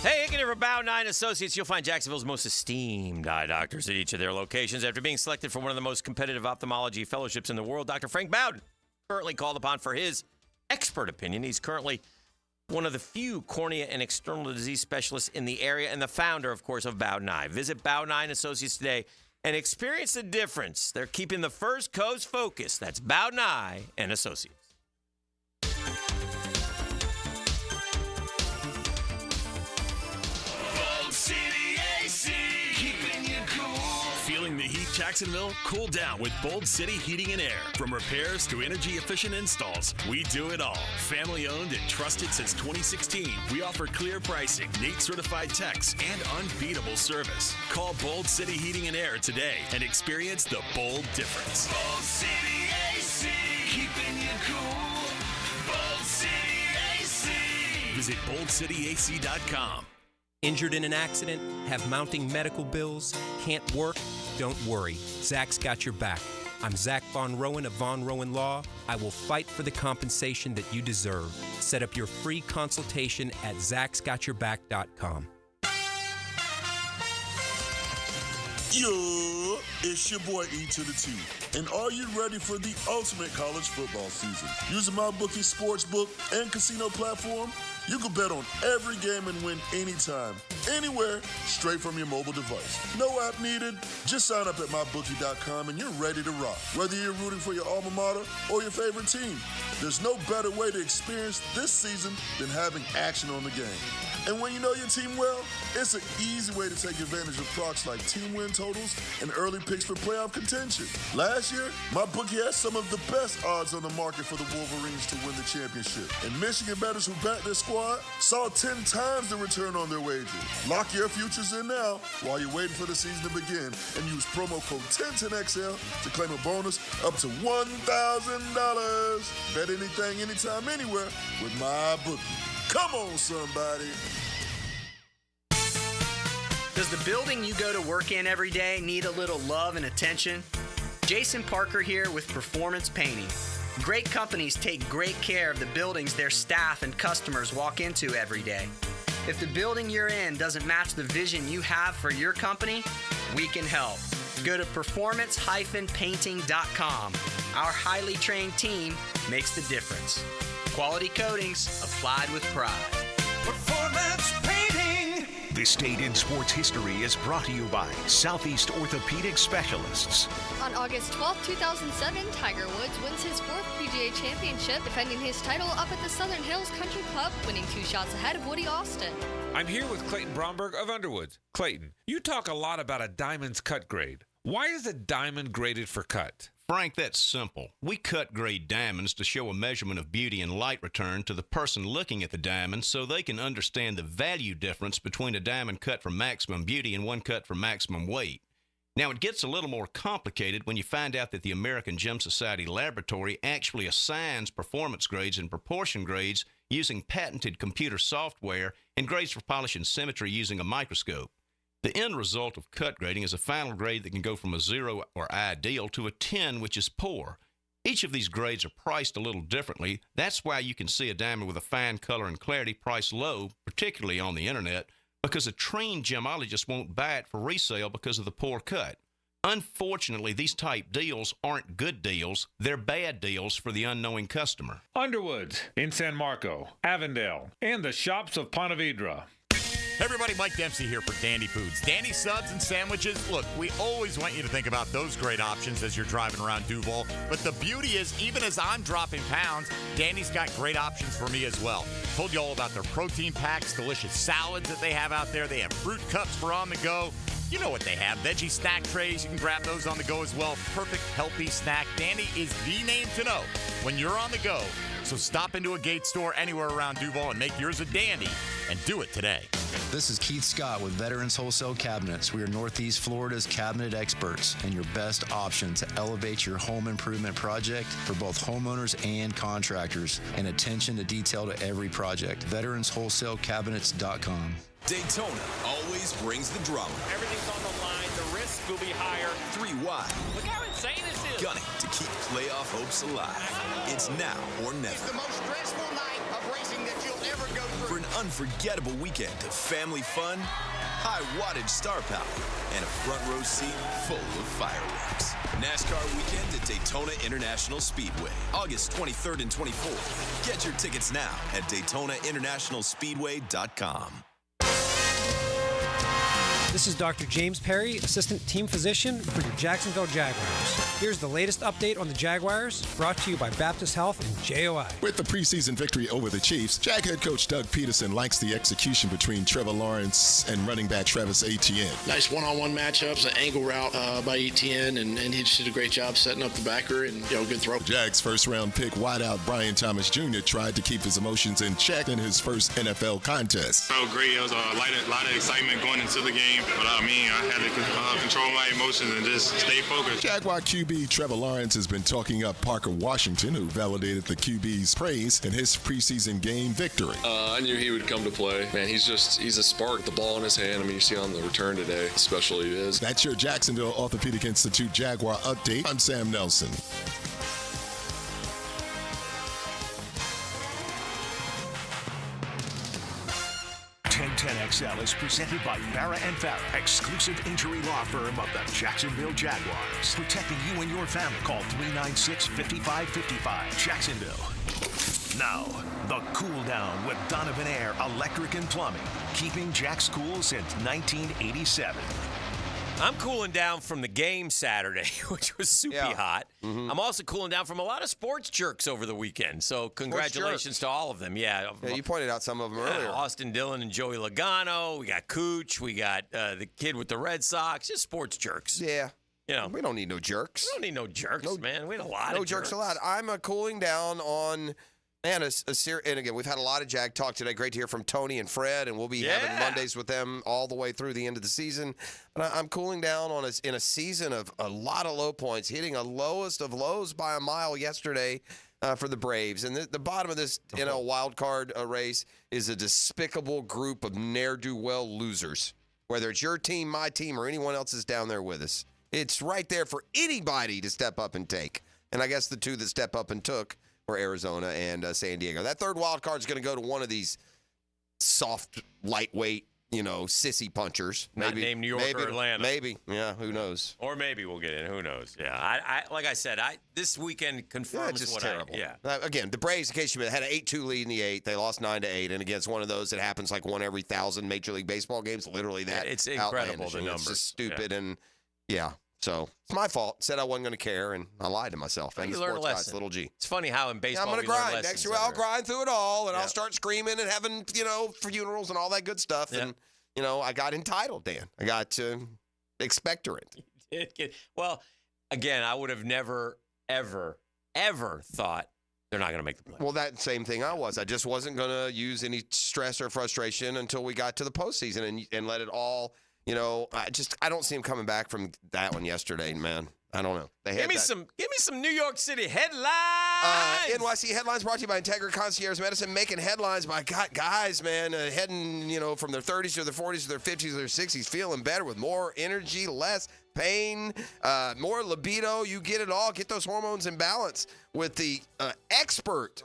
Hey, Hicken for Bow 9 Associates. You'll find Jacksonville's most esteemed eye doctors at each of their locations. After being selected for one of the most competitive ophthalmology fellowships in the world, Dr. Frank Bowden, currently called upon for his expert opinion. He's currently one of the few cornea and external disease specialists in the area and the founder, of course, of Bowden Eye. Visit Bow 9 Associates today and experience the difference. They're keeping the First Coast focused. That's Bowden Eye and Associates. Feeling the heat, Jacksonville? Cool down with Bold City Heating and Air. From repairs to energy-efficient installs, we do it all. Family-owned and trusted since 2016, we offer clear pricing, NATE-certified techs, and unbeatable service. Call Bold City Heating and Air today and experience the bold difference. Bold City AC, keeping you cool. Bold City AC. Visit boldcityac.com. Injured in an accident? Have mounting medical bills? Can't work? Don't worry. Zach's got your back. I'm Zach Von Rowan of Von Rowan Law. I will fight for the compensation that you deserve. Set up your free consultation at zachsgotyourback.com. Yo, it's your boy E to the T. And are you ready for the ultimate college football season? Using MyBookie Sportsbook and casino platform, you can bet on every game and win anytime, anywhere, straight from your mobile device. No app needed. Just sign up at mybookie.com and you're ready to rock. Whether you're rooting for your alma mater or your favorite team, there's no better way to experience this season than having action on the game. And when you know your team well, it's an easy way to take advantage of procs like team win totals and early picks for playoff contention. Last year, MyBookie had some of the best odds on the market for the Wolverines to win the championship. And Michigan bettors who backed their squad saw 10 times the return on their wager. Lock your futures in now while you're waiting for the season to begin and use promo code 1010XL to claim a bonus up to $1,000. Bet anything, anytime, anywhere with MyBookie. Come on, somebody. Does the building you go to work in every day need a little love and attention? Jason Parker here with Performance Painting. Great companies take great care of the buildings their staff and customers walk into every day. If the building you're in doesn't match the vision you have for your company, we can help. Go to performance-painting.com. Our highly trained team makes the difference. Quality coatings applied with pride. Performance Painting. This date in sports history is brought to you by Southeast Orthopedic Specialists. On August 12, 2007, Tiger Woods wins his 4th PGA Championship, defending his title up at the Southern Hills Country Club, winning 2 shots ahead of Woody Austin. I'm here with Clayton Bromberg of Underwoods. Clayton, you talk a lot about a diamond's cut grade. Why is a diamond graded for cut? Frank, that's simple. We cut grade diamonds to show a measurement of beauty and light return to the person looking at the diamond so they can understand the value difference between a diamond cut for maximum beauty and one cut for maximum weight. Now, it gets a little more complicated when you find out that the American Gem Society Laboratory actually assigns performance grades and proportion grades using patented computer software and grades for polish and symmetry using a microscope. The end result of cut grading is a final grade that can go from a 0 or ideal to a 10, which is poor. Each of these grades are priced a little differently. That's why you can see a diamond with a fine color and clarity priced low, particularly on the internet, because a trained gemologist won't buy it for resale because of the poor cut. Unfortunately, these type deals aren't good deals. They're bad deals for the unknowing customer. Underwoods in San Marco, Avondale, and the shops of Ponte Vedra. Hey everybody, Mike Dempsey here for Dandy Foods. Dandy subs and sandwiches. Look, we always want you to think about those great options as you're driving around Duval. But the beauty is, even as I'm dropping pounds, Dandy's got great options for me as well. Told you all about their protein packs, delicious salads that they have out there. They have fruit cups for on the go. You know what they have. Veggie snack trays. You can grab those on the go as well. Perfect, healthy snack. Dandy is the name to know when you're on the go. So stop into a Gate store anywhere around Duval and make yours a dandy, and do it today. This is Keith Scott with Veterans Wholesale Cabinets. We are Northeast Florida's cabinet experts and your best option to elevate your home improvement project for both homeowners and contractors, and attention to detail to every project. VeteransWholesaleCabinets.com. Daytona always brings the drama. Everything's on the line. The risk will be higher. 3 wide. Look how insane this is. Gunning to keep playoff hopes alive. It's now or never. It's the most stressful night of racing that you'll ever go through. For an unforgettable weekend of family fun, high wattage star power, and a front row seat full of fireworks. NASCAR weekend at Daytona International Speedway, August 23rd and 24th. Get your tickets now at DaytonaInternationalSpeedway.com. This is Dr. James Perry, Assistant Team Physician for your Jacksonville Jaguars. Here's the latest update on the Jaguars, brought to you by Baptist Health and JOI. With the preseason victory over the Chiefs, Jag head coach Doug Peterson likes the execution between Trevor Lawrence and running back Travis Etienne. Nice one-on-one matchups, an angle route by Etienne, and he just did a great job setting up the backer and good throw. Jags first-round pick wideout Brian Thomas Jr. tried to keep his emotions in check in his first NFL contest. Felt great. It was a lot of excitement going into the game. But I had to control my emotions and just stay focused. Jaguar QB Trevor Lawrence has been talking up Parker Washington, who validated the QB's praise in his preseason game victory. I knew he would come to play. Man, he's a spark, the ball in his hand. You see on the return today, especially it is. That's your Jacksonville Orthopedic Institute Jaguar update. I'm Sam Nelson. 1010XL is presented by Farah & Farah, exclusive injury law firm of the Jacksonville Jaguars. Protecting you and your family. Call 396-5555. Jacksonville. Now, the cool down with Donovan Air Electric and Plumbing. Keeping Jack's cool since 1987. I'm cooling down from the game Saturday, which was super hot. Mm-hmm. I'm also cooling down from a lot of sports jerks over the weekend. So congratulations to all of them. Yeah, you pointed out some of them earlier. Austin Dillon and Joey Logano. We got Cooch. We got the kid with the Red Sox. Just sports jerks. Yeah. We don't need no jerks. We don't need no jerks, man. We had a lot of jerks. No jerks allowed. I'm cooling down on... And and again, we've had a lot of Jag talk today. Great to hear from Tony and Fred, and we'll be having Mondays with them all the way through the end of the season. But I'm cooling down in a season of a lot of low points, hitting a lowest of lows by a mile yesterday for the Braves. And the bottom of this wild card race is a despicable group of ne'er-do-well losers. Whether it's your team, my team, or anyone else is down there with us. It's right there for anybody to step up and take. And I guess the two that step up and took were Arizona and San Diego. That third wild card is going to go to one of these soft, lightweight, sissy punchers. Not named New York or Atlanta. Maybe. Yeah, who knows? Or maybe we'll get in. Who knows? Yeah. I like I said, this weekend confirms just what terrible. Yeah. Again, the Braves, in case you missed, had an 8-2 lead in the 8th. They lost 9-8, and against one of those that happens like one every 1,000 Major League Baseball games. Literally that. It's incredible, outlandish. the numbers. It's just stupid, and so it's my fault. Said I wasn't going to care, and I lied to myself. And You the learn a sports lesson. guy's little G. It's funny how in baseball I'm going we to learn grind. lessons Next year I'll grind through it all, and Yeah. I'll start screaming and having, funerals and all that good stuff. Yeah. And, I got entitled, Dan. I got expectorant. Well, again, I would have never, ever, ever thought they're not going to make the play. Well, that same thing I was. I just wasn't going to use any stress or frustration until we got to the postseason and let it all, I don't see him coming back from that one yesterday, man. I don't know. Give me some New York City headlines. NYC headlines brought to you by Integra Concierge Medicine, making headlines by guys, man, heading, from their 30s to their 40s to their 50s to their 60s, feeling better with more energy, less pain, more libido. You get it all. Get those hormones in balance with the expert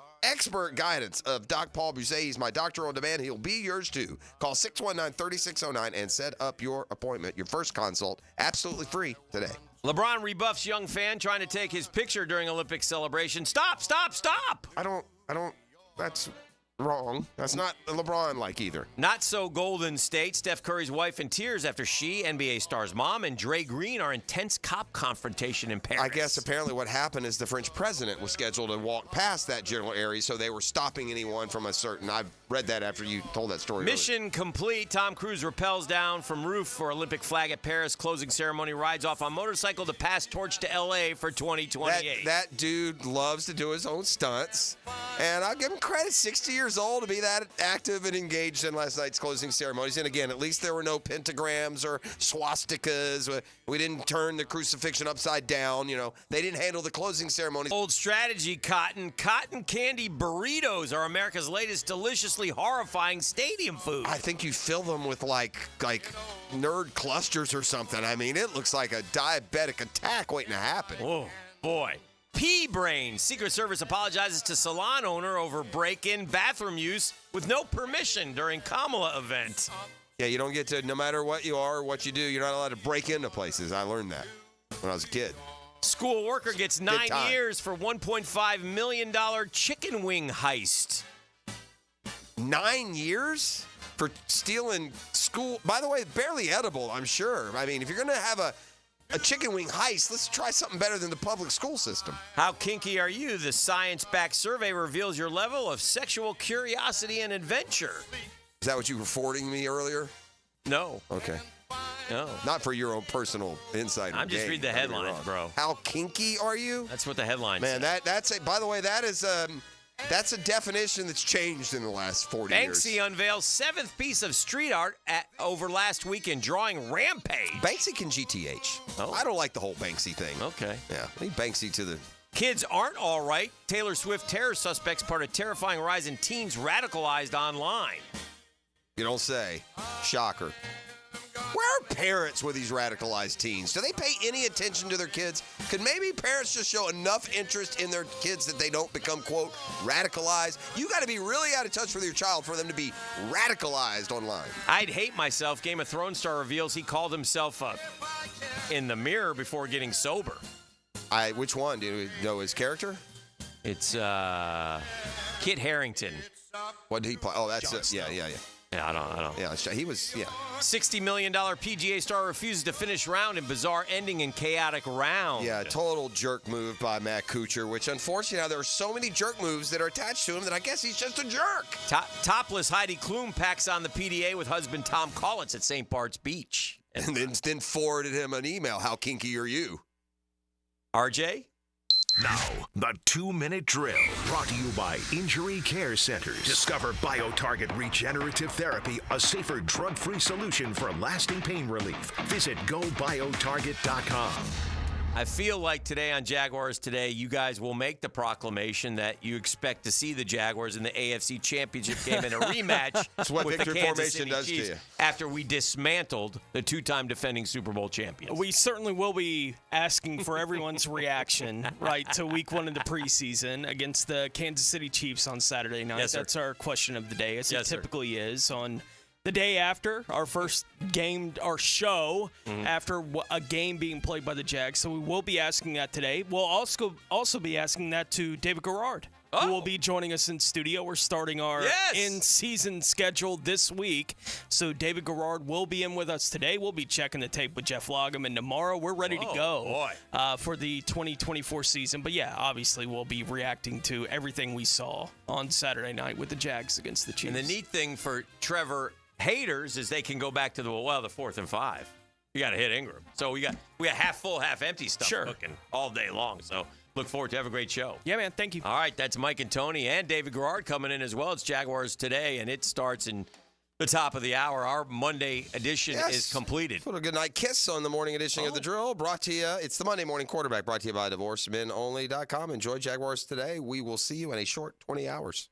guidance of Doc Paul Boselli. He's my doctor on demand. He'll be yours too. Call 619-3609 and set up your appointment. Your first consult, absolutely free today. LeBron rebuffs young fan trying to take his picture during Olympic celebration. Stop! I don't, that's wrong. That's not LeBron-like either. Not so Golden State. Steph Curry's wife in tears after she, NBA star's mom, and Dre Green are in tense cop confrontation in Paris. I guess apparently what happened is the French president was scheduled to walk past that general area, so they were stopping anyone from a certain... I've read that after you told that story. Mission complete. Tom Cruise rappels down from roof for Olympic flag at Paris. Closing ceremony, rides off on motorcycle to pass torch to L.A. for 2028. That dude loves to do his own stunts, and I'll give him credit. 60 years old to be that active and engaged in last night's closing ceremonies. And again, at least there were no pentagrams or swastikas. We didn't turn the crucifixion upside down. They didn't handle the closing ceremonies. Old strategy, Cotton. Cotton candy burritos are America's latest deliciously horrifying stadium food. I think you fill them with like nerd clusters or something. I mean, it looks like a diabetic attack waiting to happen. Oh, boy. P-Brain. Secret Service apologizes to salon owner over break-in bathroom use with no permission during Kamala event. Yeah, you don't get to, no matter what you are or what you do, you're not allowed to break into places. I learned that when I was a kid. School worker gets 9 years for $1.5 million chicken wing heist. 9 years for stealing school? By the way, barely edible, I'm sure. I mean, if you're going to have a chicken wing heist, let's try something better than the public school system. How kinky are you? The science-backed survey reveals your level of sexual curiosity and adventure. Is that what you were forwarding me earlier? No. Okay. No. Not for your own personal insight. I'm just reading the headlines, bro. How kinky are you? That's what the headlines say. Man, that's a, by the way, that's a definition that's changed in the last 40 years. Banksy unveils 7th piece of street art over last weekend, drawing Rampage. Banksy can GTH. Oh. I don't like the whole Banksy thing. Okay. Yeah, I need Banksy to the... Kids aren't all right. Taylor Swift terror suspects part of terrifying rise in teens radicalized online. You don't say. Shocker. Where are parents with these radicalized teens? Do they pay any attention to their kids? Could maybe parents just show enough interest in their kids that they don't become, quote, radicalized? You got to be really out of touch with your child for them to be radicalized online. I'd hate myself. Game of Thrones star reveals he called himself in the mirror before getting sober. Which one? Do you know his character? It's Kit Harington. What did he play? Oh, that's yeah. Yeah, I don't. Yeah, he was, yeah. $60 million PGA star refuses to finish round in bizarre ending in chaotic round. Yeah, total jerk move by Matt Kuchar, which unfortunately now there are so many jerk moves that are attached to him that I guess he's just a jerk. Topless Heidi Klum packs on the PDA with husband Tom Collins at St. Bart's Beach. And then forwarded him an email. How kinky are you? RJ? Now, the 2-minute drill, brought to you by Injury Care Centers. Discover BioTarget Regenerative Therapy, a safer drug-free solution for lasting pain relief. Visit GoBioTarget.com. I feel like today on Jaguars Today, you guys will make the proclamation that you expect to see the Jaguars in the AFC Championship game in a rematch. That's what with the victory Kansas formation City does to Chiefs you. after we dismantled the two-time defending Super Bowl champions. We certainly will be asking for everyone's reaction, right, to week 1 of the preseason against the Kansas City Chiefs on Saturday night. Yes, sir. That's our question of the day, as Yes, it typically is on the day after our first game, our show, after a game being played by the Jags. So we will be asking that today. We'll also be asking that to David Garrard, who will be joining us in studio. We're starting our in-season schedule this week. So David Garrard will be in with us today. We'll be checking the tape with Jeff Logum, and tomorrow we're ready to go for the 2024 season. But, yeah, obviously we'll be reacting to everything we saw on Saturday night with the Jags against the Chiefs. And the neat thing for Trevor haters is they can go back to the 4th and 5. You got to hit Ingram. So we got half full, half empty stuff cooking all day long. So look forward to have a great show. Yeah, man. Thank you. All right, that's Mike and Tony and David Garrard coming in as well. It's Jaguars Today, and it starts in the top of the hour. Our Monday edition is completed. Put a good night kiss on the morning edition of The Drill. Brought to you, it's the Monday Morning Quarterback, brought to you by DivorceMenOnly.com. Enjoy Jaguars Today. We will see you in a short 20 hours.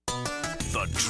The